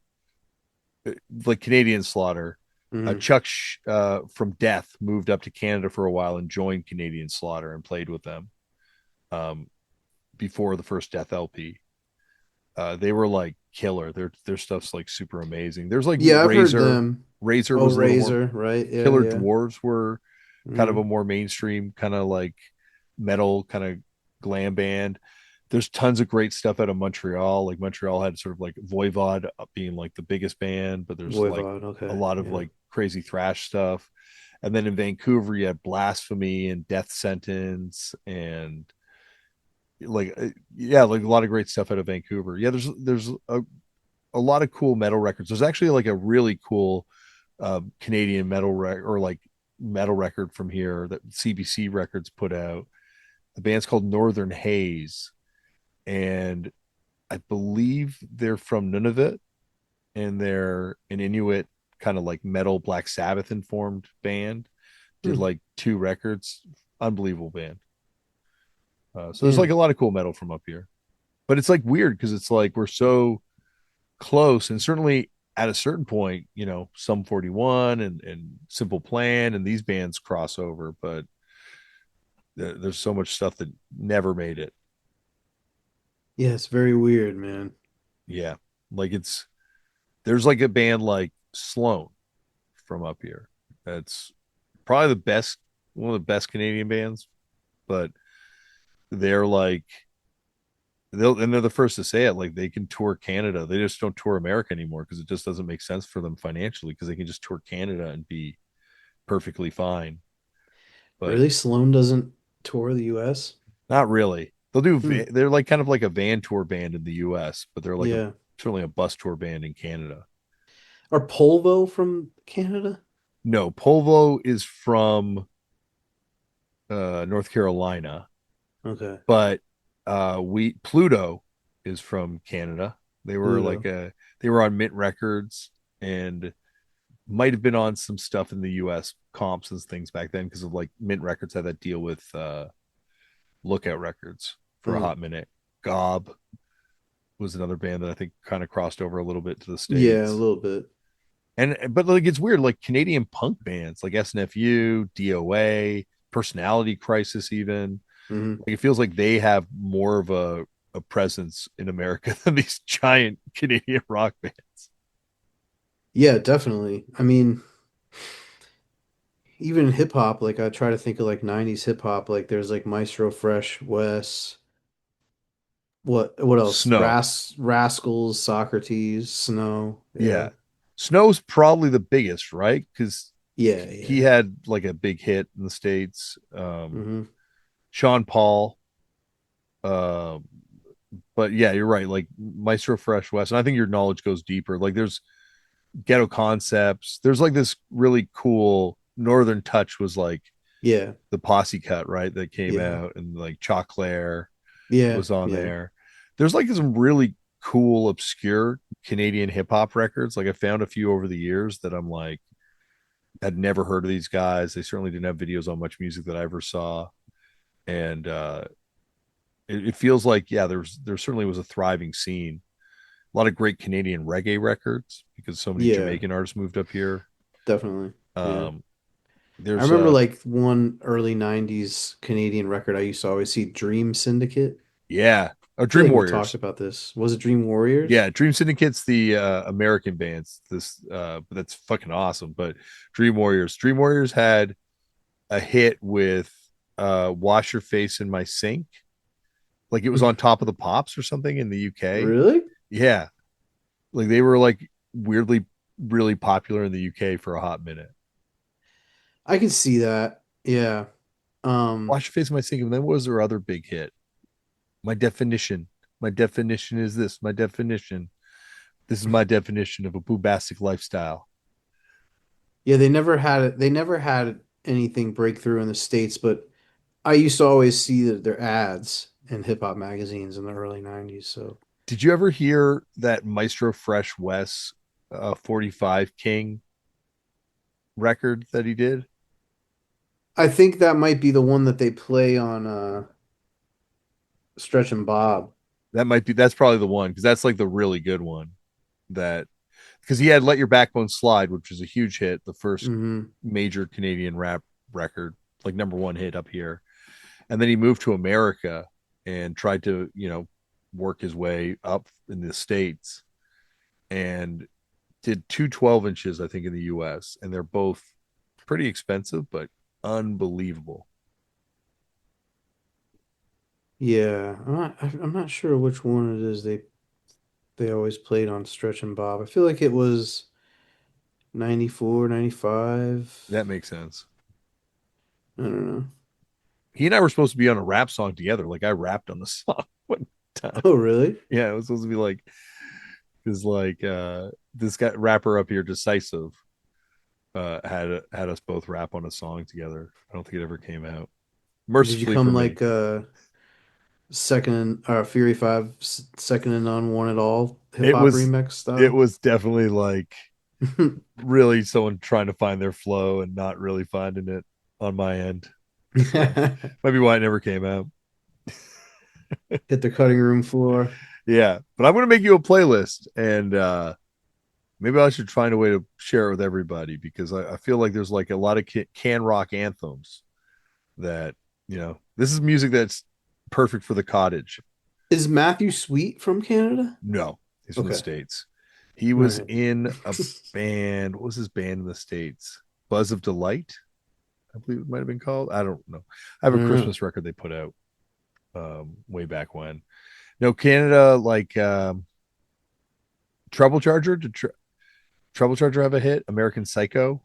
Speaker 1: like Canadian Slaughter.
Speaker 2: Hmm.
Speaker 1: Chuck from Death moved up to Canada for a while and joined Canadian Slaughter and played with them um, before the first Death LP. They were like killer. Their stuff's like super amazing. There's like
Speaker 2: Yeah, I've heard
Speaker 1: Razor.
Speaker 2: them.
Speaker 1: Razor
Speaker 2: Oh,
Speaker 1: was a little more.
Speaker 2: Razor, right? Yeah,
Speaker 1: Killer
Speaker 2: yeah.
Speaker 1: Dwarves were kind of
Speaker 2: Hmm.
Speaker 1: a more mainstream kind of like metal kind of glam band. There's tons of great stuff out of Montreal. Like Montreal had sort of like Voivod being like the biggest band, but there's like
Speaker 2: Voivod.
Speaker 1: a
Speaker 2: Okay.
Speaker 1: lot of
Speaker 2: Yeah.
Speaker 1: like crazy thrash stuff. And then in Vancouver, you had Blasphemy and Death Sentence and like yeah, like a lot of great stuff out of Vancouver. Yeah, there's a lot of cool metal records. There's actually like a really cool Canadian metal or like metal record from here that CBC Records put out. The band's called Northern Haze, and I believe they're from Nunavut, and they're an Inuit kind of like metal Black Sabbath informed band. Did
Speaker 2: Hmm.
Speaker 1: like two records, unbelievable band. So there's like
Speaker 2: Damn.
Speaker 1: a lot of cool metal from up here, but it's like weird because it's like we're so close, and certainly at a certain point, some 41 and Simple Plan and these bands cross over, but there's so much stuff that never made it.
Speaker 2: Yeah, it's very weird, man.
Speaker 1: Yeah, like there's like a band like Sloan from up here. That's probably one of the best Canadian bands, but they're like they're the first to say it. Like they can tour Canada, they just don't tour America anymore because it just doesn't make sense for them financially because they can just tour Canada and be perfectly fine. But
Speaker 2: Really? Sloan doesn't tour the US?
Speaker 1: not really. They'll do.
Speaker 2: Hmm.
Speaker 1: They're like kind of like a van tour band in the U.S., but they're like a
Speaker 2: Yeah.
Speaker 1: certainly a bus tour band in Canada.
Speaker 2: Are Polvo from Canada?
Speaker 1: No, Polvo is from North Carolina,
Speaker 2: Okay.
Speaker 1: but we Pluto is from Canada. They were like
Speaker 2: Pluto.
Speaker 1: they were on Mint Records and might have been on some stuff in the U.S. comps and things back then because of like Mint Records had that deal with Lookout Records for a
Speaker 2: Uh,
Speaker 1: hot minute. Gob was another band that I think kind of crossed over a little bit to the
Speaker 2: yeah, a
Speaker 1: states.
Speaker 2: little bit.
Speaker 1: And but like it's weird, like Canadian punk bands like SNFU, DOA, Personality Crisis, even
Speaker 2: Hmm.
Speaker 1: like it feels like they have more of a presence in America than these giant Canadian rock bands.
Speaker 2: Yeah, definitely. I mean, even in hip hop, like I try to think of like 90s hip hop, like there's like Maestro Fresh, Wes, what else?
Speaker 1: Snow,
Speaker 2: Rascals, Socrates, Snow. Yeah.
Speaker 1: yeah, Snow's probably the biggest, right? Because
Speaker 2: Yeah,
Speaker 1: he
Speaker 2: yeah.
Speaker 1: had like a big hit in the states.
Speaker 2: Hmm.
Speaker 1: Sean Paul, um, but yeah, you're right. Like Maestro Fresh West, and I think your knowledge goes deeper. Like there's Ghetto Concepts. There's like this really cool Northern Touch was like
Speaker 2: Yeah.
Speaker 1: the posse cut, right? That came
Speaker 2: Yeah.
Speaker 1: out and like Choclair
Speaker 2: Yeah.
Speaker 1: was on
Speaker 2: Yeah.
Speaker 1: there. There's like some really cool, obscure Canadian hip hop records. Like I found a few over the years that I'm like, I'd never heard of these guys. They certainly didn't have videos on much music that I ever saw. And it feels like, yeah, there certainly was a thriving scene. A lot of great Canadian reggae records because so many
Speaker 2: Yeah.
Speaker 1: Jamaican artists moved up here.
Speaker 2: Definitely. Yeah.
Speaker 1: Um,
Speaker 2: I
Speaker 1: there's
Speaker 2: remember like one early 90s Canadian record I used to always see, Dream Syndicate.
Speaker 1: yeah, oh,
Speaker 2: I feel
Speaker 1: Dream
Speaker 2: like we talked
Speaker 1: Warriors.
Speaker 2: about this. Was it Dream Warriors?
Speaker 1: Yeah, Dream Syndicate's the American bands. This but that's fucking awesome. But Dream Warriors had a hit with Wash Your Face in My Sink. Like it was on Top of the Pops or something in the UK.
Speaker 2: Really?
Speaker 1: Yeah. Like they were like weirdly really popular in the UK for a hot minute.
Speaker 2: I can see that. Yeah. Um,
Speaker 1: Wash Your Face in My Sink. And then what was their other big hit? My definition. My definition is this. My definition. This is my definition of a boobastic lifestyle.
Speaker 2: yeah, they never had anything breakthrough in the States, but I used to always see their ads in hip hop magazines in the early 90s. So
Speaker 1: Did you ever hear that Maestro Fresh Wes 45 King record that he did?
Speaker 2: I think that might be the one that they play on Stretch and Bob.
Speaker 1: That's probably the one because that's like the really good one that because he had Let Your Backbone Slide, which was a huge hit, the first
Speaker 2: Hmm.
Speaker 1: major Canadian rap record, like number one hit up here. And then he moved to America and tried to, work his way up in the States and did two 12 inches, I think, in the US. And they're both pretty expensive, but unbelievable.
Speaker 2: Yeah, I'm not sure which one it is they always played on Stretch and Bob. I feel like it was 94, 95.
Speaker 1: That makes sense.
Speaker 2: I don't know.
Speaker 1: He and I were supposed to be on a rap song together. Like I rapped on the song one time.
Speaker 2: Oh, really?
Speaker 1: Yeah, it was supposed to be like because like this guy rapper up here, Decisive, had us both rap on a song together. I don't think it ever came out.
Speaker 2: Did you
Speaker 1: Mercifully for
Speaker 2: come
Speaker 1: me.
Speaker 2: like Fury 5 second and none one at all hip
Speaker 1: It
Speaker 2: hop
Speaker 1: was
Speaker 2: remix
Speaker 1: it
Speaker 2: style?
Speaker 1: was definitely like really someone trying to find their flow and not really finding it on my end. So might be why it never came out.
Speaker 2: Hit the cutting room floor.
Speaker 1: Yeah. But I'm gonna make you a playlist and maybe I should find a way to share it with everybody because I feel like there's like a lot of can rock anthems that, this is music that's perfect for the cottage.
Speaker 2: Is Matthew Sweet from Canada?
Speaker 1: No, he's from the
Speaker 2: Okay.
Speaker 1: States. He
Speaker 2: All
Speaker 1: was
Speaker 2: right.
Speaker 1: in a band. What was his band in the States? Buzz of Delight, I believe it might have been called. I don't know. I
Speaker 2: I
Speaker 1: have a
Speaker 2: don't know.
Speaker 1: Christmas record they put out way back when. No, Canada, like Trouble Charger. Did Trouble Charger have a hit? American Psycho.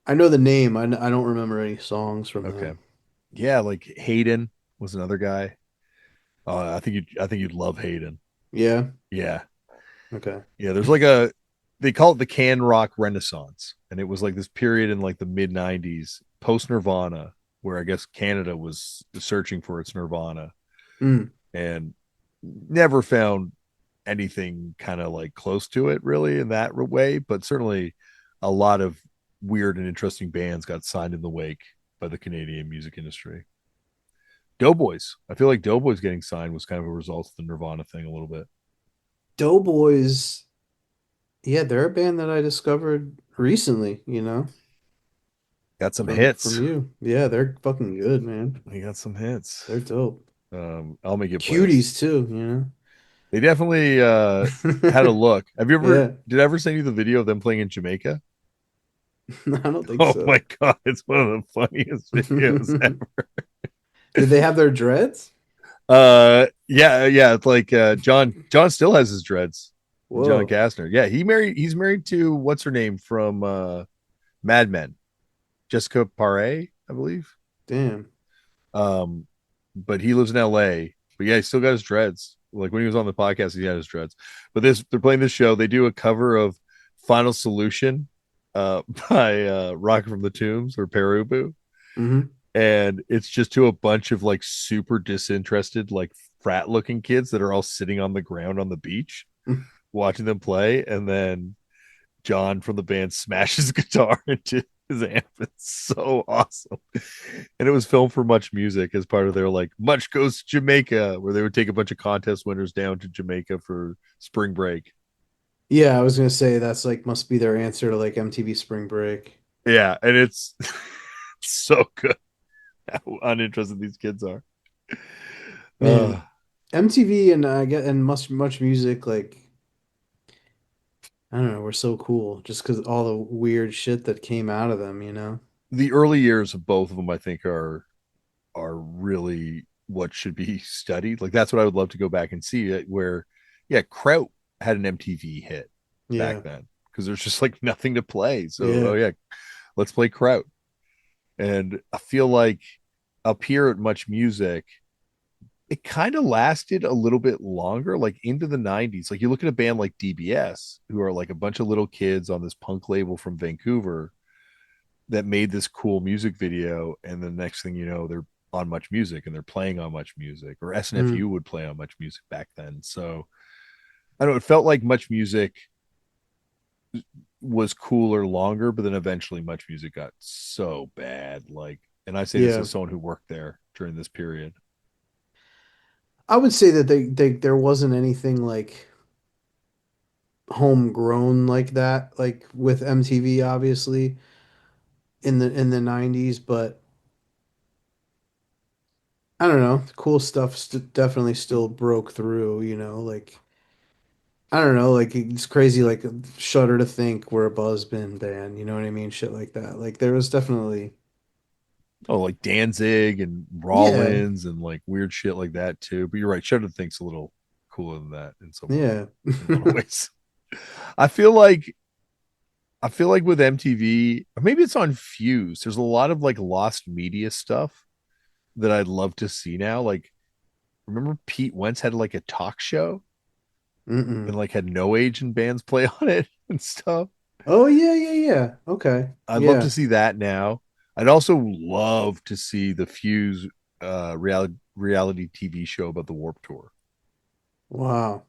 Speaker 2: I know the name. I don't remember any songs from
Speaker 1: Okay.
Speaker 2: them.
Speaker 1: Yeah, like Hayden was another guy. I think you'd love Hayden.
Speaker 2: Yeah.
Speaker 1: Yeah.
Speaker 2: Okay.
Speaker 1: Yeah, there's like a they call it the can rock renaissance. And it was like this period in like the mid 90s, post Nirvana, where I guess Canada was searching for its Nirvana
Speaker 2: Mm,
Speaker 1: and never found anything kind of like close to it really in that way, but certainly a lot of weird and interesting bands got signed in the wake by the Canadian music industry. Doughboys. I feel like Doughboys getting signed was kind of a result of the Nirvana thing a little bit.
Speaker 2: Doughboys. Yeah, they're a band that I discovered recently,
Speaker 1: Got some
Speaker 2: from
Speaker 1: hits.
Speaker 2: you. Yeah, they're fucking good, man.
Speaker 1: We got some hits.
Speaker 2: They're dope.
Speaker 1: I'll make you a playlist.
Speaker 2: Cuties too.
Speaker 1: They definitely had a look. Have you ever
Speaker 2: Yeah.
Speaker 1: did I ever send you the video of them playing in Jamaica?
Speaker 2: I don't think
Speaker 1: Oh my
Speaker 2: so.
Speaker 1: god, it's one of the funniest videos ever.
Speaker 2: Did they have their dreads?
Speaker 1: Yeah, it's like John still has his dreads. John
Speaker 2: Whoa.
Speaker 1: Kastner. Yeah, he's married to what's her name from Mad Men, Jessica Paré, I believe.
Speaker 2: Damn.
Speaker 1: Um, but he lives in LA. But yeah, he still got his dreads. Like when he was on the podcast, he had his dreads. But they're playing this show. They do a cover of Final Solution by Rocket from the Tombs or Perubu.
Speaker 2: Hmm.
Speaker 1: And it's just to a bunch of like super disinterested, like frat looking kids that are all sitting on the ground on the beach watching them play. And then John from the band smashes guitar into his amp. It's so awesome. And it was filmed for Much Music as part of their like Much Goes to Jamaica, where they would take a bunch of contest winners down to Jamaica for spring break.
Speaker 2: Yeah, I was gonna say that's like must be their answer to like MTV Spring Break.
Speaker 1: Yeah, and it's so good how uninterested these kids are. Uh,
Speaker 2: Man, MTV and I get and much music like I don't know, we're so cool just because all the weird shit that came out of them.
Speaker 1: the early years of both of them, I think, are really what should be studied. Like that's what I would love to go back and see it. Where, yeah, Kraut had an MTV hit back
Speaker 2: Yeah,
Speaker 1: then because there's just like nothing to play. So, oh
Speaker 2: yeah,
Speaker 1: yeah, let's play Kraut. And I feel like up here at Much Music, it kind of lasted a little bit longer, like into the 90s. Like you look at a band like DBS, who are like a bunch of little kids on this punk label from Vancouver that made this cool music video. And the next thing you know, they're on Much Music and they're playing on Much Music, or
Speaker 2: mm,
Speaker 1: SNFU would play on Much Music back then. So I don't know, it felt like Much Music was cooler longer, but then eventually Much Music got so bad. Like, and I say this
Speaker 2: yeah.
Speaker 1: as someone who worked there during this period.
Speaker 2: I would say that they there wasn't anything like homegrown like that, like with MTV obviously in the 90s, but I don't know, cool stuff definitely still broke through, like I don't know, like it's crazy, like shudder to think we're a Buzzbin band, you know what I mean? Shit like that. Like there was definitely,
Speaker 1: Oh, like Danzig and
Speaker 2: yeah,
Speaker 1: Rollins and like weird shit like that too. But you're right, Shudder thinks a little cooler than that in some
Speaker 2: yeah.
Speaker 1: in a lot of ways. I feel like I feel like with MTV, or maybe it's on Fuse. There's a lot of like lost media stuff that I'd love to see now. Like, remember Pete Wentz had like a talk show and
Speaker 2: Mm-mm.
Speaker 1: like had no Asian bands play on it and stuff.
Speaker 2: Oh yeah, yeah, yeah. Okay.
Speaker 1: I'd love to
Speaker 2: Yeah.
Speaker 1: see that now. I'd also love to see the Fuse reality TV show about the Warp Tour,
Speaker 2: Wow.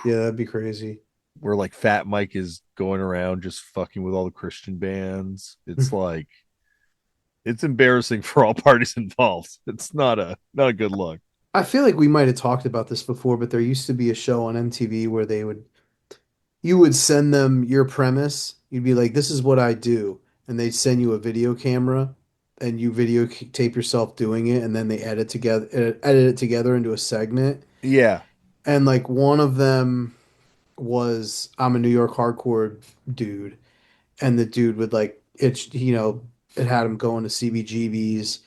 Speaker 2: Yeah, that'd be crazy.
Speaker 1: where like Fat Mike is going around just fucking with all the Christian bands. It's like it's embarrassing for all parties involved. It's not a good look.
Speaker 2: I feel like we might have talked about this before, but there used to be a show on MTV where you would send them your premise. You'd be like, "This is what I do," and they'd send you a video camera, and you tape yourself doing it, and then they edit it together into a segment.
Speaker 1: Yeah,
Speaker 2: And like one of them was, "I'm a New York hardcore dude," and the dude would like it had him going to CBGBs.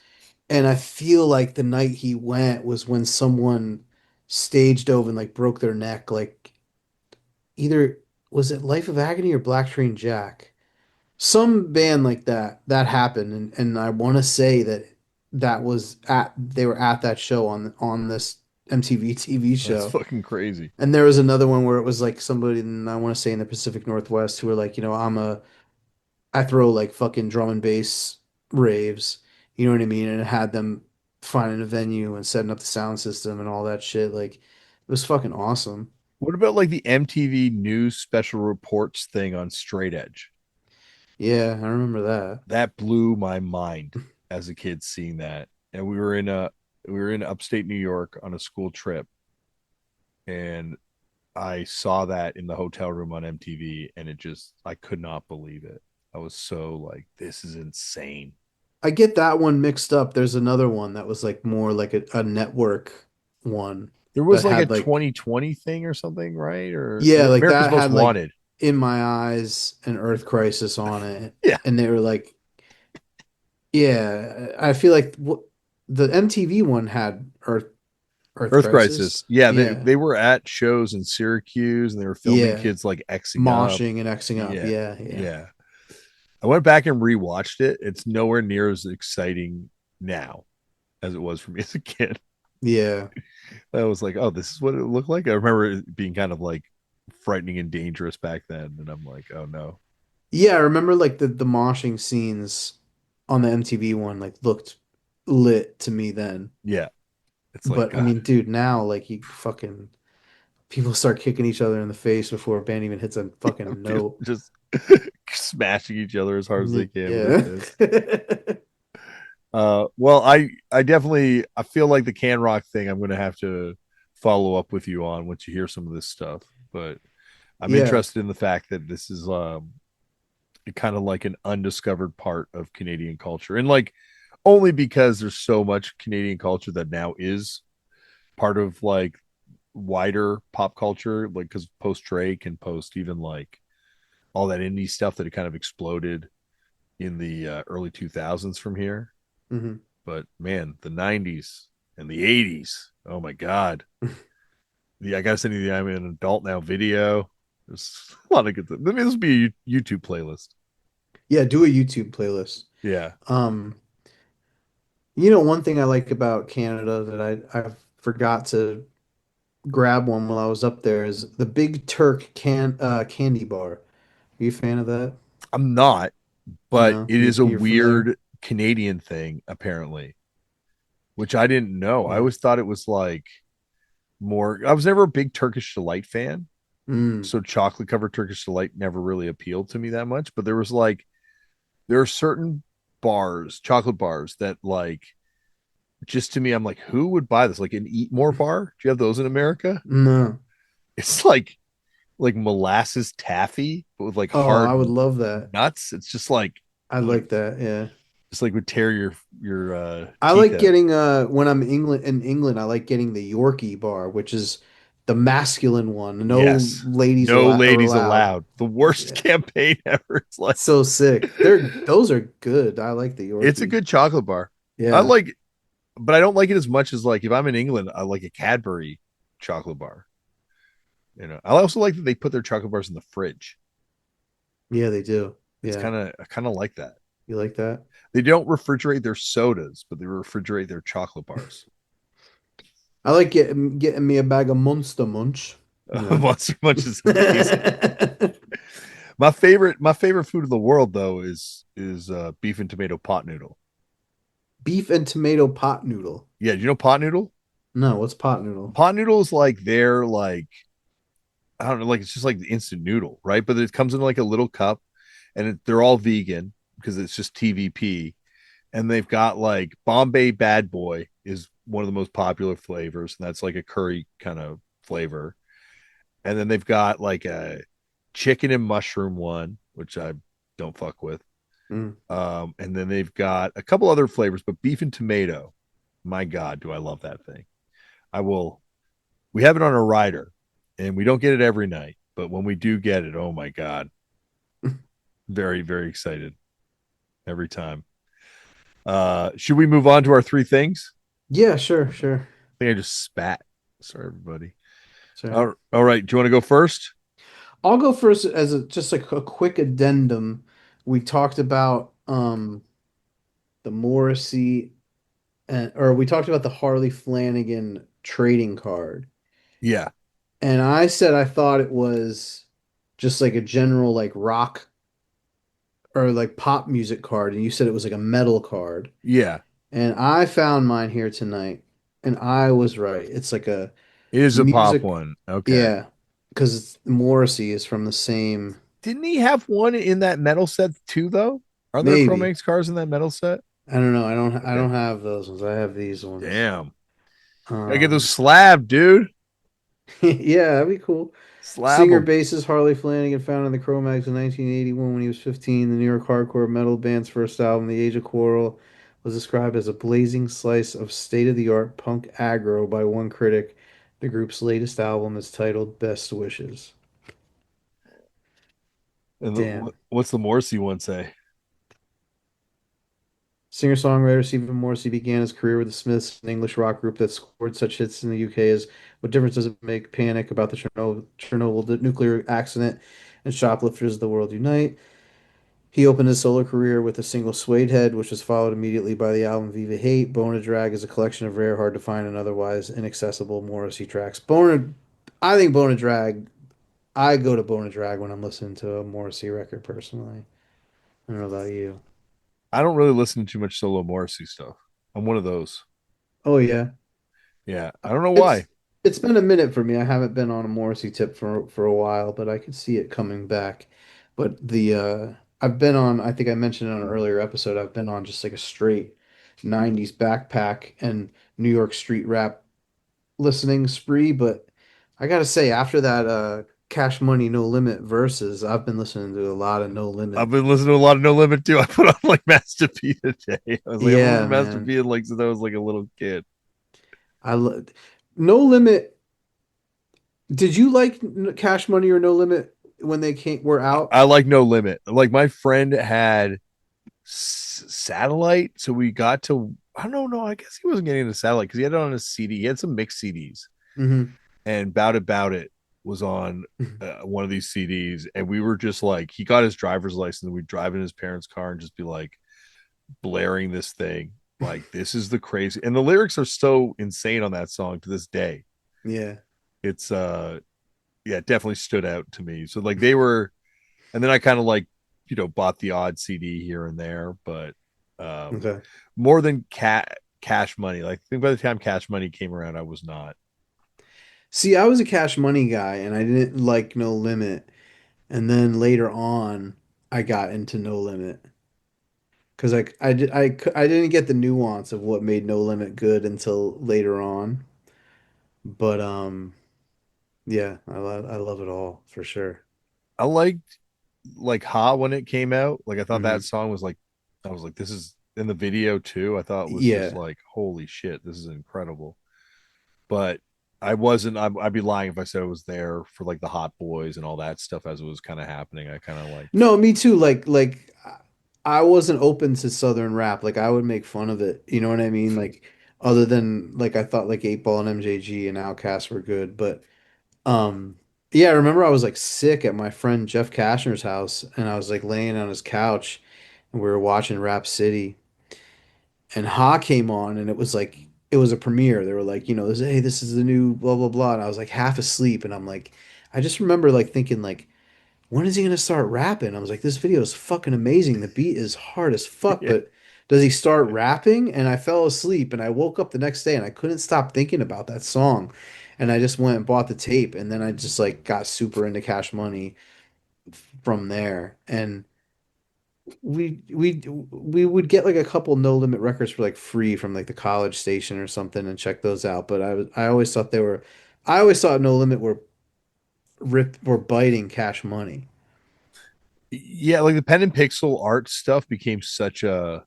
Speaker 2: And I feel like the night he went was when someone staged over and like broke their neck. Like either was it Life of Agony or Black Train Jack? Some band like that happened, and I want to say that was at they were at that show on this MTV TV
Speaker 1: that's
Speaker 2: show.
Speaker 1: fucking crazy.
Speaker 2: And there was another one where it was like somebody I want to say in the Pacific Northwest who were like, I throw like fucking drum and bass raves, you know what I mean? And it had them finding a venue and setting up the sound system and all that shit. Like it was fucking awesome.
Speaker 1: What about like the MTV News special reports thing on Straight Edge?
Speaker 2: Yeah, I remember that.
Speaker 1: That blew my mind as a kid seeing that. And we were in upstate New York on a school trip, and I saw that in the hotel room on MTV, and it just I could not believe it. I was so like, this is insane.
Speaker 2: I get that one mixed up. There's another one that was like more like a network one
Speaker 1: There was
Speaker 2: that
Speaker 1: like a
Speaker 2: had like
Speaker 1: 2020 thing or something, right? Or
Speaker 2: yeah, like
Speaker 1: America's
Speaker 2: that
Speaker 1: Most
Speaker 2: had like
Speaker 1: Wanted.
Speaker 2: In My Eyes and Earth Crisis on it.
Speaker 1: Yeah.
Speaker 2: And they were like, yeah, I feel like the MTV one had Earth
Speaker 1: Earth
Speaker 2: Crisis.
Speaker 1: Crisis. Yeah,
Speaker 2: Yeah.
Speaker 1: they were at shows in Syracuse and they were filming
Speaker 2: Yeah.
Speaker 1: kids like Xing up.
Speaker 2: Moshing and Xing up.
Speaker 1: Yeah.
Speaker 2: Yeah, yeah.
Speaker 1: Yeah. I went back and rewatched it. It's nowhere near as exciting now as it was for me as a kid.
Speaker 2: Yeah.
Speaker 1: I was like, oh, this is what it looked like. I remember it being kind of like frightening and dangerous back then. And I'm like, oh no.
Speaker 2: Yeah, I remember like the moshing scenes on the MTV one like looked lit to me then.
Speaker 1: Yeah. It's like,
Speaker 2: But I
Speaker 1: God,
Speaker 2: mean, dude, now like you fucking people start kicking each other in the face before a band even hits a fucking
Speaker 1: people
Speaker 2: note.
Speaker 1: just smashing each other as hard as they can with their
Speaker 2: Yeah.
Speaker 1: fists. Well, I definitely I feel like the Can Rock thing I'm going to have to follow up with you on once you hear some of this stuff. But I'm
Speaker 2: Yeah.
Speaker 1: interested in the fact that this is kind of like an undiscovered part of Canadian culture, and like only because there's so much Canadian culture that now is part of like wider pop culture, like because post Drake and post even like all that indie stuff that it kind of exploded in the early 2000s from here.
Speaker 2: Hmm.
Speaker 1: But man, the 90s and the 80s, oh my god. Yeah, I gotta send you the I'm an adult now video. There's a lot of good things. I mean, this will be a YouTube playlist.
Speaker 2: Yeah, do a YouTube playlist.
Speaker 1: Yeah.
Speaker 2: Um, one thing I like about Canada that I forgot to grab one while I was up there is the Big Turk candy bar. Are you a fan of that?
Speaker 1: I'm not, but
Speaker 2: No,
Speaker 1: it is a
Speaker 2: you're familiar?
Speaker 1: weird Canadian thing, apparently, which I didn't know. I
Speaker 2: Yeah.
Speaker 1: always thought it was like more, I was never a big Turkish delight fan.
Speaker 2: Mm.
Speaker 1: So chocolate covered Turkish delight never really appealed to me that much. But there was like, there are certain bars, chocolate bars that like, just to me, I'm like, who would buy this? Like an Eat More bar? Do you have those in America?
Speaker 2: No.
Speaker 1: It's like molasses taffy, but with like
Speaker 2: Oh, I
Speaker 1: hard
Speaker 2: would love that.
Speaker 1: nuts. It's just like,
Speaker 2: I'd
Speaker 1: ugh,
Speaker 2: like that. Yeah.
Speaker 1: just like would tear your
Speaker 2: I
Speaker 1: teeth
Speaker 2: like
Speaker 1: out.
Speaker 2: getting when I'm in England, I like getting the Yorkie bar, which is the masculine one. No
Speaker 1: Yes.
Speaker 2: ladies
Speaker 1: No
Speaker 2: are
Speaker 1: ladies
Speaker 2: allowed.
Speaker 1: allowed. The worst
Speaker 2: Yeah.
Speaker 1: campaign ever. It's like
Speaker 2: So sick. Those are good. I like the
Speaker 1: it's a
Speaker 2: Yorkie.
Speaker 1: good chocolate bar. I
Speaker 2: Yeah.
Speaker 1: like, but I don't like it as much as like if I'm in England, I like a Cadbury chocolate bar. I also like that they put their chocolate bars in the fridge.
Speaker 2: Yeah, they do.
Speaker 1: It's
Speaker 2: Yeah.
Speaker 1: I kind of like that.
Speaker 2: You like that?
Speaker 1: They don't refrigerate their sodas, but they refrigerate their chocolate bars.
Speaker 2: I like getting me a bag of Monster Munch, you know.
Speaker 1: Monster Munch is amazing. My favorite food in the world though is beef and tomato pot noodle.
Speaker 2: Beef and tomato pot noodle.
Speaker 1: Yeah, do you know pot noodle?
Speaker 2: No, what's pot noodle?
Speaker 1: Pot noodle is like they're like I don't know, like it's just like the instant noodle, right? But it comes in like a little cup, and they're all vegan because it's just TVP. And they've got like Bombay Bad Boy is one of the most popular flavors, and that's like a curry kind of flavor. And then they've got like a chicken and mushroom one, which I don't fuck with.
Speaker 2: Mm.
Speaker 1: And then they've got a couple other flavors, but beef and tomato. My God, do I love that thing? I will. We have it on a rider, and we don't get it every night, but when we do get it, oh my God, very very excited every time. Should we move on to our three things?
Speaker 2: Yeah, sure, sure.
Speaker 1: I think I just spat. Sorry, everybody.
Speaker 2: Sorry.
Speaker 1: All right. Do you want to go first?
Speaker 2: I'll go first as just like a quick addendum. We talked about the Morrissey and or we talked about the Harley Flanagan trading card.
Speaker 1: Yeah.
Speaker 2: And I said I thought it was just like a general like rock or like pop music card, and you said it was like a metal card.
Speaker 1: Yeah.
Speaker 2: And I found mine here tonight, and I was right. It's like a
Speaker 1: It is a pop
Speaker 2: music,
Speaker 1: one. Okay.
Speaker 2: yeah, because Morrissey is from the same,
Speaker 1: Didn't he have one in that metal set too, though? Are there
Speaker 2: maybe.
Speaker 1: Chromex cars in that metal set?
Speaker 2: I don't know. I
Speaker 1: Okay.
Speaker 2: don't have those ones. I have these ones.
Speaker 1: Damn. Gotta get those
Speaker 2: Um,
Speaker 1: slab, dude.
Speaker 2: yeah, that'd be cool.
Speaker 1: Slab
Speaker 2: Singer
Speaker 1: them.
Speaker 2: bassist Harley Flanagan founded the Cro-Mags in 1981 when he was 15. The New York hardcore metal band's first album, The Age of Quarrel, was described as a blazing slice of state-of-the-art punk aggro by one critic. The group's latest album is titled Best Wishes.
Speaker 1: And
Speaker 2: Damn.
Speaker 1: what's the Morrissey one say?
Speaker 2: Singer-songwriter Stephen Morrissey began his career with the Smiths, an English rock group that scored such hits in the UK as What Difference Does It Make? Panic About the Chernobyl nuclear accident and Shoplifters of the World Unite. He opened his solo career with the single Suede Head, which was followed immediately by the album Viva Hate. Bone to Drag is a collection of rare, hard to find, and otherwise inaccessible Morrissey tracks. I think Bone to Drag, I go to Bone to Drag when I'm listening to a Morrissey record personally. I don't know about you.
Speaker 1: I don't really listen to too much solo Morrissey stuff. I'm one of those.
Speaker 2: Oh yeah.
Speaker 1: Yeah. I don't know why.
Speaker 2: It's it's been a minute for me. I haven't been on a Morrissey tip for a while, but I could see it coming back. But the I've been on, I think I mentioned it on an earlier episode, I've been on just like a straight 90s backpack and New York street rap listening spree, but I gotta say after that Cash Money No Limit verses, I've been listening to a lot of No
Speaker 1: I've
Speaker 2: Limit.
Speaker 1: been listening to a lot of No Limit too. I put on like Master P today. I was like, I've been listening
Speaker 2: Yeah,
Speaker 1: to Master
Speaker 2: man.
Speaker 1: P like since I was like a little kid.
Speaker 2: I lo No Limit. Did you like Cash Money or No Limit when they came were out?
Speaker 1: I like No Limit. Like my friend had satellite, so we got to. I don't know. I guess he wasn't getting the satellite because he had it on a CD. He had some mixed CDs,
Speaker 2: Hmm.
Speaker 1: and Bout It was on one of these CDs, and we were just like, he got his driver's license, and we'd drive in his parents' car and just be like blaring this thing, like this is the crazy, and the lyrics are so insane on that song to this day.
Speaker 2: Yeah.
Speaker 1: It's yeah, it definitely stood out to me. So like they were, and then I kind of like bought the odd CD here and there, but um
Speaker 2: Okay.
Speaker 1: more than Cash Money. Like I think by the time Cash Money came around, I was not.
Speaker 2: See, I was a Cash Money guy and I didn't like No Limit. And then later on, I got into No Limit because I didn't get the nuance of what made No Limit good until later on. But yeah, I love it all for sure.
Speaker 1: I liked like Ha when it came out. Like I thought that
Speaker 2: Hmm.
Speaker 1: song was like, I was like, this is in the video too. I thought was just
Speaker 2: Yeah.
Speaker 1: like, holy shit, this is incredible. But I wasn't. I'd be lying if I said I was there for like the Hot Boys and all that stuff as it was kind of happening. I kind of like.
Speaker 2: No, me too. I wasn't open to Southern rap. Like I would make fun of it. You know what I mean? Like other than like I thought like 8 Ball and MJG and Outkast were good, but um Yeah, I remember I was like sick at my friend Jeff Kashner's house, and I was like laying on his couch, and we were watching Rap City, and Ha came on, and it was a premiere. They were like, hey, this is the new blah blah blah, and I was like half asleep, and I'm like, I just remember like thinking like, when is he gonna start rapping? I was like, this video is fucking amazing. The beat is hard as fuck,
Speaker 1: Yeah.
Speaker 2: but does he start rapping? And I fell asleep, and I woke up the next day, and I couldn't stop thinking about that song, and I just went and bought the tape, and then I just like got super into Cash Money from there, and we would get like a couple No Limit records for like free from like the College Station or something and check those out. But I always thought I always thought No Limit were biting Cash Money.
Speaker 1: Yeah, like the pen and pixel art stuff became such a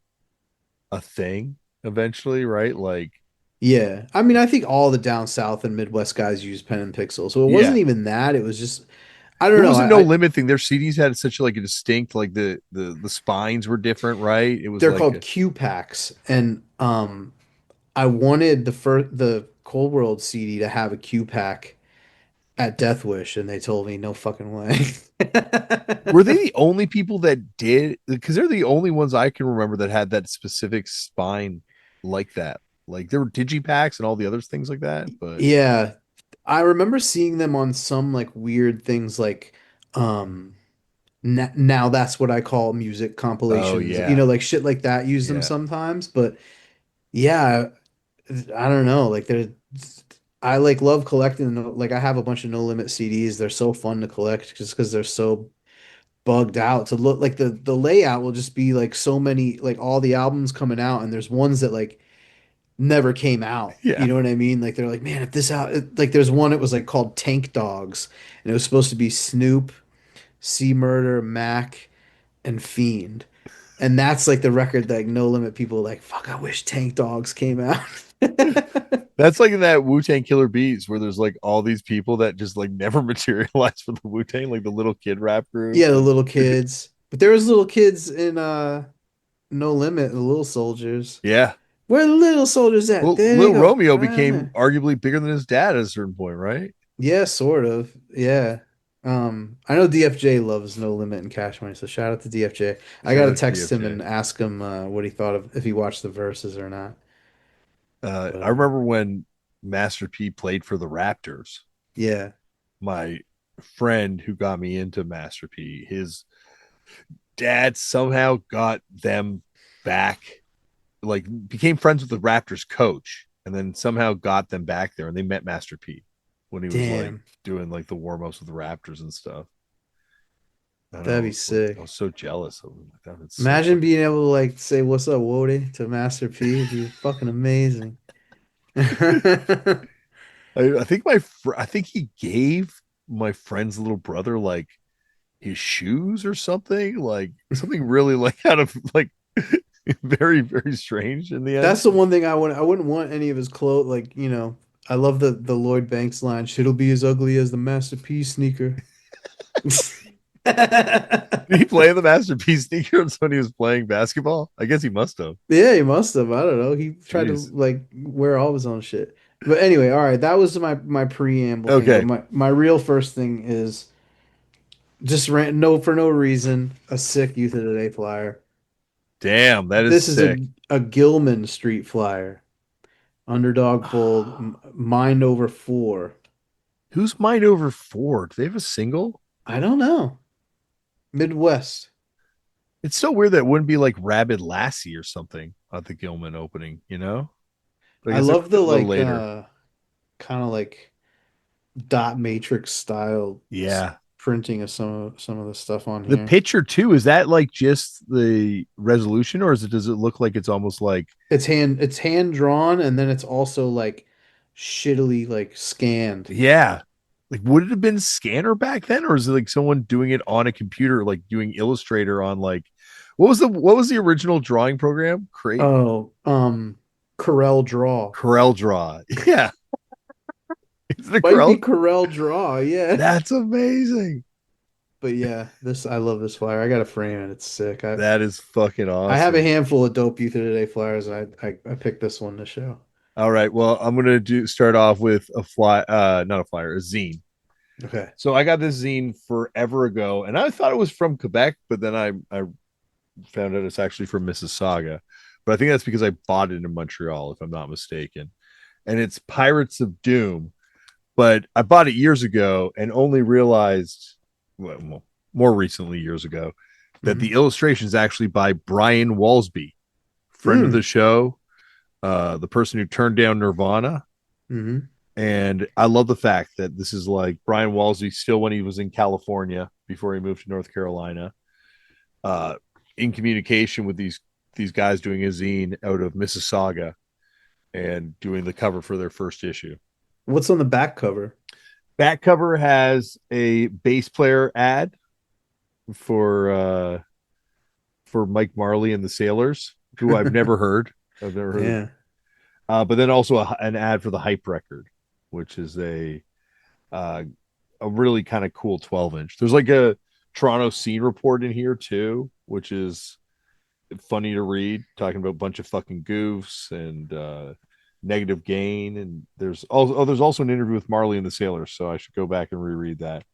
Speaker 1: thing eventually, right? Like,
Speaker 2: Yeah, I mean I think all the down south and Midwest guys use pen and pixel, so it wasn't
Speaker 1: yeah,
Speaker 2: even that. It was just I
Speaker 1: it
Speaker 2: don't know.
Speaker 1: was a no limit thing. Their CDs had such like a distinct, like the spines were different, right? It was
Speaker 2: They're
Speaker 1: like
Speaker 2: called Q packs, and I wanted the Cold World CD to have a Q pack at Death Wish, and they told me no fucking way.
Speaker 1: were they the only people that did? Because they're the only ones I can remember that had that specific spine like that. Like there were digipacks and all the other things like that, but
Speaker 2: Yeah, I remember seeing them on some like weird things like um now that's what I call music
Speaker 1: oh
Speaker 2: compilations.
Speaker 1: yeah,
Speaker 2: Like shit like that use them
Speaker 1: yeah,
Speaker 2: sometimes, but yeah, I don't know. Like I like love collecting like I have a bunch of No Limit CDs. They're so fun to collect just because they're so bugged out to look like the layout will just be like so many like all the albums coming out and there's ones that like never came out. You
Speaker 1: yeah.
Speaker 2: know what I mean? Like they're like, man, if this out like there's one it was like called Tank Dogs and it was supposed to be Snoop, C Murder, Mac, and Fiend. And that's like the record that like, No Limit people are like, fuck, I wish Tank Dogs came out.
Speaker 1: That's like in that Wu Tang Killer Bees where there's like all these people that just like never materialized for the Wu Tang, like the little kid rap group,
Speaker 2: Yeah, the
Speaker 1: and
Speaker 2: little
Speaker 1: they're just,
Speaker 2: kids. But there was little kids in No Limit, the little soldiers.
Speaker 1: yeah.
Speaker 2: Where the little soldiers at?
Speaker 1: Well,
Speaker 2: There they
Speaker 1: Little
Speaker 2: go.
Speaker 1: Romeo
Speaker 2: Right
Speaker 1: became
Speaker 2: there.
Speaker 1: arguably bigger than his dad at a certain point, right?
Speaker 2: Yeah, sort of. Yeah. I know DFJ loves No Limit and Cash Money, so shout out to DFJ. I
Speaker 1: Shout
Speaker 2: gotta
Speaker 1: out to
Speaker 2: text him
Speaker 1: DFJ.
Speaker 2: and ask him what he thought of if he watched the verses or not. But
Speaker 1: I remember when Master P played for the Raptors.
Speaker 2: yeah.
Speaker 1: My friend who got me into Master P, his dad somehow got them back, like became friends with the Raptors coach, and then somehow got them back there, and they met Master P when he was like
Speaker 2: Damn.
Speaker 1: doing like the warm ups with the Raptors and stuff. I don't
Speaker 2: That'd be
Speaker 1: know. Like I
Speaker 2: sick.
Speaker 1: was so jealous of him. Like, that was so
Speaker 2: Imagine
Speaker 1: fucking
Speaker 2: being
Speaker 1: cool.
Speaker 2: able to like say what's up, Wody, to Master P. It'd be fucking amazing.
Speaker 1: I think I think he gave my friend's little brother like his shoes or something, like something really like kind of like very very strange in the end.
Speaker 2: That's the one thing I wouldn't want any of his clothes like, I love the Lloyd Banks line, shit'll be as ugly as the Master P sneaker.
Speaker 1: Did he play the masterpiece sneakers when he was playing basketball? I guess he must have.
Speaker 2: Yeah, he must have. I don't know. He tried to
Speaker 1: Jeez.
Speaker 2: like wear all of his own shit. But anyway, all right, that was my preamble thing. But
Speaker 1: Okay.
Speaker 2: my real first thing is just no for no reason a sick Youth of the Day flyer.
Speaker 1: Damn, that is
Speaker 2: This is
Speaker 1: sick.
Speaker 2: a Gilman Street flyer. Underdog Bold, Mind Over Four.
Speaker 1: Who's Mind Over Four? Do they have a single?
Speaker 2: I don't know. Midwest.
Speaker 1: It's so weird that it wouldn't be like Rabid Lassie or something at the Gilman opening, you know? But I
Speaker 2: I
Speaker 1: guess it
Speaker 2: love
Speaker 1: would be
Speaker 2: the
Speaker 1: a little
Speaker 2: like
Speaker 1: later.
Speaker 2: kind of like dot matrix style
Speaker 1: Yeah.
Speaker 2: printing of some of the stuff on
Speaker 1: The
Speaker 2: here.
Speaker 1: picture too, is that like just the resolution or does it look like it's almost like
Speaker 2: It's hand drawn and then it's also like shittily like scanned.
Speaker 1: yeah. Like would it have been scanner back then or is it like someone doing it on a computer like doing Illustrator on like what was the original drawing program? Create
Speaker 2: Oh, Corel Draw.
Speaker 1: Corel Draw. Yeah. Is it a
Speaker 2: Might be
Speaker 1: Corel?
Speaker 2: Corel Draw, yeah.
Speaker 1: That's amazing.
Speaker 2: But yeah, this I love this flyer. I gotta frame it. It's sick.
Speaker 1: That is fucking
Speaker 2: I have a
Speaker 1: awesome.
Speaker 2: handful of dope Youth of the Day flyers. I picked this one to show.
Speaker 1: All right. Well, I'm gonna do start off with a fly not a flyer, a zine.
Speaker 2: Okay.
Speaker 1: So I got this zine forever ago, and I thought it was from Quebec, but then I found out it's actually from Mississauga. But I think that's because I bought it in Montreal, if I'm not mistaken. And it's Pirates of Doom. But I bought it years ago and only realized, well, more recently, years ago, that
Speaker 2: Hmm.
Speaker 1: the illustration is actually by Brian Walsby, friend of the
Speaker 2: Mm.
Speaker 1: show, the person who turned down Nirvana.
Speaker 2: Hmm.
Speaker 1: And I love the fact that this is like Brian Walsby still when he was in California before he moved to North Carolina, uh, in communication with these guys doing a zine out of Mississauga and doing the cover for their first issue.
Speaker 2: What's on the back cover?
Speaker 1: Back cover has a bass player ad for Mike Marley and the Sailors, who I've never heard. I've never heard.
Speaker 2: Yeah.
Speaker 1: But then also an ad for the Hype record, which is uh, a really kind of cool 12-inch. There's like a Toronto scene report in here too, which is funny to read, talking about a bunch of fucking goofs and negative gain. And there's also an interview with Marley and the Sailors, so I should go back and reread that.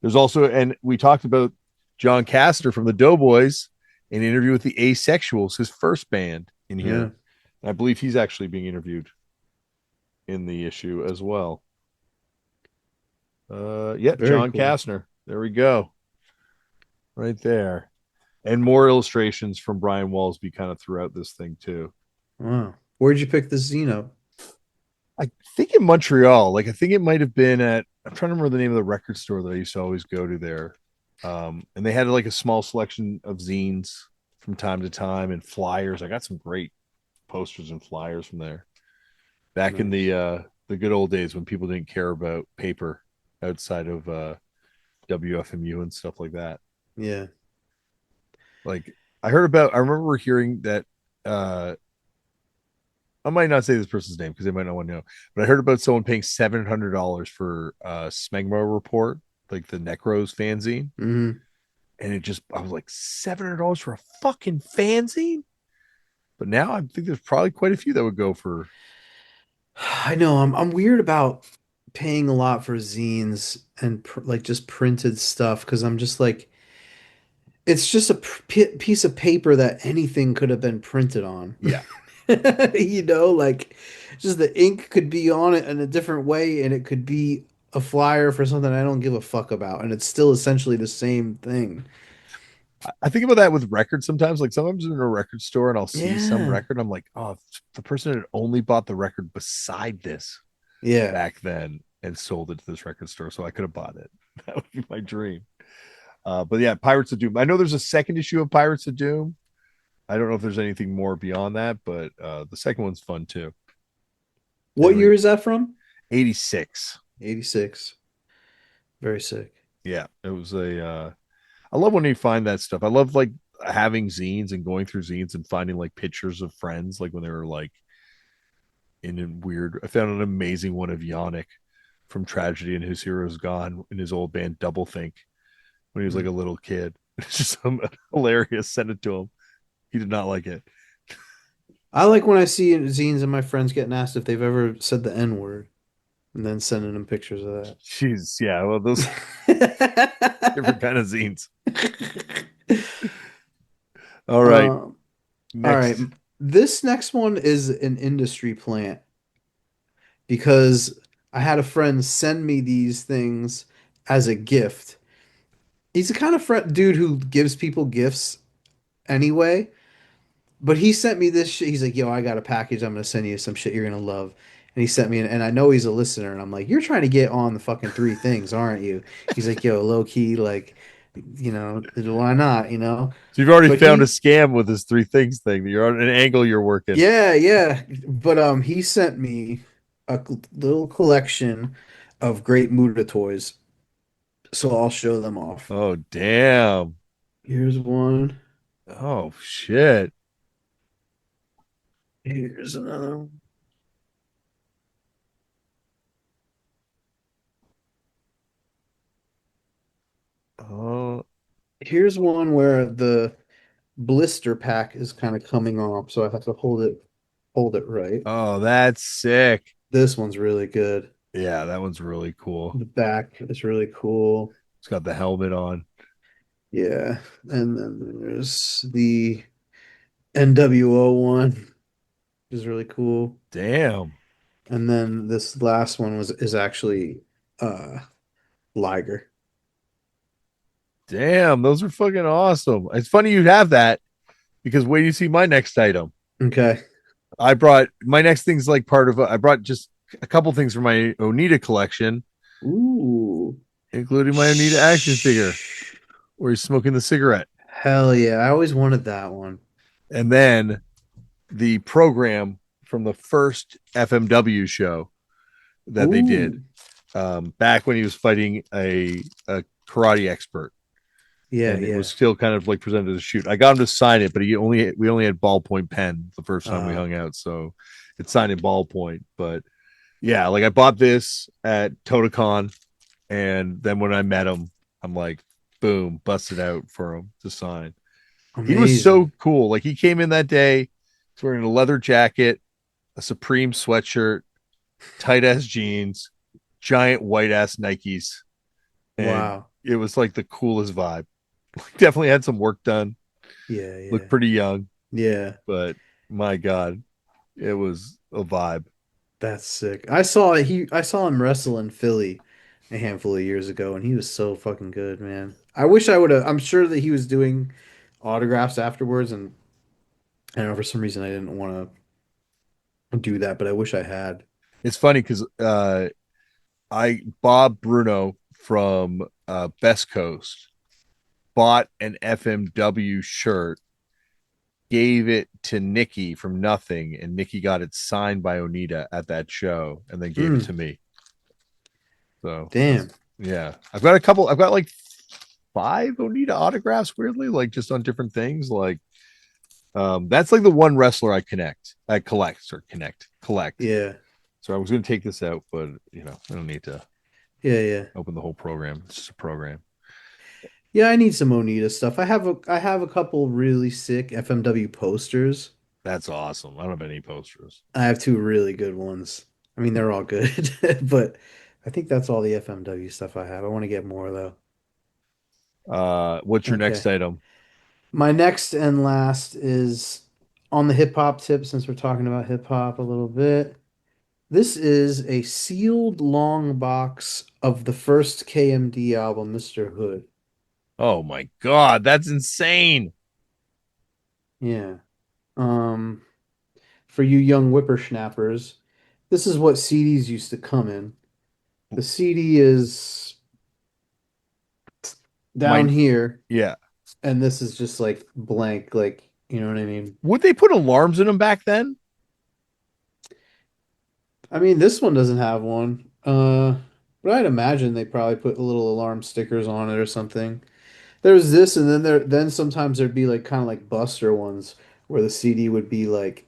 Speaker 1: There's also, and we talked about John Castor from the Doughboys, an interview with the Asexuals, his first band in
Speaker 2: Yeah.
Speaker 1: here. And I believe he's actually being interviewed in the issue as well. Yeah,
Speaker 2: Very
Speaker 1: John
Speaker 2: cool.
Speaker 1: Kastner. There we go, right there, and more illustrations from Brian Walsby kind of throughout this thing too.
Speaker 2: Wow. Where'd you pick this zine up?
Speaker 1: I think in Montreal, like I think it might have been at. I'm trying to remember the name of the record store that I used to always go to there, and they had like a small selection of zines from time to time and flyers. I got some great posters and flyers from there back in
Speaker 2: Nice.
Speaker 1: the good old days when people didn't care about paper outside of WFMU and stuff like that.
Speaker 2: Yeah.
Speaker 1: Like I remember hearing that uh I might not say this person's name because they might not want to know, but I heard about someone paying $700 for Smegma Report, like the Necros fanzine.
Speaker 2: Hmm.
Speaker 1: And I was like, $700 for a fucking fanzine? But now I think there's probably quite a few that would go for,
Speaker 2: I know I'm weird about paying a lot for zines and like just printed stuff because I'm just like it's just a piece of paper that anything could have been printed on.
Speaker 1: yeah.
Speaker 2: Like just the ink could be on it in a different way and it could be a flyer for something I don't give a fuck about and it's still essentially the same thing.
Speaker 1: I think about that with records sometimes. Like sometimes I'm in a record store and I'll see some
Speaker 2: Yeah.
Speaker 1: record. I'm like, oh, if the person had only bought the record beside this
Speaker 2: Yeah.
Speaker 1: back then and sold it to this record store, so I could have bought it. That would be my dream. But yeah, Pirates of Doom. I know there's a second issue of Pirates of Doom. I don't know if there's anything more beyond that, but the second one's fun too.
Speaker 2: What
Speaker 1: And
Speaker 2: year
Speaker 1: we
Speaker 2: is that from?
Speaker 1: 86.
Speaker 2: 86. Very sick.
Speaker 1: Yeah, it was a. I love when you find that stuff. I love like having zines and going through zines and finding like pictures of friends, like when they were like in a weird. I found an amazing one of Yannick from Tragedy and His Hero's Gone in his old band Doublethink when he was like
Speaker 2: Hmm.
Speaker 1: a little kid. It's just hilarious. Send it to him. He did not like it.
Speaker 2: I like when I see zines and my friends getting asked if they've ever said the N word and then sending them pictures of
Speaker 1: Jeez, yeah. Well, those different
Speaker 2: that.
Speaker 1: kind of zines. All right,
Speaker 2: Um, all right.
Speaker 1: next.
Speaker 2: This next one is an industry plant because I had a friend send me these things as a gift. He's the kind of dude who gives people gifts anyway. But he sent me this shit. He's like, "Yo, I got a package. I'm gonna send you some shit you're gonna love." And he sent me, and I know he's a listener. And I'm like, "You're trying to get on the fucking three things, aren't you?" He's like, "Yo, low key, like, why not?
Speaker 1: So you've already
Speaker 2: But
Speaker 1: found a
Speaker 2: he,
Speaker 1: scam with this three things thing. You're on an angle you're working.
Speaker 2: yeah, yeah. But he sent me a little collection of great Muda toys, so I'll show them off.
Speaker 1: Oh damn.
Speaker 2: Here's one.
Speaker 1: Oh shit.
Speaker 2: Here's another one.
Speaker 1: Oh,
Speaker 2: Here's one where the blister pack is kind of coming off, so I have to hold it right.
Speaker 1: oh, that's sick.
Speaker 2: This one's really good.
Speaker 1: Yeah, that one's really cool.
Speaker 2: The back is really cool.
Speaker 1: It's got the helmet on.
Speaker 2: Yeah. And then there's the NWO one, which is really cool.
Speaker 1: Damn.
Speaker 2: And then this last one was is actually uh Liger.
Speaker 1: Damn, those are fucking awesome. It's funny you'd have that because wait do you see my next item?
Speaker 2: Okay.
Speaker 1: I brought my next thing's like part of I brought just a couple things from my Onita collection,
Speaker 2: Ooh.
Speaker 1: including my Onita action figure
Speaker 2: Shh.
Speaker 1: where he's smoking the cigarette.
Speaker 2: Hell yeah. I always wanted that one.
Speaker 1: And then the program from the first FMW show that they did
Speaker 2: Ooh.
Speaker 1: back when he was fighting a karate expert.
Speaker 2: Yeah,
Speaker 1: And it
Speaker 2: yeah.
Speaker 1: was still kind of like presented as a shoot. I got him to sign it, but we only had ballpoint pen the first time we
Speaker 2: Uh
Speaker 1: hung out, so it's signed in ballpoint. But yeah, like I bought this at Totocon, and then when I met him, I'm like, boom, busted out for him to sign. He was
Speaker 2: Amazing.
Speaker 1: so cool. Like he came in that day, he's wearing a leather jacket, a Supreme sweatshirt, tight ass jeans, giant white ass Nikes, and
Speaker 2: Wow.
Speaker 1: it was like the coolest vibe. Definitely had some work done.
Speaker 2: Yeah,
Speaker 1: Looked
Speaker 2: yeah.
Speaker 1: pretty young,
Speaker 2: Yeah.
Speaker 1: but my God, it was a vibe.
Speaker 2: That's sick. I saw him wrestle in Philly a handful of years ago and he was so fucking good, man. I wish I would have I'm sure that he was doing autographs afterwards and I don't know for some reason I didn't want to do that, but I wish I had.
Speaker 1: It's funny because I Bob Bruno from Best Coast bought an FMW shirt, gave it to Nikki from nothing, and Nikki got it signed by Onita at that show, and then gave it
Speaker 2: Mm,
Speaker 1: to me. So
Speaker 2: damn.
Speaker 1: yeah, I've got a couple. I've got like five Onita autographs. Weirdly, like just on different things. Like that's like the one wrestler I collect.
Speaker 2: Yeah.
Speaker 1: So I was going to take this out, but I don't need to
Speaker 2: Yeah, yeah.
Speaker 1: open the whole program. It's just a program.
Speaker 2: Yeah, I need some Onita stuff. I have a couple really sick FMW posters.
Speaker 1: That's awesome. I don't have any posters.
Speaker 2: I have two really good ones. I mean, they're all good, but I think that's all the FMW stuff I have. I want to get more though.
Speaker 1: What's your next
Speaker 2: Okay.
Speaker 1: item?
Speaker 2: My next and last is on the hip hop tip, since we're talking about hip hop a little bit. This is a sealed long box of the first KMD album, Mr. Hood.
Speaker 1: Oh my god, that's insane.
Speaker 2: Yeah. Um, for you young whippersnappers, this is what CDs used to come in. The CD is down
Speaker 1: My
Speaker 2: here,
Speaker 1: yeah.
Speaker 2: and this is just like blank, like, you know what I mean?
Speaker 1: Would they put alarms in them back then?
Speaker 2: I mean, this one doesn't have one. But I'd imagine they probably put little alarm stickers on it or something. There's this, and then sometimes there'd be like kind of like Buster ones where the CD would be like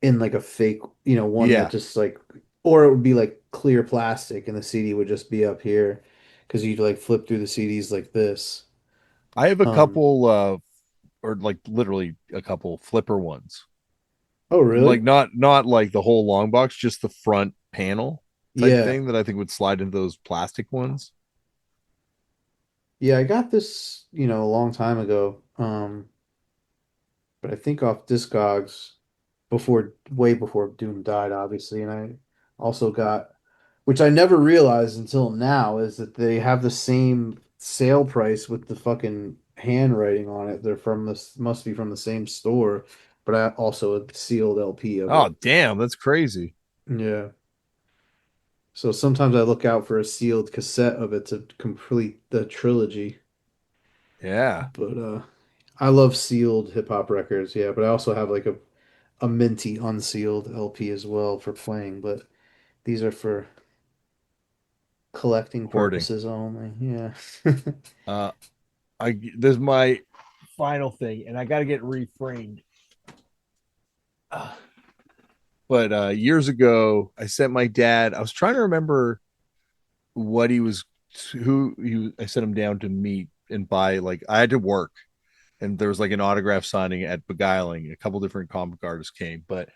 Speaker 2: in like a fake, one that
Speaker 1: Yeah.
Speaker 2: just like, or it would be like clear plastic, and the CD would just be up here because you'd like flip through the CDs like this.
Speaker 1: I have a
Speaker 2: Um,
Speaker 1: couple or like literally a couple flipper ones.
Speaker 2: oh
Speaker 1: Like
Speaker 2: really?
Speaker 1: not like the whole long box, just the front panel type
Speaker 2: Yeah.
Speaker 1: thing that I think would slide into those plastic ones.
Speaker 2: Yeah, I got this, a long time ago. But I think off Discogs way before Doom died, obviously. And I also got, which I never realized until now, is that they have the same sale price with the fucking handwriting on it. They're from this, must be from the same store, but I also a sealed LP of
Speaker 1: Oh
Speaker 2: it.
Speaker 1: damn, that's crazy.
Speaker 2: Yeah. So sometimes I look out for a sealed cassette of it to complete the trilogy.
Speaker 1: Yeah.
Speaker 2: But I love sealed hip hop records, yeah, but I also have like a minty unsealed LP as well for playing, but these are for collecting
Speaker 1: Hoarding.
Speaker 2: purposes only. Yeah.
Speaker 1: Uh I There's my final thing, and I got to get reframed. Uh, but years ago, I sent my dad. I was trying to remember what he was, I sent him down to meet and buy. Like I had to work, and there was like an autograph signing at Beguiling. A couple different comic artists came, but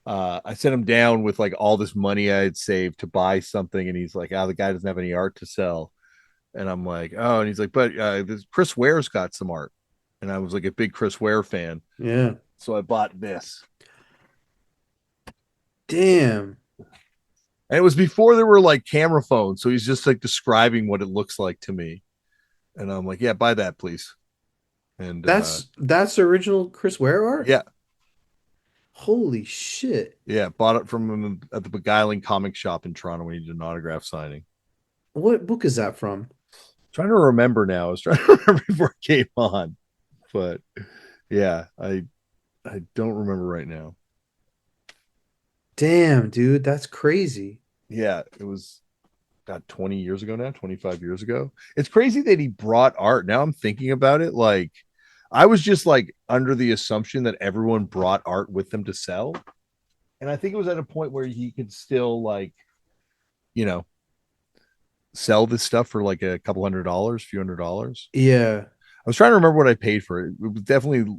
Speaker 1: I sent him down with like all this money I had saved to buy something, and he's like, "Oh, the guy doesn't have any art to sell." And I'm like, "Oh," and he's like, "But this Chris Ware's got some art," and I was like a big Chris Ware fan,
Speaker 2: Yeah.
Speaker 1: so I bought this.
Speaker 2: Damn.
Speaker 1: And it was before there were like camera phones, so he's just like describing what it looks like to me, and I'm like, "Yeah, buy that, please." And
Speaker 2: That's original Chris Ware art?
Speaker 1: yeah,
Speaker 2: Holy shit.
Speaker 1: yeah, bought it from him at the Beguiling Comic Shop in Toronto when he did an autograph signing.
Speaker 2: What book is that from?
Speaker 1: Trying to remember now. I was trying to remember before it came on, but yeah, I don't remember right now.
Speaker 2: Damn, dude, that's crazy.
Speaker 1: Yeah, it was got 20 years ago now, 25 years ago. It's crazy that he brought art. Now I'm thinking about it, like I was just like under the assumption that everyone brought art with them to sell. And I think it was at a point where he could still like, you know, sell this stuff for like a couple $100, few $100.
Speaker 2: Yeah.
Speaker 1: I was trying to remember what I paid for it. It was definitely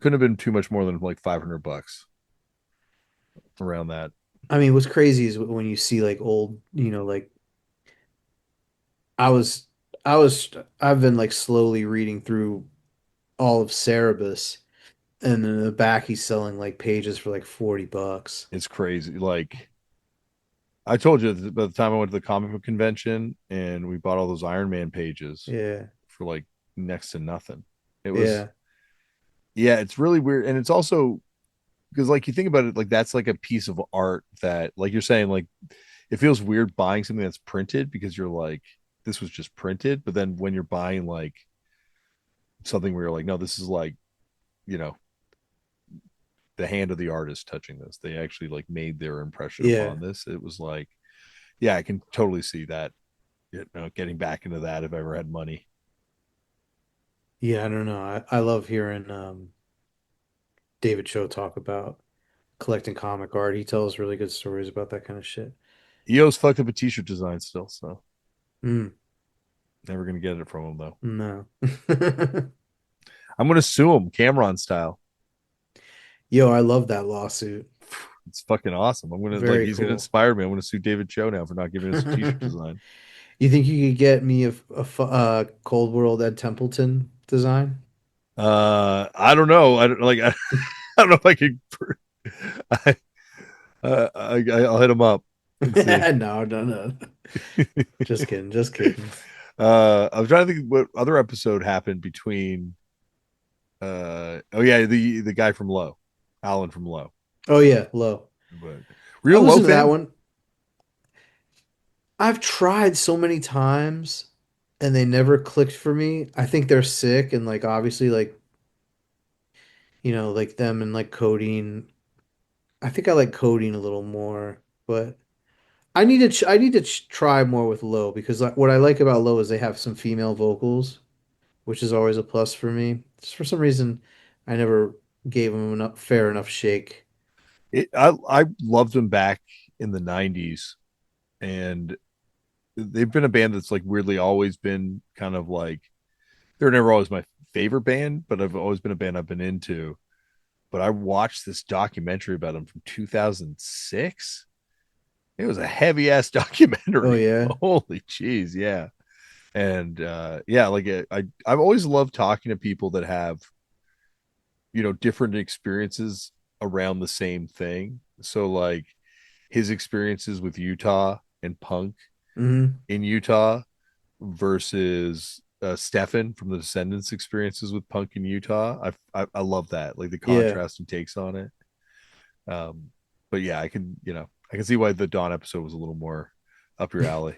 Speaker 1: couldn't have been too much more than like $500 around that.
Speaker 2: I mean, what's crazy is when you see like old, like I was I was I've been like slowly reading through all of Cerebus, and in the back he's selling like pages for like $40.
Speaker 1: It's crazy. Like I told you by the time I went to the comic book convention and we bought all those Iron Man pages
Speaker 2: Yeah.
Speaker 1: for like next to nothing. It was
Speaker 2: Yeah.
Speaker 1: yeah, it's really weird. And it's also because like you think about it, like that's like a piece of art that like you're saying, like it feels weird buying something that's printed because you're like, this was just printed. But then when you're buying like something where you're like, no, this is like, you know, the hand of the artist touching this. They actually like made their impression
Speaker 2: Yeah.
Speaker 1: upon this. It was like, yeah, I can totally see that, getting back into that if I ever had money.
Speaker 2: Yeah, I don't know. I love hearing David Cho talk about collecting comic art. He tells really good stories about that kind of shit.
Speaker 1: EO's fucked up a t-shirt design still, so
Speaker 2: Mm,
Speaker 1: never gonna get it from him though.
Speaker 2: no.
Speaker 1: I'm gonna sue him, Cameron style.
Speaker 2: Yo, I love that lawsuit.
Speaker 1: It's fucking awesome. I'm gonna like
Speaker 2: Very
Speaker 1: he's gonna
Speaker 2: cool.
Speaker 1: inspire me. I'm gonna sue David Cho now for not giving us a t-shirt design.
Speaker 2: You think you could get me a Cold World Ed Templeton design?
Speaker 1: I don't know. I don't like. I don't know if I could. I, I'll hit him up and see.
Speaker 2: No, no, no. Just kidding. Just kidding.
Speaker 1: I was trying to think what other episode happened between. Oh yeah, the guy from Low, Alan from Low.
Speaker 2: Oh yeah, low.
Speaker 1: But
Speaker 2: I
Speaker 1: real Low
Speaker 2: listened to that
Speaker 1: fan.
Speaker 2: one. I've tried so many times and they never clicked for me. I think they're sick and like obviously like like them and like coding. I think I like coding a little more, but I need to try more with low because like what I like about low is they have some female vocals, which is always a plus for me. Just for some reason, I never gave them enough fair enough shake.
Speaker 1: I loved them back in the '90s, and they've been a band that's like weirdly always been kind of like they're never always my favorite band, but I've always been a band I've been into. But I watched this documentary about them from 2006. It was a heavy ass
Speaker 2: Oh
Speaker 1: documentary.
Speaker 2: yeah.
Speaker 1: Holy jeez, yeah. And yeah, like I've always loved talking to people that have different experiences around the same thing. So like his experiences with Utah and punk
Speaker 2: Hmm.
Speaker 1: in Utah versus Stefan from the Descendants experiences with punk in Utah. I love that, like the
Speaker 2: Yeah.
Speaker 1: contrast and takes on it. Um, but yeah, I can see why the Dawn episode was a little more up your alley.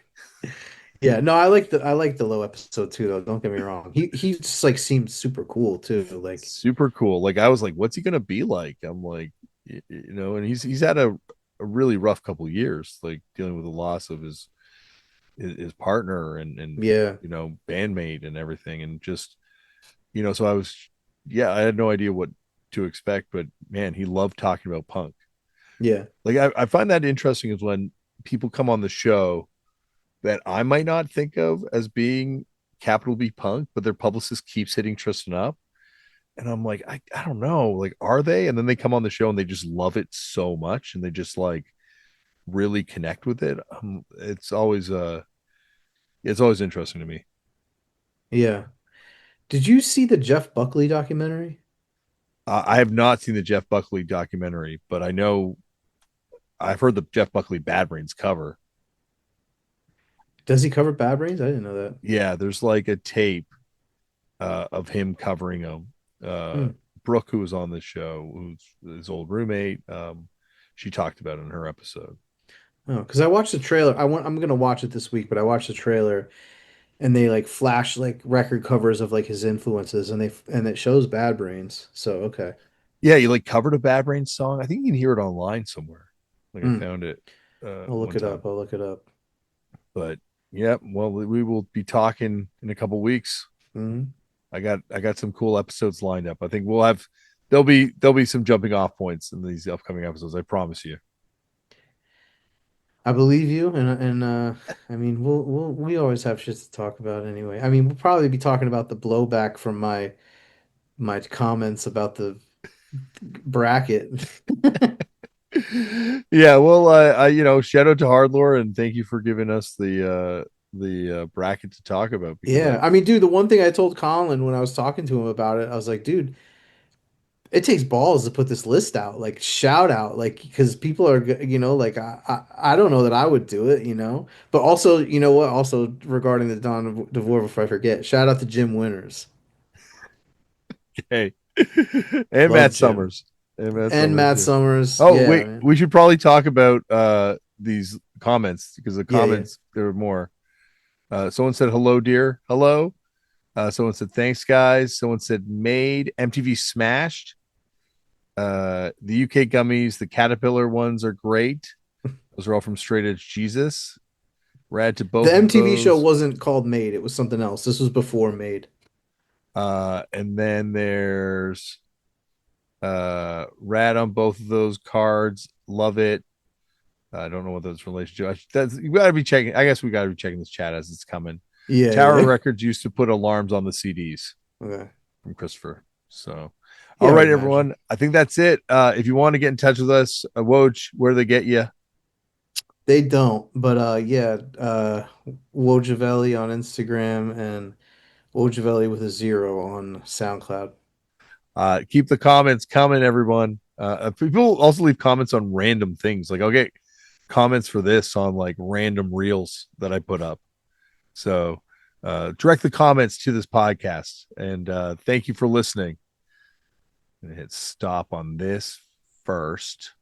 Speaker 2: Yeah, no, I like the low episode too though. Don't get me wrong. He just like seemed super cool too. Like
Speaker 1: Super cool. Like I was like, what's he gonna be like? I'm like, and he's had a really rough couple years, like dealing with the loss of his partner and
Speaker 2: yeah,
Speaker 1: bandmate and everything, and just so I was, yeah, I had no idea what to expect, but man, he loved talking about punk.
Speaker 2: yeah.
Speaker 1: Like I find that interesting is when people come on the show that I might not think of as being capital B punk, but their publicist keeps hitting Tristan up. And I'm like, I don't know, like, are they? And then they come on the show and they just love it so much and they just like really connect with it. It's always interesting to me.
Speaker 2: Yeah. Did you see the Jeff Buckley documentary?
Speaker 1: I have not seen the Jeff Buckley documentary, but I know I've heard the Jeff Buckley Bad Brains cover.
Speaker 2: Does he cover Bad Brains? I didn't know that.
Speaker 1: Yeah, there's like a tape of him covering them. Uh,
Speaker 2: Hmm.
Speaker 1: Brooke, who was on the show, who's his old roommate, she talked about it in her episode.
Speaker 2: Oh, because I watched the trailer. I'm gonna watch it this week, but I watched the trailer and they like flash like record covers of like his influences and it shows Bad Brains. So okay.
Speaker 1: Yeah, you like covered a Bad Brains song. I think you can hear it online somewhere. Like I
Speaker 2: Hmm.
Speaker 1: found it
Speaker 2: I'll look
Speaker 1: one
Speaker 2: it up.
Speaker 1: time.
Speaker 2: I'll look it up.
Speaker 1: But yeah, well, we will be talking in a couple weeks.
Speaker 2: Hmm.
Speaker 1: I got some cool episodes lined up. I think we'll have there'll be some jumping off points in these upcoming episodes. I promise you.
Speaker 2: I believe you, and I mean we always have shit to talk about anyway. I mean we'll probably be talking about the blowback from my comments about the bracket.
Speaker 1: Yeah, well, shout out to Hardlore and thank you for giving us the bracket to talk about because
Speaker 2: Yeah, I mean, dude, the one thing I told Colin when I was talking to him about it, I was like, dude, it takes balls to put this list out, like shout out, like because people are, like I don't know that I would do it, but also, you know what? Also regarding the Don Devore, before I forget, shout out to Jim Winners,
Speaker 1: hey, and
Speaker 2: love
Speaker 1: Matt
Speaker 2: Jim
Speaker 1: Summers, and Matt
Speaker 2: and
Speaker 1: Summers.
Speaker 2: Matt
Speaker 1: Yeah.
Speaker 2: Summers,
Speaker 1: Oh
Speaker 2: yeah,
Speaker 1: wait,
Speaker 2: man,
Speaker 1: we should probably talk about these comments because the
Speaker 2: yeah, yeah.
Speaker 1: comments there were more. Someone said hello, dear, hello. Someone said thanks, guys. Someone said made MTV smashed. The UK gummies, the caterpillar ones are great. Those are all from Straight Edge Jesus. Rad to
Speaker 2: The
Speaker 1: both of
Speaker 2: MTV show
Speaker 1: those.
Speaker 2: wasn't called Made; it was something else. This was before Made.
Speaker 1: And then there's rad on both of those cards. Love it. I don't know what those relationship. That's you got to be checking. I guess we got to be checking this chat as it's coming.
Speaker 2: Yeah,
Speaker 1: Tower
Speaker 2: yeah.
Speaker 1: Records used to put alarms on the CDs
Speaker 2: Okay.
Speaker 1: from Christopher. So, all
Speaker 2: Yeah, I would
Speaker 1: right,
Speaker 2: imagine.
Speaker 1: everyone. I think that's it. If you want to get in touch with us, Woj, where do they get you?
Speaker 2: They don't, but yeah, Wojavelli on Instagram and Wojavelli with a zero on SoundCloud.
Speaker 1: Keep the comments coming, everyone. People also leave comments on random things. Like I'll get comments for this on like random reels that I put up. So direct the comments to this podcast. And thank you for listening. And hit stop on this first.